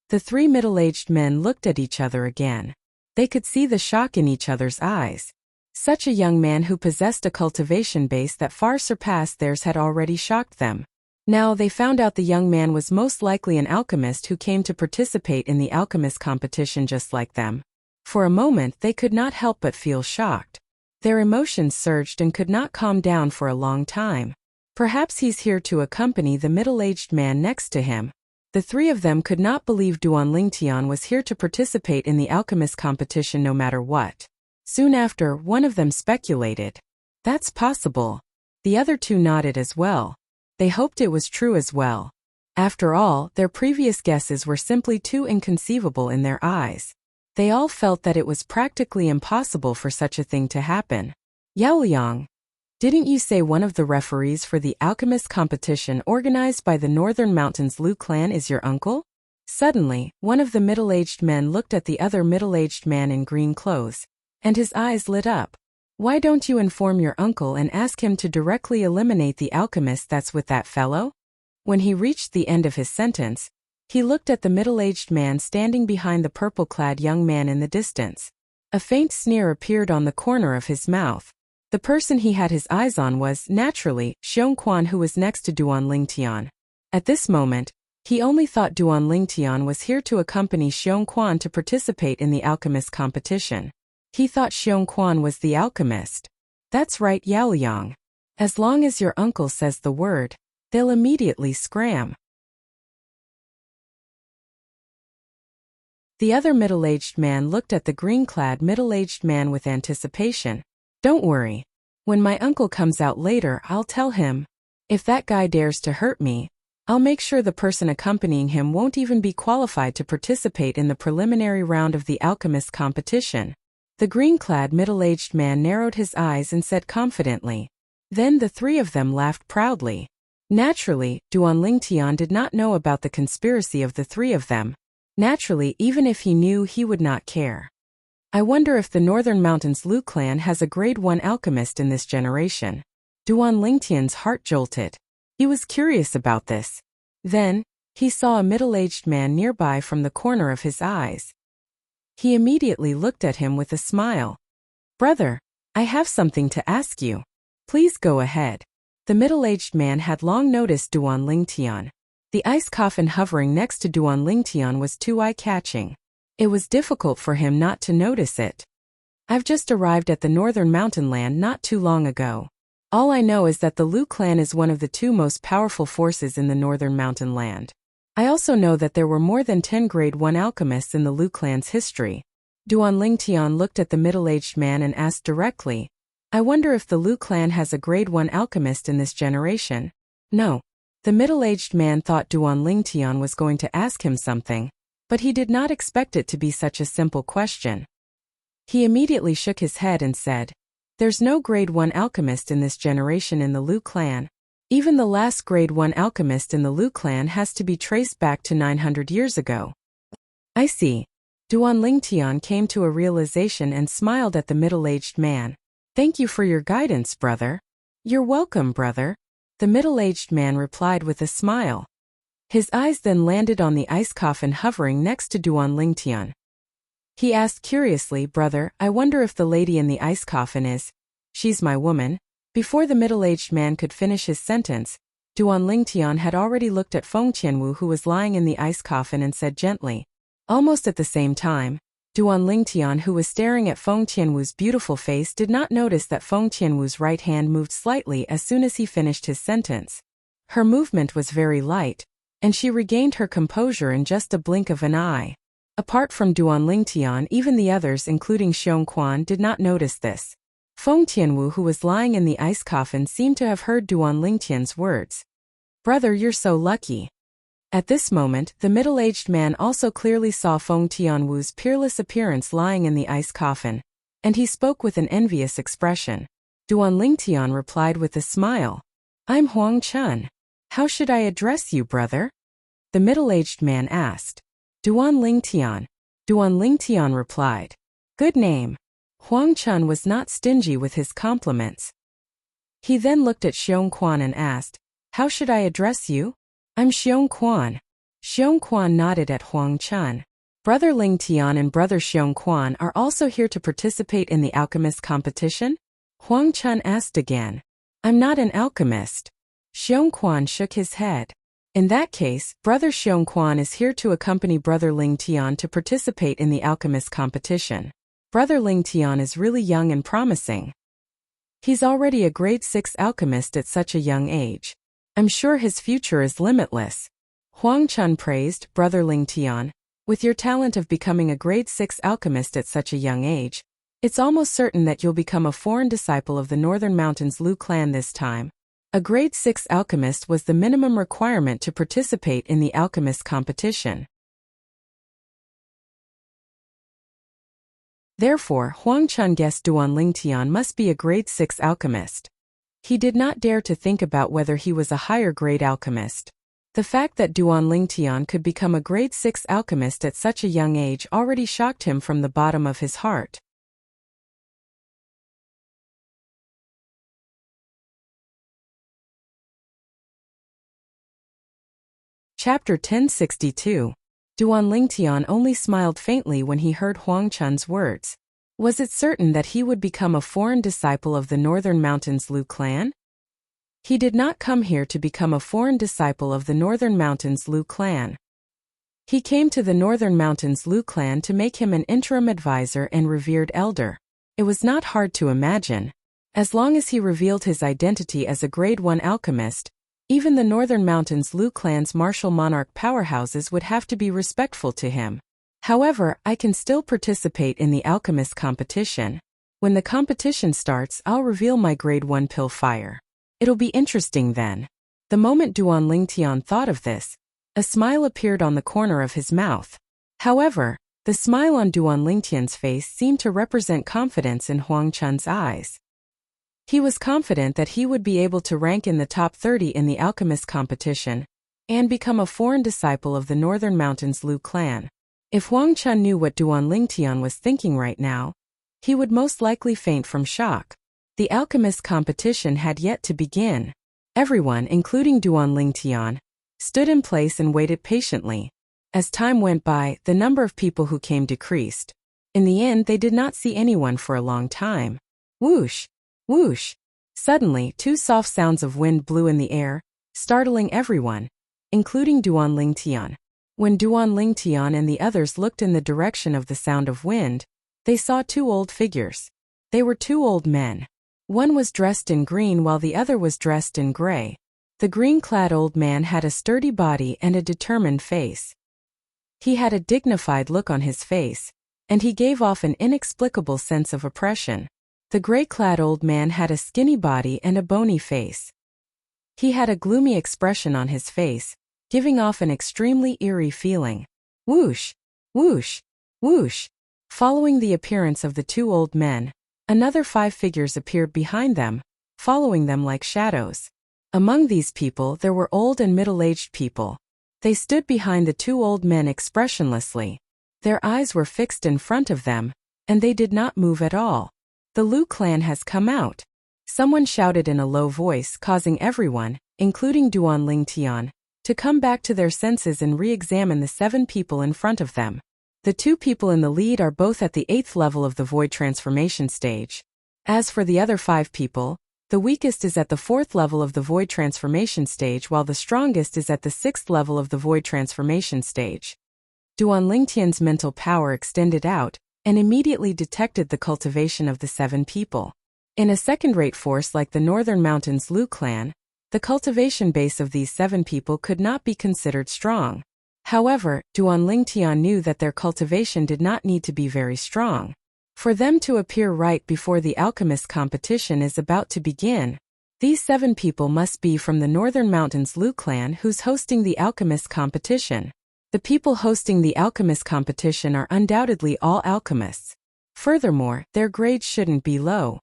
[SPEAKER 1] The 3 middle-aged men looked at each other again. They could see the shock in each other's eyes. Such a young man who possessed a cultivation base that far surpassed theirs had already shocked them. Now they found out the young man was most likely an alchemist who came to participate in the alchemist competition just like them. For a moment they could not help but feel shocked. Their emotions surged and could not calm down for a long time. Perhaps he's here to accompany the middle-aged man next to him. The 3 of them could not believe Duan Lingtian was here to participate in the alchemist competition no matter what. Soon after, one of them speculated. That's possible. The other 2 nodded as well. They hoped it was true as well. After all, their previous guesses were simply too inconceivable in their eyes. They all felt that it was practically impossible for such a thing to happen. Yao Liang, didn't you say one of the referees for the alchemist competition organized by the Northern Mountains Lu clan is your uncle? Suddenly, one of the middle-aged men looked at the other middle-aged man in green clothes, and his eyes lit up. Why don't you inform your uncle and ask him to directly eliminate the alchemist that's with that fellow? When he reached the end of his sentence, he looked at the middle-aged man standing behind the purple-clad young man in the distance. A faint sneer appeared on the corner of his mouth. The person he had his eyes on was, naturally, Xiong Quan, who was next to Duan Lingtian. At this moment, he only thought Duan Lingtian was here to accompany Xiong Quan to participate in the alchemist competition. He thought Xiong Quan was the alchemist. That's right, Yao Liang. As long as your uncle says the word, they'll immediately scram. The other middle-aged man looked at the green-clad middle-aged man with anticipation. Don't worry. When my uncle comes out later, I'll tell him. If that guy dares to hurt me, I'll make sure the person accompanying him won't even be qualified to participate in the preliminary round of the alchemist competition. The green-clad middle-aged man narrowed his eyes and said confidently. Then the three of them laughed proudly. Naturally, Duan Lingtian did not know about the conspiracy of the three of them. Naturally, even if he knew, he would not care. I wonder if the Northern Mountains Lu clan has a grade 1 alchemist in this generation. Duan Lingtian's heart jolted. He was curious about this. Then, he saw a middle-aged man nearby from the corner of his eyes. He immediately looked at him with a smile. Brother, I have something to ask you. Please go ahead. The middle-aged man had long noticed Duan Lingtian. The ice coffin hovering next to Duan Lingtian was too eye-catching. It was difficult for him not to notice it. I've just arrived at the Northern Mountain Land not too long ago. All I know is that the Lu clan is one of the two most powerful forces in the Northern Mountain Land. I also know that there were more than 10 grade 1 alchemists in the Lu clan's history. Duan Lingtian looked at the middle-aged man and asked directly, I wonder if the Lu clan has a grade 1 alchemist in this generation? No. The middle-aged man thought Duan Lingtian was going to ask him something, but he did not expect it to be such a simple question. He immediately shook his head and said, There's no grade 1 alchemist in this generation in the Lu clan. Even the last grade 1 alchemist in the Lu clan has to be traced back to 900 years ago. I see. Duan Lingtian came to a realization and smiled at the middle-aged man. Thank you for your guidance, brother. You're welcome, brother. The middle-aged man replied with a smile. His eyes then landed on the ice coffin hovering next to Duan Lingtian. He asked curiously, Brother, I wonder if the lady in the ice coffin is. She's my woman. Before the middle-aged man could finish his sentence, Duan Lingtian had already looked at Feng Qianwu, who was lying in the ice coffin, and said gently. Almost at the same time, Duan Lingtian, who was staring at Feng Qianwu's beautiful face, did not notice that Feng Qianwu's right hand moved slightly as soon as he finished his sentence. Her movement was very light, and she regained her composure in just a blink of an eye. Apart from Duan Lingtian, even the others, including Xiong Quan, did not notice this. Feng Qianwu, who was lying in the ice coffin, seemed to have heard Duan Lingtian's words. Brother, you're so lucky. At this moment, the middle-aged man also clearly saw Feng Tianwu's peerless appearance lying in the ice coffin, and he spoke with an envious expression. Duan Lingtian replied with a smile. I'm Huang Chun. How should I address you, brother? The middle-aged man asked. Duan Lingtian. Duan Lingtian replied. Good name. Huang Chun was not stingy with his compliments. He then looked at Xiong Quan and asked, How should I address you? I'm Xiong Quan. Xiong Quan nodded at Huang Chun. Brother Lingtian and Brother Xiong Quan are also here to participate in the alchemist competition? Huang Chun asked again. I'm not an alchemist. Xiong Quan shook his head. In that case, Brother Xiong Quan is here to accompany Brother Lingtian to participate in the alchemist competition. Brother Lingtian is really young and promising. He's already a grade 6 alchemist at such a young age. I'm sure his future is limitless. Huang Chun praised Brother Lingtian. With your talent of becoming a grade 6 alchemist at such a young age, it's almost certain that you'll become a foreign disciple of the Northern Mountains Lu clan this time. A grade 6 alchemist was the minimum requirement to participate in the alchemist competition. Therefore, Huang Chun guessed Duan Lingtian must be a grade 6 alchemist. He did not dare to think about whether he was a higher grade alchemist. The fact that Duan Lingtian could become a grade 6 alchemist at such a young age already shocked him from the bottom of his heart. Chapter 1062. Duan Lingtian only smiled faintly when he heard Huang Chun's words. Was it certain that he would become a foreign disciple of the Northern Mountains Lu clan? He did not come here to become a foreign disciple of the Northern Mountains Lu clan. He came to the Northern Mountains Lu clan to make him an interim advisor and revered elder. It was not hard to imagine. As long as he revealed his identity as a grade 1 alchemist, even the Northern Mountains Lu clan's martial monarch powerhouses would have to be respectful to him. However, I can still participate in the alchemist competition. When the competition starts, I'll reveal my grade 1 pill fire. It'll be interesting then. The moment Duan Lingtian thought of this, a smile appeared on the corner of his mouth. However, the smile on Duan Lingtian's face seemed to represent confidence in Huang Chun's eyes. He was confident that he would be able to rank in the top 30 in the alchemist competition and become a foreign disciple of the Northern Mountains Lu clan. If Huang Chun knew what Duan Lingtian was thinking right now, he would most likely faint from shock. The alchemist competition had yet to begin. Everyone, including Duan Lingtian, stood in place and waited patiently. As time went by, the number of people who came decreased. In the end, they did not see anyone for a long time. Whoosh! Whoosh! Suddenly, 2 soft sounds of wind blew in the air, startling everyone, including Duan Lingtian. When Duan Lingtian and the others looked in the direction of the sound of wind, they saw 2 old figures. They were 2 old men. One was dressed in green while the other was dressed in gray. The green-clad old man had a sturdy body and a determined face. He had a dignified look on his face, and he gave off an inexplicable sense of oppression. The gray-clad old man had a skinny body and a bony face. He had a gloomy expression on his face, giving off an extremely eerie feeling. Whoosh! Whoosh! Whoosh! Following the appearance of the 2 old men, another 5 figures appeared behind them, following them like shadows. Among these people there were old and middle-aged people. They stood behind the 2 old men expressionlessly. Their eyes were fixed in front of them, and they did not move at all. The Lu clan has come out. Someone shouted in a low voice, causing everyone, including Duan Lingtian, to come back to their senses and re-examine the 7 people in front of them. The 2 people in the lead are both at the 8th level of the void transformation stage. As for the other 5 people, the weakest is at the 4th level of the void transformation stage while the strongest is at the 6th level of the void transformation stage. Duan Lingtian's mental power extended out, and immediately detected the cultivation of the 7 people. In a second-rate force like the Northern Mountains Lu clan, the cultivation base of these 7 people could not be considered strong. However, Duan Lingtian knew that their cultivation did not need to be very strong. For them to appear right before the alchemist competition is about to begin, these 7 people must be from the Northern Mountains Lu clan who's hosting the alchemist competition. The people hosting the alchemist competition are undoubtedly all alchemists. Furthermore, their grades shouldn't be low.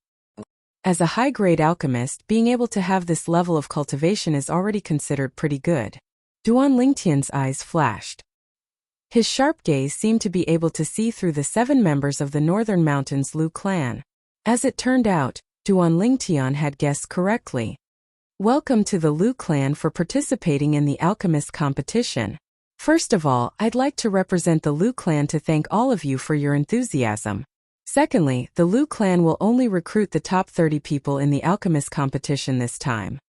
[SPEAKER 1] As a high-grade alchemist, being able to have this level of cultivation is already considered pretty good. Duan Lingtian's eyes flashed. His sharp gaze seemed to be able to see through the 7 members of the Northern Mountains Lu clan. As it turned out, Duan Lingtian had guessed correctly. Welcome to the Lu clan for participating in the alchemist competition. First of all, I'd like to represent the Lu clan to thank all of you for your enthusiasm. Secondly, the Lu clan will only recruit the top 30 people in the alchemist competition this time.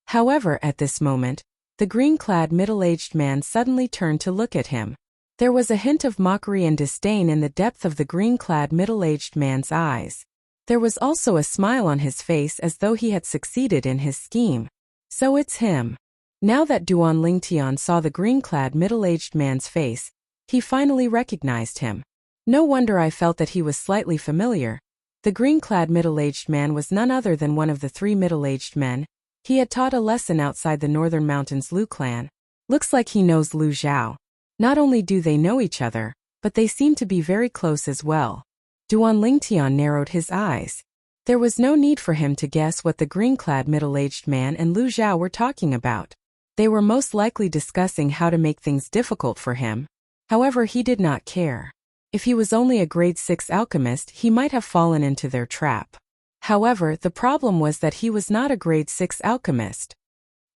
[SPEAKER 1] However, at this moment, the green-clad middle-aged man suddenly turned to look at him. There was a hint of mockery and disdain in the depth of the green-clad middle-aged man's eyes. There was also a smile on his face as though he had succeeded in his scheme. So it's him. Now that Duan Lingtian saw the green-clad middle-aged man's face, he finally recognized him. No wonder I felt that he was slightly familiar. The green-clad middle-aged man was none other than one of the 3 middle-aged men. He had taught a lesson outside the Northern Mountains Lu clan. Looks like he knows Lu Zhao. Not only do they know each other, but they seem to be very close as well. Duan Lingtian narrowed his eyes. There was no need for him to guess what the green-clad middle-aged man and Lu Zhao were talking about. They were most likely discussing how to make things difficult for him. However, he did not care. If he was only a grade 6 alchemist, he might have fallen into their trap. However, the problem was that he was not a grade 6 alchemist.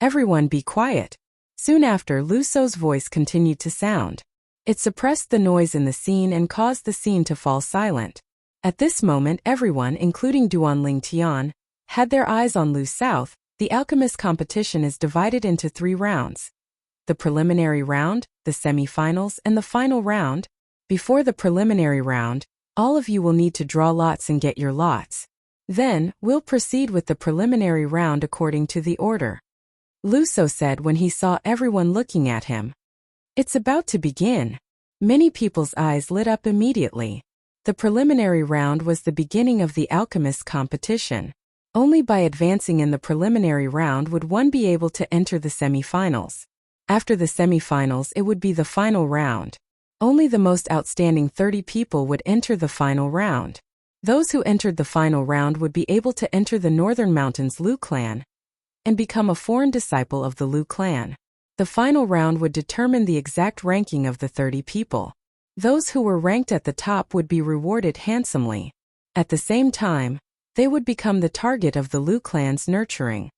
[SPEAKER 1] Everyone be quiet. Soon after, Lu Shou's voice continued to sound. It suppressed the noise in the scene and caused the scene to fall silent. At this moment, everyone, including Duan Lingtian, had their eyes on Lu Shao. The alchemist competition is divided into 3 rounds. The preliminary round, the semi-finals, and the final round. Before the preliminary round, all of you will need to draw lots and get your lots. Then, we'll proceed with the preliminary round according to the order. Lu Shou said when he saw everyone looking at him. It's about to begin. Many people's eyes lit up immediately. The preliminary round was the beginning of the alchemist competition. Only by advancing in the preliminary round would one be able to enter the semi-finals. After the semi-finals, it would be the final round. Only the most outstanding 30 people would enter the final round. Those who entered the final round would be able to enter the Northern Mountains Lu clan and become a foreign disciple of the Lu clan. The final round would determine the exact ranking of the 30 people. Those who were ranked at the top would be rewarded handsomely. At the same time, they would become the target of the Lu clan's nurturing.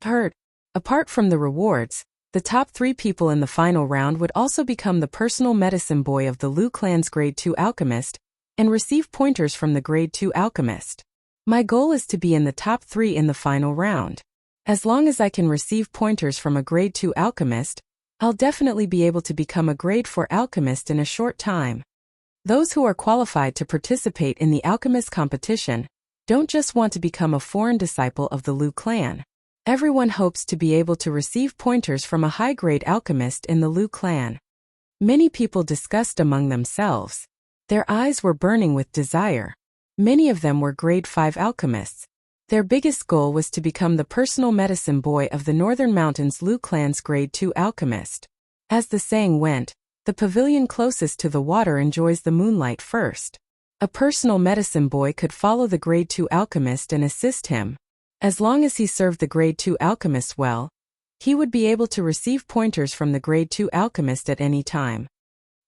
[SPEAKER 1] Apart from the rewards, the top 3 people in the final round would also become the personal medicine boy of the Lu clan's grade 2 alchemist and receive pointers from the grade 2 alchemist. My goal is to be in the top 3 in the final round. As long as I can receive pointers from a grade 2 alchemist, I'll definitely be able to become a grade 4 alchemist in a short time. Those who are qualified to participate in the alchemist competition don't just want to become a foreign disciple of the Lu clan. Everyone hopes to be able to receive pointers from a high-grade alchemist in the Lu clan. Many people discussed among themselves. Their eyes were burning with desire. Many of them were grade 5 alchemists. Their biggest goal was to become the personal medicine boy of the Northern Mountains Lu clan's grade 2 alchemist. As the saying went, the pavilion closest to the water enjoys the moonlight first. A personal medicine boy could follow the grade 2 alchemist and assist him. As long as he served the grade 2 alchemist well, he would be able to receive pointers from the grade 2 alchemist at any time.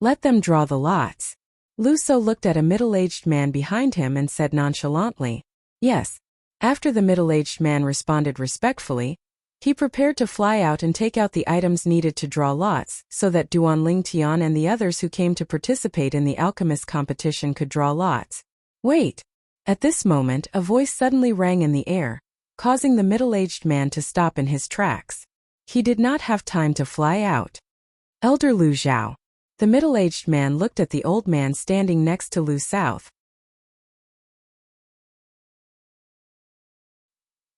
[SPEAKER 1] Let them draw the lots. Lu Shou looked at a middle-aged man behind him and said nonchalantly, "Yes." After the middle-aged man responded respectfully, he prepared to fly out and take out the items needed to draw lots so that Duan Lingtian and the others who came to participate in the alchemist competition could draw lots. Wait! At this moment, a voice suddenly rang in the air, causing the middle-aged man to stop in his tracks. He did not have time to fly out. Elder Lu Zhao. The middle-aged man looked at the old man standing next to Lu Shao.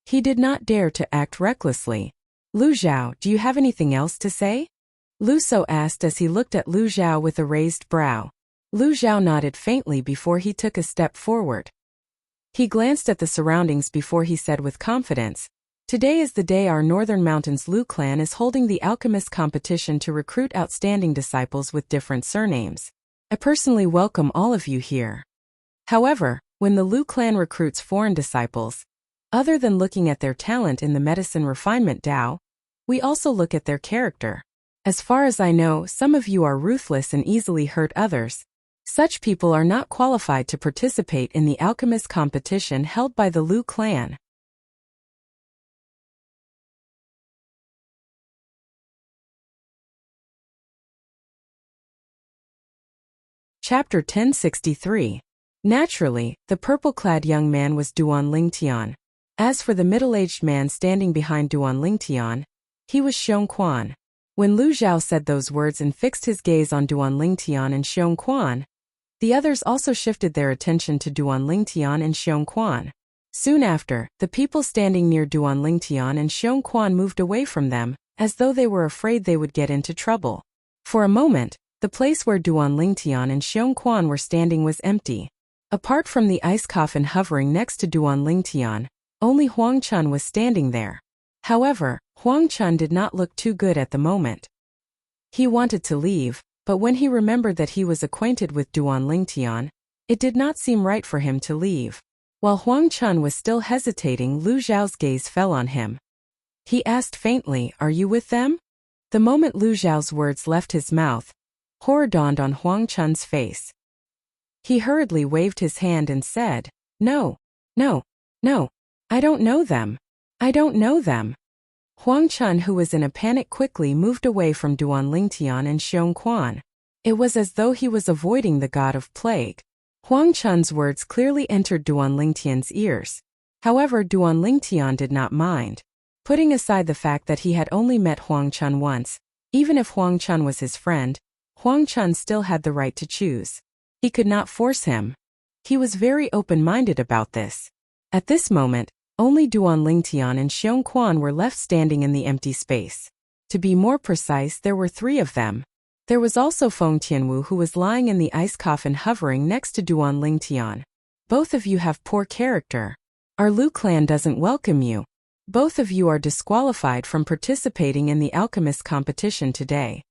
[SPEAKER 1] He did not dare to act recklessly. Lu Zhao, do you have anything else to say? Lu Shou asked as he looked at Lu Zhao with a raised brow. Lu Zhao nodded faintly before he took a step forward. He glanced at the surroundings before he said with confidence, "Today is the day our Northern Mountains Lu clan is holding the alchemist competition to recruit outstanding disciples with different surnames. I personally welcome all of you here. However, when the Lu clan recruits foreign disciples, other than looking at their talent in the medicine refinement Dao, we also look at their character. As far as I know, some of you are ruthless and easily hurt others. Such people are not qualified to participate in the alchemist competition held by the Lu clan." Chapter 1063. Naturally, the purple-clad young man was Duan Lingtian. As for the middle-aged man standing behind Duan Lingtian, he was Xiong Quan. When Lu Zhao said those words and fixed his gaze on Duan Lingtian and Xiong Quan, the others also shifted their attention to Duan Lingtian and Xiong Quan. Soon after, the people standing near Duan Lingtian and Xiong Quan moved away from them, as though they were afraid they would get into trouble. For a moment, the place where Duan Lingtian and Xiong Quan were standing was empty. Apart from the ice coffin hovering next to Duan Lingtian, only Huang Chun was standing there. However, Huang Chun did not look too good at the moment. He wanted to leave, but when he remembered that he was acquainted with Duan Lingtian, It did not seem right for him to leave. While Huang Chun was still hesitating, Lu Zhao's gaze fell on him. He asked faintly, "Are you with them?" The moment Lu Zhao's words left his mouth, horror dawned on Huang Chun's face. He hurriedly waved his hand and said, "No, no, no, I don't know them. I don't know them." Huang Chun, who was in a panic, quickly moved away from Duan Lingtian and Xiong Quan. It was as though he was avoiding the god of plague. Huang Chun's words clearly entered Duan Lingtian's ears. However, Duan Lingtian did not mind. Putting aside the fact that he had only met Huang Chun once, even if Huang Chun was his friend, Huang Chun still had the right to choose. He could not force him. He was very open-minded about this. At this moment, only Duan Lingtian and Xiong Quan were left standing in the empty space. To be more precise, there were 3 of them. There was also Feng Tianwu, who was lying in the ice coffin hovering next to Duan Lingtian. "Both of you have poor character. Our Lu clan doesn't welcome you. Both of you are disqualified from participating in the alchemist competition today,"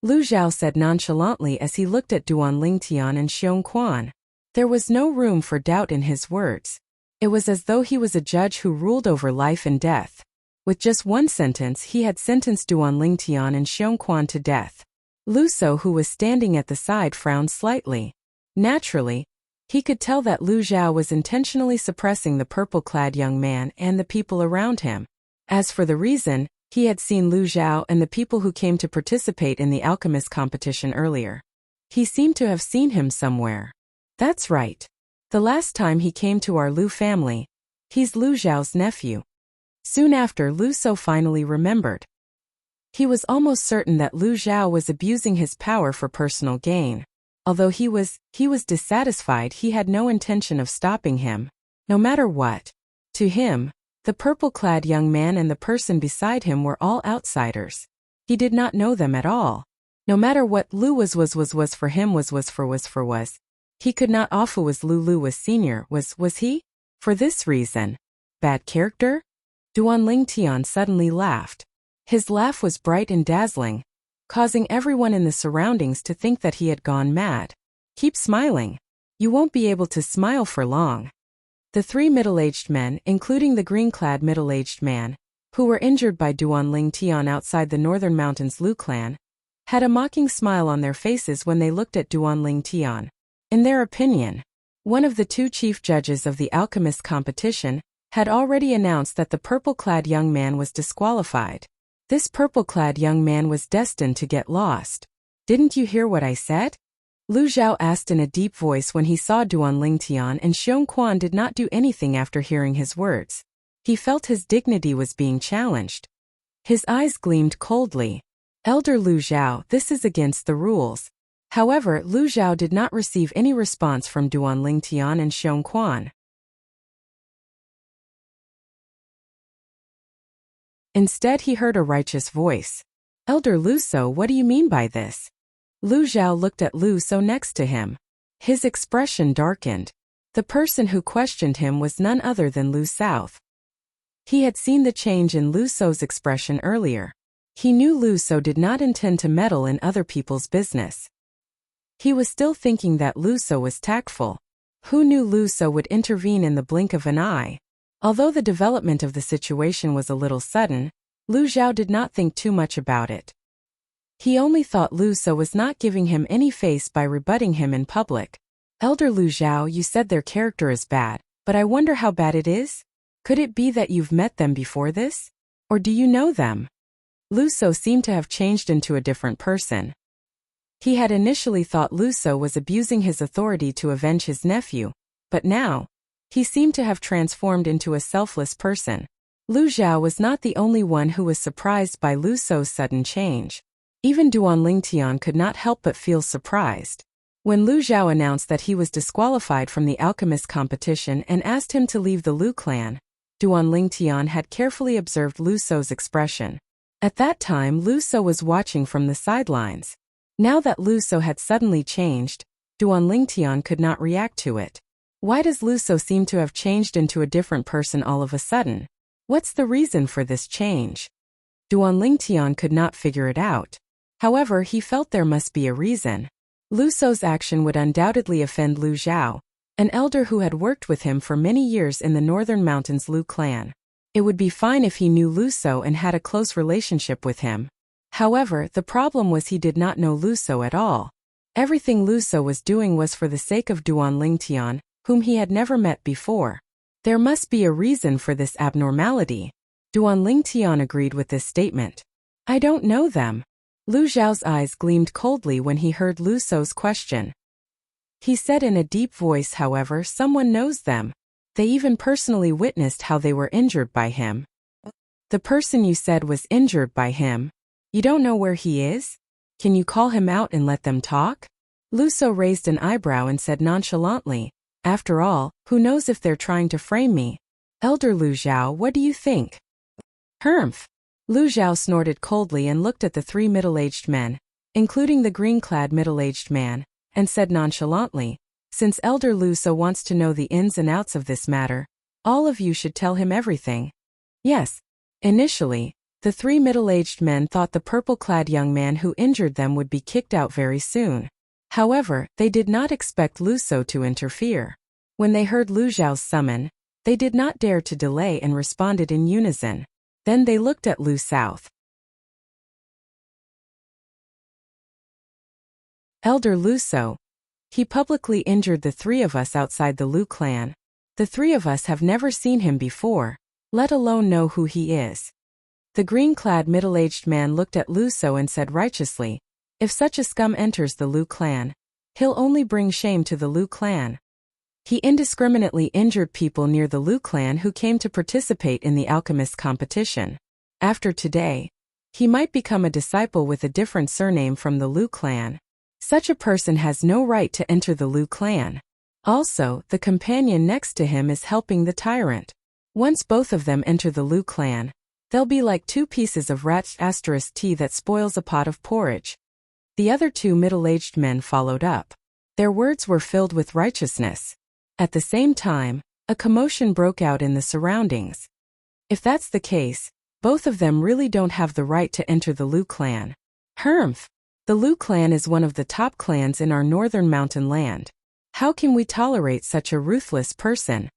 [SPEAKER 1] Lu Zhao said nonchalantly as he looked at Duan Lingtian and Xiong Quan. There was no room for doubt in his words. It was as though he was a judge who ruled over life and death. With just one sentence, he had sentenced Duan Lingtian and Xiong Quan to death. Lu So, who was standing at the side, frowned slightly. Naturally, he could tell that Lu Zhao was intentionally suppressing the purple-clad young man and the people around him. As for the reason, he had seen Lu Zhao and the people who came to participate in the alchemist competition earlier. He seemed to have seen him somewhere. That's right. The last time he came to our Lu family. He's Lu Zhao's nephew. Soon after, Lu So finally remembered. He was almost certain that Lu Zhao was abusing his power for personal gain. Although he was dissatisfied, he had no intention of stopping him, no matter what. To him, the purple-clad young man and the person beside him were all outsiders. He did not know them at all. No matter what Lu was for him was. He could not offer was Lu was senior, was he? For this reason. Bad character? Duan Lingtian suddenly laughed. His laugh was bright and dazzling, causing everyone in the surroundings to think that he had gone mad. Keep smiling. You won't be able to smile for long. The 3 middle-aged men, including the green-clad middle-aged man, who were injured by Duan Lingtian outside the Northern Mountains Lu clan, had a mocking smile on their faces when they looked at Duan Lingtian. In their opinion, one of the 2 chief judges of the alchemist competition had already announced that the purple-clad young man was disqualified. This purple-clad young man was destined to get lost. "Didn't you hear what I said?" Lu Zhao asked in a deep voice when he saw Duan Lingtian, and Xiong Quan did not do anything after hearing his words. He felt his dignity was being challenged. His eyes gleamed coldly. "Elder Lu Zhao, this is against the rules." However, Lu Zhao did not receive any response from Duan Lingtian and Xiong Quan. Instead, he heard a righteous voice. "Elder Lu So, what do you mean by this?" Lu Zhao looked at Lu So next to him. His expression darkened. The person who questioned him was none other than Lu South. He had seen the change in Lu So's expression earlier. He knew Lu So did not intend to meddle in other people's business. He was still thinking that Lu So was tactful. Who knew Lu So would intervene in the blink of an eye? Although the development of the situation was a little sudden, Lu Zhao did not think too much about it. He only thought Lu So was not giving him any face by rebutting him in public. "Elder Lu Zhao, you said their character is bad, but I wonder how bad it is? Could it be that you've met them before this? Or do you know them?" Lu So seemed to have changed into a different person. He had initially thought Lu So was abusing his authority to avenge his nephew, but now, he seemed to have transformed into a selfless person. Lu Zhao was not the only one who was surprised by Lu So's sudden change. Even Duan Lingtian could not help but feel surprised. When Lu Zhao announced that he was disqualified from the alchemist competition and asked him to leave the Lu clan, Duan Lingtian had carefully observed Lu So's expression. At that time, Lu So was watching from the sidelines. Now that Lu So had suddenly changed, Duan Lingtian could not react to it. Why does Lu So seem to have changed into a different person all of a sudden? What's the reason for this change? Duan Lingtian could not figure it out. However, he felt there must be a reason. Lu Shou's action would undoubtedly offend Lu Zhao, an elder who had worked with him for many years in the Northern Mountains Lu clan. It would be fine if he knew Lu Shou and had a close relationship with him. However, the problem was he did not know Lu Shou at all. Everything Lu Shou was doing was for the sake of Duan Lingtian, whom he had never met before. There must be a reason for this abnormality. Duan Lingtian agreed with this statement. I don't know them. Lu Zhao's eyes gleamed coldly when he heard Lu Shou's question. He said in a deep voice, however, someone knows them. They even personally witnessed how they were injured by him. The person you said was injured by him. You don't know where he is? Can you call him out and let them talk? Lu Shou raised an eyebrow and said nonchalantly, after all, who knows if they're trying to frame me? Elder Lu Zhao, what do you think? Humph. Lu Zhao snorted coldly and looked at the three middle-aged men, including the green-clad middle-aged man, and said nonchalantly, since Elder Lu Shou wants to know the ins and outs of this matter, all of you should tell him everything. Yes. Initially, the three middle-aged men thought the purple-clad young man who injured them would be kicked out very soon. However, they did not expect Lu Shou to interfere. When they heard Lu Zhao's summon, they did not dare to delay and responded in unison. Then they looked at Lu South. Elder Lu Shou. He publicly injured the three of us outside the Lu clan. The three of us have never seen him before, let alone know who he is. The green-clad middle-aged man looked at Lu Shou and said righteously, if such a scum enters the Lu clan, he'll only bring shame to the Lu clan. He indiscriminately injured people near the Lu clan who came to participate in the alchemist competition. After today, he might become a disciple with a different surname from the Lu clan. Such a person has no right to enter the Lu clan. Also, the companion next to him is helping the tyrant. Once both of them enter the Lu clan, they'll be like two pieces of rat *t that spoils a pot of porridge. The other two middle-aged men followed up. Their words were filled with righteousness. At the same time, a commotion broke out in the surroundings. If that's the case, both of them really don't have the right to enter the Lu clan. Humph! The Lu clan is one of the top clans in our northern mountain land. How can we tolerate such a ruthless person?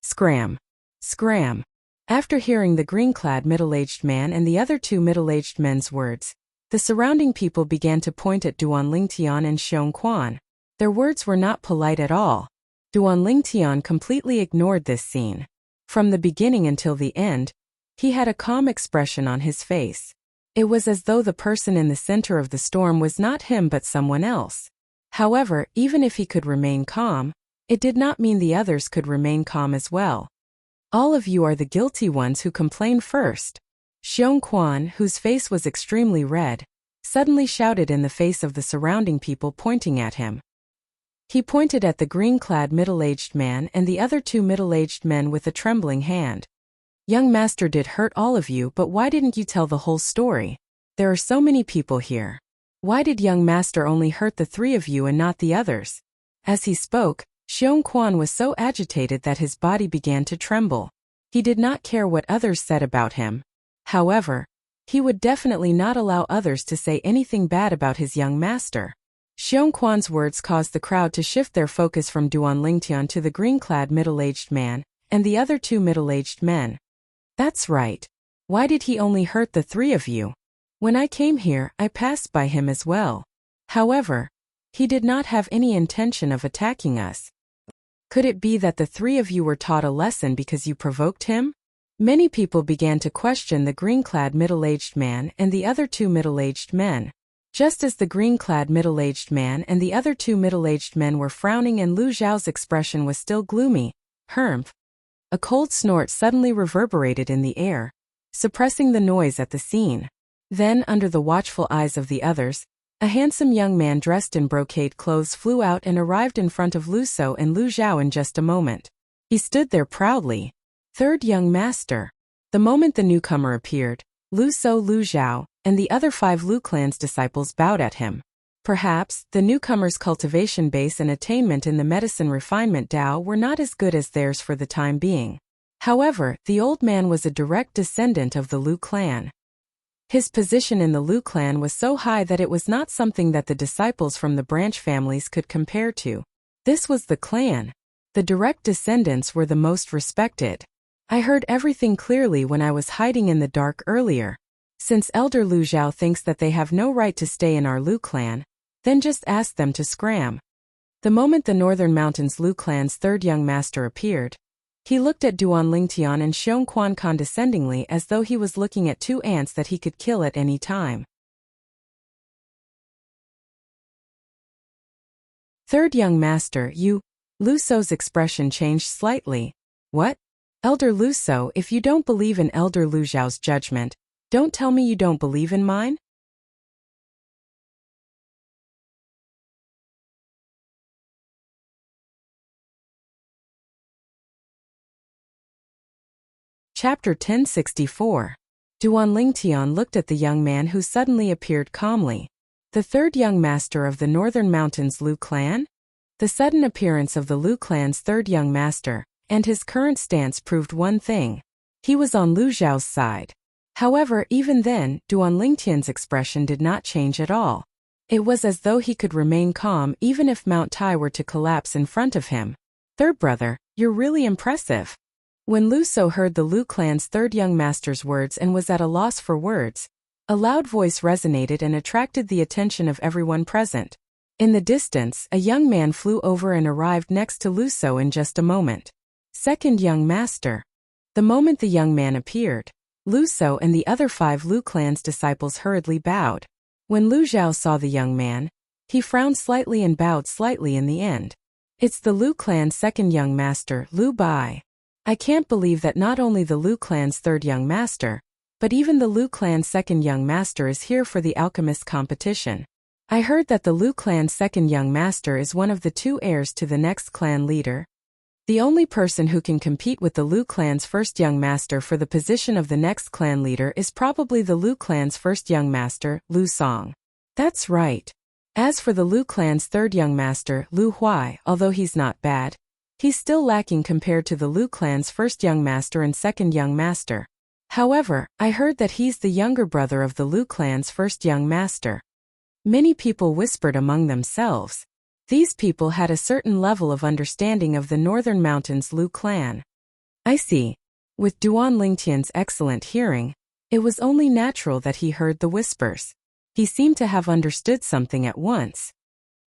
[SPEAKER 1] Scram! Scram! After hearing the green-clad middle-aged man and the other two middle-aged men's words, the surrounding people began to point at Duan Lingtian and Xiong Quan. Their words were not polite at all. Duan Lingtian completely ignored this scene. From the beginning until the end, he had a calm expression on his face. It was as though the person in the center of the storm was not him but someone else. However, even if he could remain calm, it did not mean the others could remain calm as well. All of you are the guilty ones who complain first. Xiong Quan, whose face was extremely red, suddenly shouted in the face of the surrounding people pointing at him. He pointed at the green-clad middle-aged man and the other two middle-aged men with a trembling hand. Young master did hurt all of you, but why didn't you tell the whole story? There are so many people here. Why did young master only hurt the three of you and not the others? As he spoke, Xiong Quan was so agitated that his body began to tremble. He did not care what others said about him. However, he would definitely not allow others to say anything bad about his young master. Xiong Quan's words caused the crowd to shift their focus from Duan Lingtian to the green-clad middle-aged man and the other two middle-aged men. That's right. Why did he only hurt the three of you? When I came here, I passed by him as well. However, he did not have any intention of attacking us. Could it be that the three of you were taught a lesson because you provoked him? Many people began to question the green-clad middle-aged man and the other two middle-aged men. Just as the green-clad middle-aged man and the other two middle-aged men were frowning and Lu Zhao's expression was still gloomy, humph! A cold snort suddenly reverberated in the air, suppressing the noise at the scene. Then, under the watchful eyes of the others, a handsome young man dressed in brocade clothes flew out and arrived in front of Lu Shou and Lu Zhao in just a moment. He stood there proudly. Third young master. The moment the newcomer appeared, Lu Shou, Lu Zhao, and the other 5 Lu clan's disciples bowed at him. Perhaps, the newcomer's cultivation base and attainment in the medicine refinement Dao were not as good as theirs for the time being. However, the old man was a direct descendant of the Lu clan. His position in the Lu clan was so high that it was not something that the disciples from the branch families could compare to. This was the clan. The direct descendants were the most respected. I heard everything clearly when I was hiding in the dark earlier. Since Elder Lu Zhao thinks that they have no right to stay in our Lu clan, then just ask them to scram. The moment the Northern Mountains Lu clan's third young master appeared, he looked at Duan Lingtian and Xiong Quan condescendingly as though he was looking at two ants that he could kill at any time. Third young master, you. Lu Sou's expression changed slightly. What? Elder Lu Sou, if you don't believe in Elder Lu Zhao's judgment, don't tell me you don't believe in mine? Chapter 1064. Duan Lingtian looked at the young man who suddenly appeared calmly. The third young master of the Northern Mountains Lu clan? The sudden appearance of the Lu clan's third young master, and his current stance proved one thing. He was on Lu Zhao's side. However, even then, Duan Lingtian's expression did not change at all. It was as though he could remain calm even if Mount Tai were to collapse in front of him. Third brother, you're really impressive. When Lu Sou heard the Lu clan's third young master's words and was at a loss for words, a loud voice resonated and attracted the attention of everyone present. In the distance, a young man flew over and arrived next to Lu Sou in just a moment. Second young master. The moment the young man appeared, Lu Sou and the other 5 Lu clan's disciples hurriedly bowed. When Lu Zhao saw the young man, he frowned slightly and bowed slightly in the end. It's the Lu clan's second young master, Lu Bai. I can't believe that not only the Lu clan's third young master, but even the Lu clan's second young master is here for the alchemist competition. I heard that the Lu clan's second young master is one of the 2 heirs to the next clan leader. The only person who can compete with the Lu clan's first young master for the position of the next clan leader is probably the Lu clan's first young master, Lu Song. That's right. As for the Lu clan's third young master, Lu Huai, although he's not bad, he's still lacking compared to the Lu clan's first young master and second young master. However, I heard that he's the younger brother of the Lu clan's first young master. Many people whispered among themselves. These people had a certain level of understanding of the Northern Mountains Lu clan. I see. With Duan Lingtian's excellent hearing, it was only natural that he heard the whispers. He seemed to have understood something at once.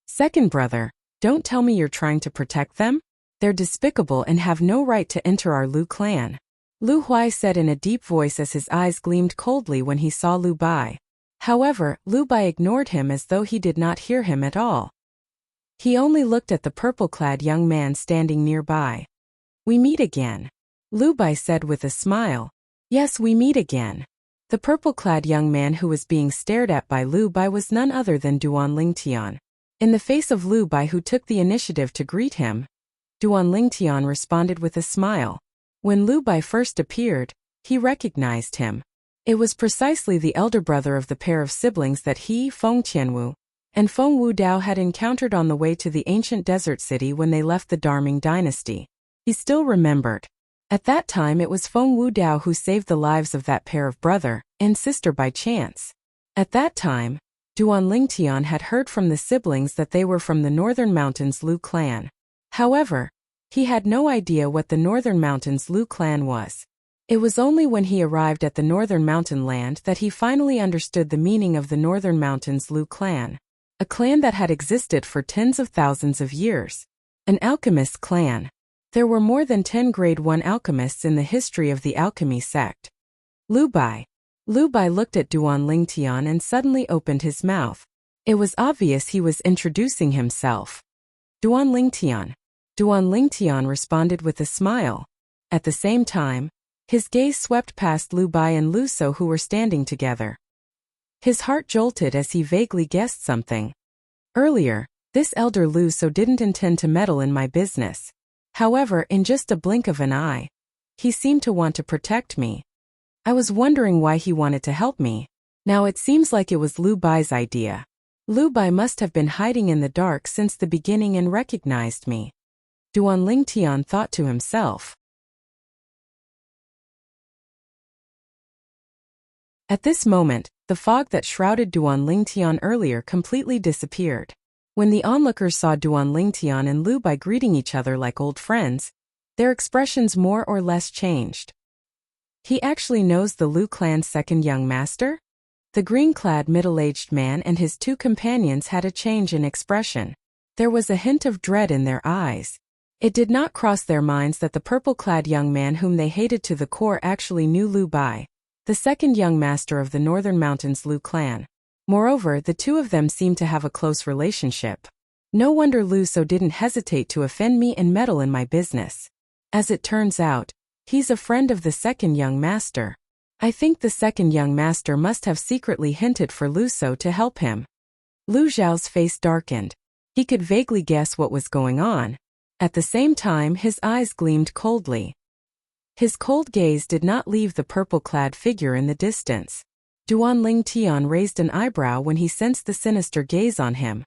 [SPEAKER 1] Second brother, don't tell me you're trying to protect them? They're despicable and have no right to enter our Lu clan. Lu Huai said in a deep voice as his eyes gleamed coldly when he saw Lu Bai. However, Lu Bai ignored him as though he did not hear him at all. He only looked at the purple-clad young man standing nearby. We meet again. Lu Bai said with a smile. Yes, we meet again. The purple-clad young man who was being stared at by Lu Bai was none other than Duan Lingtian. In the face of Lu Bai, who took the initiative to greet him, Duan Lingtian responded with a smile. When Lu Bai first appeared, he recognized him. It was precisely the elder brother of the pair of siblings that he, Feng Tianwu, and Feng Wudao had encountered on the way to the ancient desert city when they left the Darming dynasty. He still remembered. At that time it was Feng Wudao who saved the lives of that pair of brother and sister by chance. At that time, Duan Lingtian had heard from the siblings that they were from the Northern Mountains Lu clan. However, he had no idea what the Northern Mountains Lu clan was. It was only when he arrived at the Northern Mountain land that he finally understood the meaning of the Northern Mountains Lu clan. A clan that had existed for tens of thousands of years. An alchemist clan. There were more than 10 grade 1 alchemists in the history of the alchemy sect. Lu Bai. Lu Bai looked at Duan Lingtian and suddenly opened his mouth. It was obvious he was introducing himself. Duan Lingtian. Duan Lingtian responded with a smile. At the same time, his gaze swept past Lu Bai and Lu Sou who were standing together. His heart jolted as he vaguely guessed something. Earlier, this elder Lu Sou didn't intend to meddle in my business. However, in just a blink of an eye, he seemed to want to protect me. I was wondering why he wanted to help me. Now it seems like it was Lu Bai's idea. Lu Bai must have been hiding in the dark since the beginning and recognized me. Duan Lingtian thought to himself. At this moment, the fog that shrouded Duan Lingtian earlier completely disappeared. When the onlookers saw Duan Lingtian and Lu Bai greeting each other like old friends, their expressions more or less changed. He actually knows the Lu clan's second young master? The green-clad middle-aged man and his two companions had a change in expression. There was a hint of dread in their eyes. It did not cross their minds that the purple-clad young man whom they hated to the core actually knew Lu Bai, the second young master of the Northern Mountains Lu clan. Moreover, the two of them seemed to have a close relationship. No wonder Lu So didn't hesitate to offend me and meddle in my business. As it turns out, he's a friend of the second young master. I think the second young master must have secretly hinted for Lu So to help him. Lu Zhao's face darkened. He could vaguely guess what was going on. At the same time, his eyes gleamed coldly. His cold gaze did not leave the purple-clad figure in the distance. Duan Lingtian raised an eyebrow when he sensed the sinister gaze on him.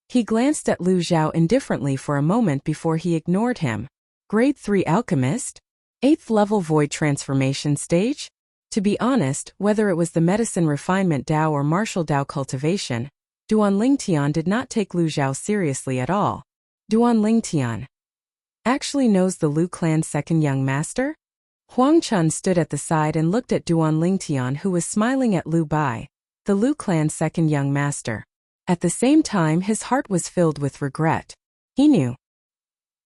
[SPEAKER 1] He glanced at Lu Zhao indifferently for a moment before he ignored him. Grade 3 Alchemist? 8th level Void Transformation Stage? To be honest, whether it was the medicine refinement Dao or martial Dao cultivation, Duan Lingtian did not take Lu Zhao seriously at all. Duan Lingtian actually knows the Lu clan's second young master? Huang Chun stood at the side and looked at Duan Lingtian, who was smiling at Lu Bai, the Lu clan's second young master. At the same time, his heart was filled with regret. He knew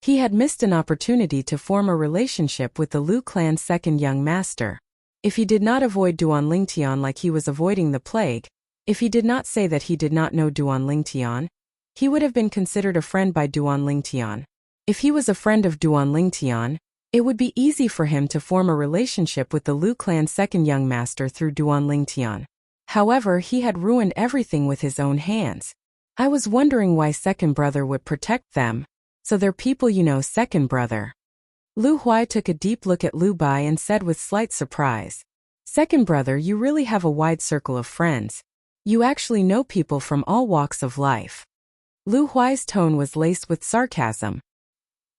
[SPEAKER 1] he had missed an opportunity to form a relationship with the Lu clan's second young master. If he did not avoid Duan Lingtian like he was avoiding the plague, if he did not say that he did not know Duan Lingtian, he would have been considered a friend by Duan Lingtian. If he was a friend of Duan Lingtian, it would be easy for him to form a relationship with the Lu clan's second young master through Duan Lingtian. However, he had ruined everything with his own hands. I was wondering why second brother would protect them. So they're people you know, second brother. Lu Huai took a deep look at Lu Bai and said with slight surprise, "Second brother, you really have a wide circle of friends. You actually know people from all walks of life." Lu Huai's tone was laced with sarcasm.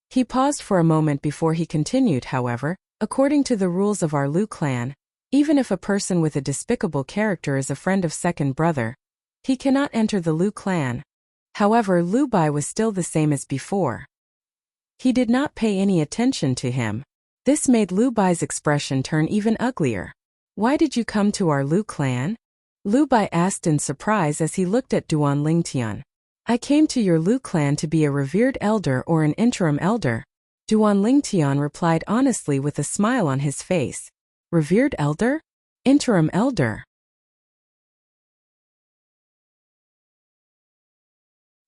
[SPEAKER 1] He paused for a moment before he continued, however, according to the rules of our Lu clan, even if a person with a despicable character is a friend of second brother, he cannot enter the Lu clan. However, Lu Bai was still the same as before. He did not pay any attention to him. This made Lu Bai's expression turn even uglier. "Why did you come to our Lu clan?" Lu Bai asked in surprise as he looked at Duan Lingtian. "I came to your Lu clan to be a revered elder or an interim elder," Duan Lingtian replied honestly with a smile on his face. "Revered elder? Interim elder?"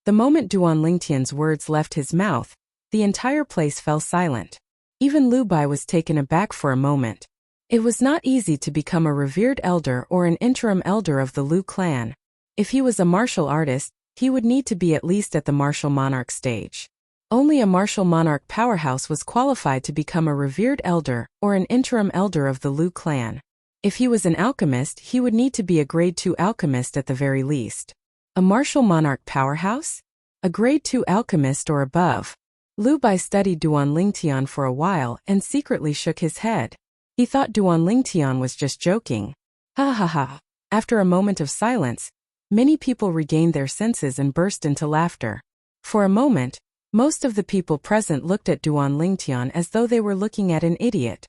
[SPEAKER 1] The moment Duan Lingtian's words left his mouth, the entire place fell silent. Even Lu Bai was taken aback for a moment. It was not easy to become a revered elder or an interim elder of the Lu clan. If he was a martial artist, he would need to be at least at the martial monarch stage. Only a martial monarch powerhouse was qualified to become a revered elder or an interim elder of the Lu clan. If he was an alchemist, he would need to be a grade 2 alchemist at the very least. A martial monarch powerhouse? A grade 2 alchemist or above. Lu Bai studied Duan Lingtian for a while and secretly shook his head. He thought Duan Lingtian was just joking. Ha ha ha. After a moment of silence, many people regained their senses and burst into laughter. For a moment, most of the people present looked at Duan Lingtian as though they were looking at an idiot.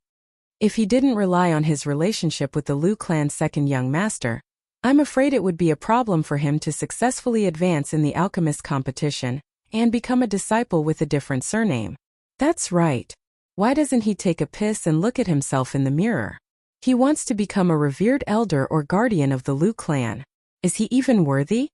[SPEAKER 1] If he didn't rely on his relationship with the Lu clan's second young master, I'm afraid it would be a problem for him to successfully advance in the alchemist competition and become a disciple with a different surname. That's right. Why doesn't he take a piss and look at himself in the mirror? He wants to become a revered elder or guardian of the Lu clan. Is he even worthy?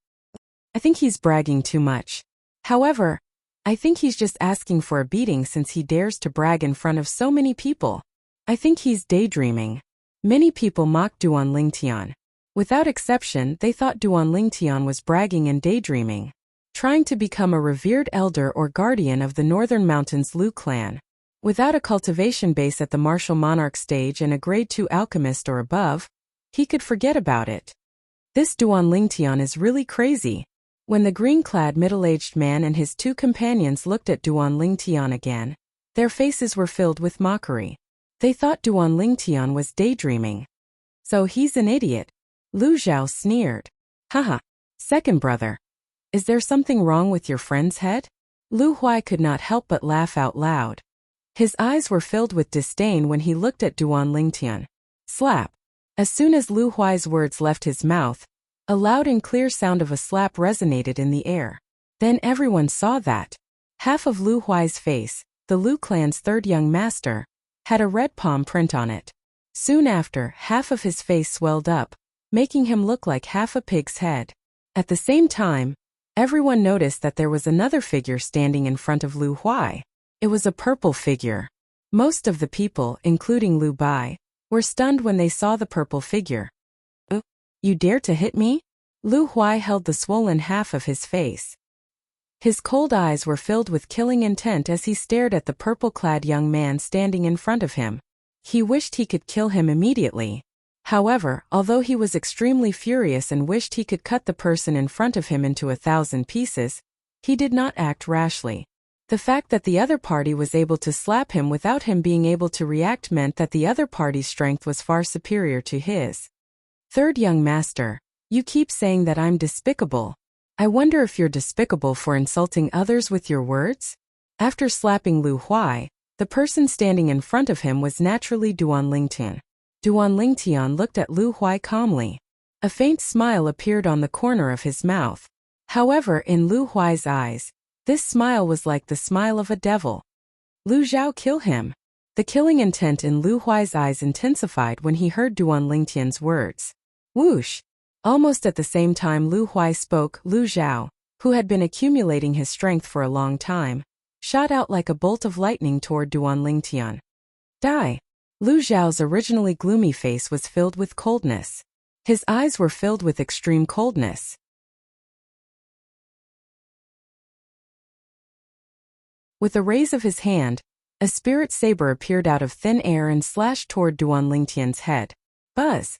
[SPEAKER 1] I think he's bragging too much. However, I think he's just asking for a beating since he dares to brag in front of so many people. I think he's daydreaming. Many people mocked Duan Lingtian. Without exception, they thought Duan Lingtian was bragging and daydreaming, trying to become a revered elder or guardian of the Northern Mountains Lu clan. Without a cultivation base at the martial monarch stage and a grade 2 alchemist or above, he could forget about it. This Duan Lingtian is really crazy. When the green-clad middle-aged man and his two companions looked at Duan Lingtian again, their faces were filled with mockery. They thought Duan Lingtian was daydreaming. So he's an idiot. Lu Zhao sneered. Haha. Second brother. Is there something wrong with your friend's head? Lu Huai could not help but laugh out loud. His eyes were filled with disdain when he looked at Duan Lingtian. Slap. As soon as Lu Huai's words left his mouth, a loud and clear sound of a slap resonated in the air. Then everyone saw that half of Lu Huai's face, the Lu clan's third young master, had a red palm print on it. Soon after, half of his face swelled up, making him look like half a pig's head. At the same time, everyone noticed that there was another figure standing in front of Lu Huai. It was a purple figure. Most of the people, including Lu Bai, were stunned when they saw the purple figure. You dare to hit me? Lu Huai held the swollen half of his face. His cold eyes were filled with killing intent as he stared at the purple-clad young man standing in front of him. He wished he could kill him immediately. However, although he was extremely furious and wished he could cut the person in front of him into 1,000 pieces, he did not act rashly. The fact that the other party was able to slap him without him being able to react meant that the other party's strength was far superior to his. Third young master, you keep saying that I'm despicable. I wonder if you're despicable for insulting others with your words? After slapping Lu Huai, the person standing in front of him was naturally Duan Lingtian. Duan Lingtian looked at Lu Huai calmly. A faint smile appeared on the corner of his mouth. However, in Lu Huai's eyes, this smile was like the smile of a devil. Lu Zhao, kill him. The killing intent in Lu Huai's eyes intensified when he heard Duan Lingtian's words. Whoosh! Almost at the same time Lu Huai spoke, Lu Zhao, who had been accumulating his strength for a long time, shot out like a bolt of lightning toward Duan Lingtian. Die! Lu Zhao's originally gloomy face was filled with coldness. His eyes were filled with extreme coldness. With a raise of his hand, a spirit saber appeared out of thin air and slashed toward Duan Lingtian's head. Buzz!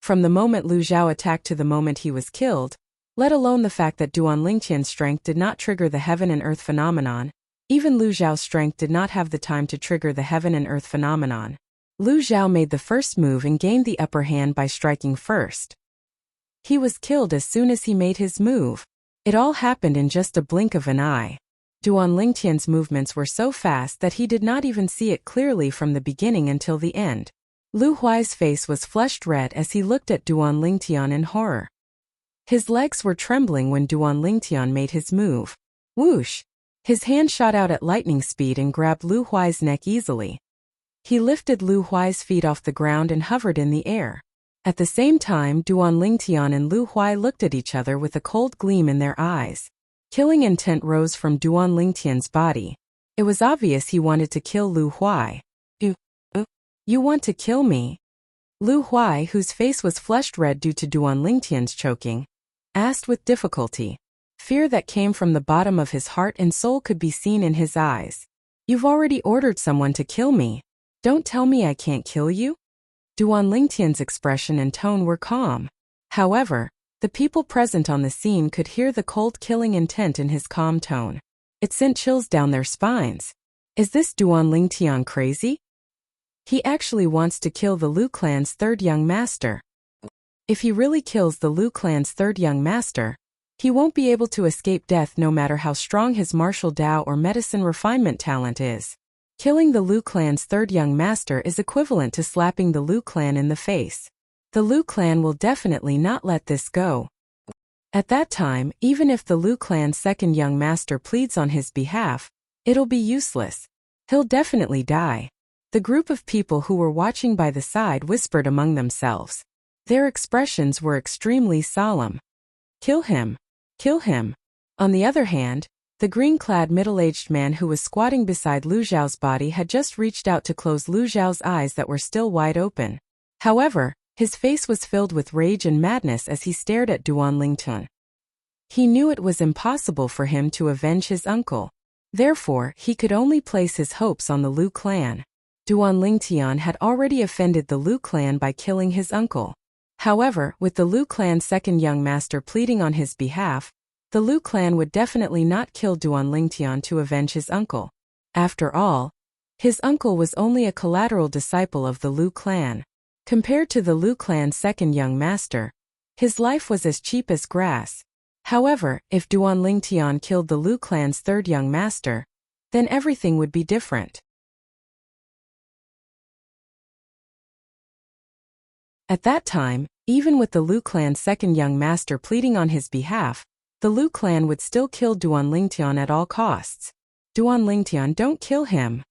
[SPEAKER 1] From the moment Lu Zhao attacked to the moment he was killed, let alone the fact that Duan Lingtian's strength did not trigger the heaven and earth phenomenon, even Lu Zhao's strength did not have the time to trigger the heaven and earth phenomenon. Lu Zhao made the first move and gained the upper hand by striking first. He was killed as soon as he made his move. It all happened in just a blink of an eye. Duan Lingtian's movements were so fast that he did not even see it clearly from the beginning until the end. Lu Huai's face was flushed red as he looked at Duan Lingtian in horror. His legs were trembling when Duan Lingtian made his move. Whoosh! His hand shot out at lightning speed and grabbed Lu Huai's neck easily. He lifted Lu Huai's feet off the ground and hovered in the air. At the same time, Duan Lingtian and Lu Huai looked at each other with a cold gleam in their eyes. Killing intent rose from Duan Lingtian's body. It was obvious he wanted to kill Lu Huai. You want to kill me? Lu Huai, whose face was flushed red due to Duan Lingtian's choking, asked with difficulty. Fear that came from the bottom of his heart and soul could be seen in his eyes. You've already ordered someone to kill me. Don't tell me I can't kill you? Duan Lingtian's expression and tone were calm. However, the people present on the scene could hear the cold killing intent in his calm tone. It sent chills down their spines. Is this Duan Lingtian crazy? He actually wants to kill the Lu clan's third young master. If he really kills the Lu clan's third young master, he won't be able to escape death no matter how strong his martial Dao or medicine refinement talent is. Killing the Lu clan's third young master is equivalent to slapping the Lu clan in the face. The Lu clan will definitely not let this go. At that time, even if the Lu clan's second young master pleads on his behalf, it'll be useless. He'll definitely die. The group of people who were watching by the side whispered among themselves. Their expressions were extremely solemn. Kill him. Kill him. On the other hand, the green-clad middle-aged man who was squatting beside Lu Zhao's body had just reached out to close Lu Zhao's eyes that were still wide open. However, his face was filled with rage and madness as he stared at Duan Lingtian. He knew it was impossible for him to avenge his uncle. Therefore, he could only place his hopes on the Lu clan. Duan Lingtian had already offended the Lu clan by killing his uncle. However, with the Lu clan's second young master pleading on his behalf, the Lu clan would definitely not kill Duan Lingtian to avenge his uncle. After all, his uncle was only a collateral disciple of the Lu clan. Compared to the Lu clan's second young master, his life was as cheap as grass. However, if Duan Lingtian killed the Lu clan's third young master, then everything would be different. At that time, even with the Lu clan's second young master pleading on his behalf, the Lu clan would still kill Duan Lingtian at all costs. Duan Lingtian, don't kill him.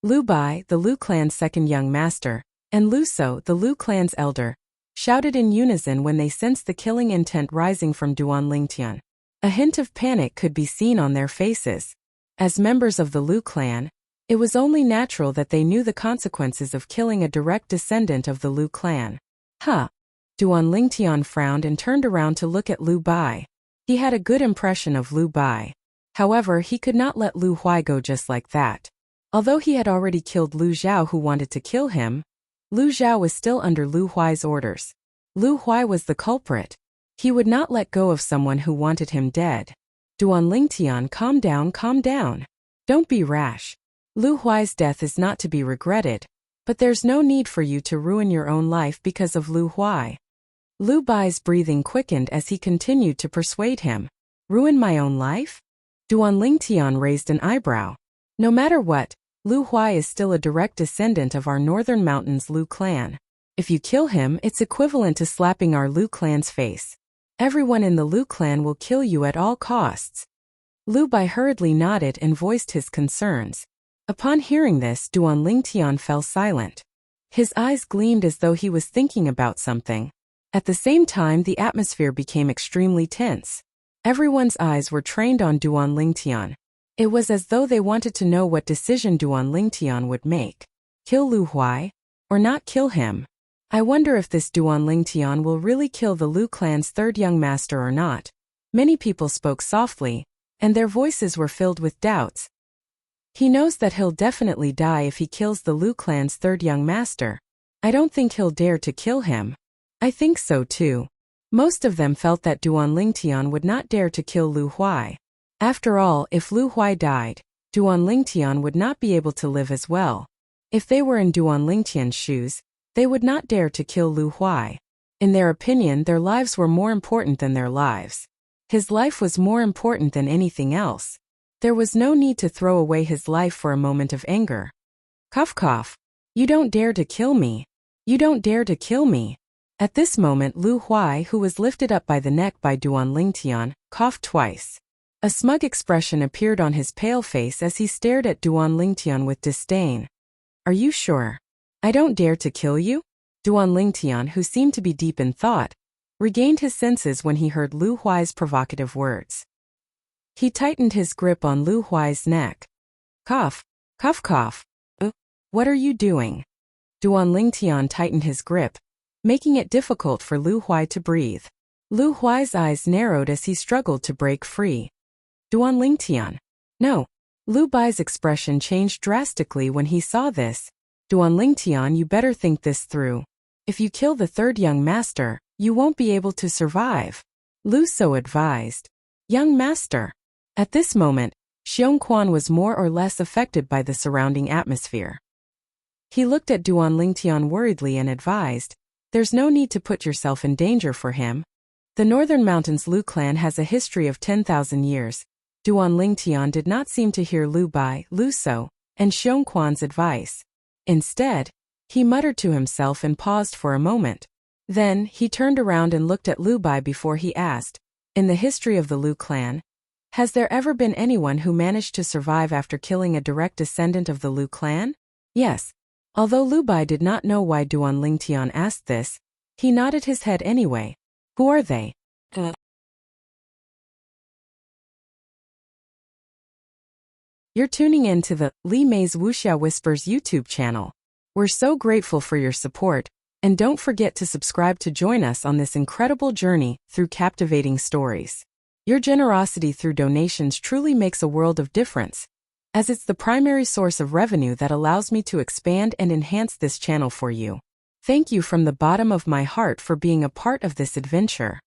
[SPEAKER 1] Lu Bai, the Lu clan's second young master, and Lu So, the Lu clan's elder, shouted in unison when they sensed the killing intent rising from Duan Lingtian. A hint of panic could be seen on their faces. As members of the Lu clan, it was only natural that they knew the consequences of killing a direct descendant of the Lu clan. Duan Lingtian frowned and turned around to look at Lu Bai. He had a good impression of Lu Bai. However, he could not let Lu Huai go just like that. Although he had already killed Lu Zhao who wanted to kill him, Lu Zhao was still under Lu Huai's orders. Lu Huai was the culprit. He would not let go of someone who wanted him dead. Duan Lingtian, calm down, calm down. Don't be rash. Lu Huai's death is not to be regretted, but there's no need for you to ruin your own life because of Lu Huai. Lu Bai's breathing quickened as he continued to persuade him. Ruin my own life? Duan Lingtian raised an eyebrow. No matter what, Lu Huai is still a direct descendant of our Northern Mountains Lu clan. If you kill him, it's equivalent to slapping our Lu clan's face. Everyone in the Lu clan will kill you at all costs. Lu Bai hurriedly nodded and voiced his concerns. Upon hearing this, Duan Lingtian fell silent. His eyes gleamed as though he was thinking about something. At the same time, the atmosphere became extremely tense. Everyone's eyes were trained on Duan Lingtian. It was as though they wanted to know what decision Duan Lingtian would make. Kill Lu Huai? Or not kill him? I wonder if this Duan Lingtian will really kill the Lu clan's third young master or not. Many people spoke softly, and their voices were filled with doubts. He knows that he'll definitely die if he kills the Lu clan's third young master. I don't think he'll dare to kill him. I think so too. Most of them felt that Duan Lingtian would not dare to kill Lu Huai. After all, if Lu Huai died, Duan Lingtian would not be able to live as well. If they were in Duan Lingtian's shoes, they would not dare to kill Lu Huai. In their opinion, their lives were more important than their lives. His life was more important than anything else. There was no need to throw away his life for a moment of anger. Cough cough. You don't dare to kill me. You don't dare to kill me. At this moment, Lu Huai, who was lifted up by the neck by Duan Lingtian, coughed twice. A smug expression appeared on his pale face as he stared at Duan Lingtian with disdain. Are you sure? I don't dare to kill you? Duan Lingtian, who seemed to be deep in thought, regained his senses when he heard Lu Huai's provocative words. He tightened his grip on Lu Huai's neck. Cough, cough cough. What are you doing? Duan Lingtian tightened his grip, making it difficult for Lu Huai to breathe. Lu Huai's eyes narrowed as he struggled to break free. Duan Lingtian. No. Lu Bai's expression changed drastically when he saw this. Duan Lingtian, you better think this through. If you kill the third young master, you won't be able to survive. Lu So advised. Young master. At this moment, Xiong Quan was more or less affected by the surrounding atmosphere. He looked at Duan Lingtian worriedly and advised, there's no need to put yourself in danger for him. The Northern Mountains Lu clan has a history of 10,000 years. Duan Lingtian did not seem to hear Lu Bai, Lu So, and Xiong Quan's advice. Instead, he muttered to himself and paused for a moment. Then, he turned around and looked at Lu Bai before he asked, in the history of the Lu clan, has there ever been anyone who managed to survive after killing a direct descendant of the Lu clan? Yes. Although Lu Bai did not know why Duan Lingtian asked this, he nodded his head anyway. Who are they? You're tuning in to the Li Mei's Wuxia Whispers YouTube channel. We're so grateful for your support, and don't forget to subscribe to join us on this incredible journey through captivating stories. Your generosity through donations truly makes a world of difference, as it's the primary source of revenue that allows me to expand and enhance this channel for you. Thank you from the bottom of my heart for being a part of this adventure.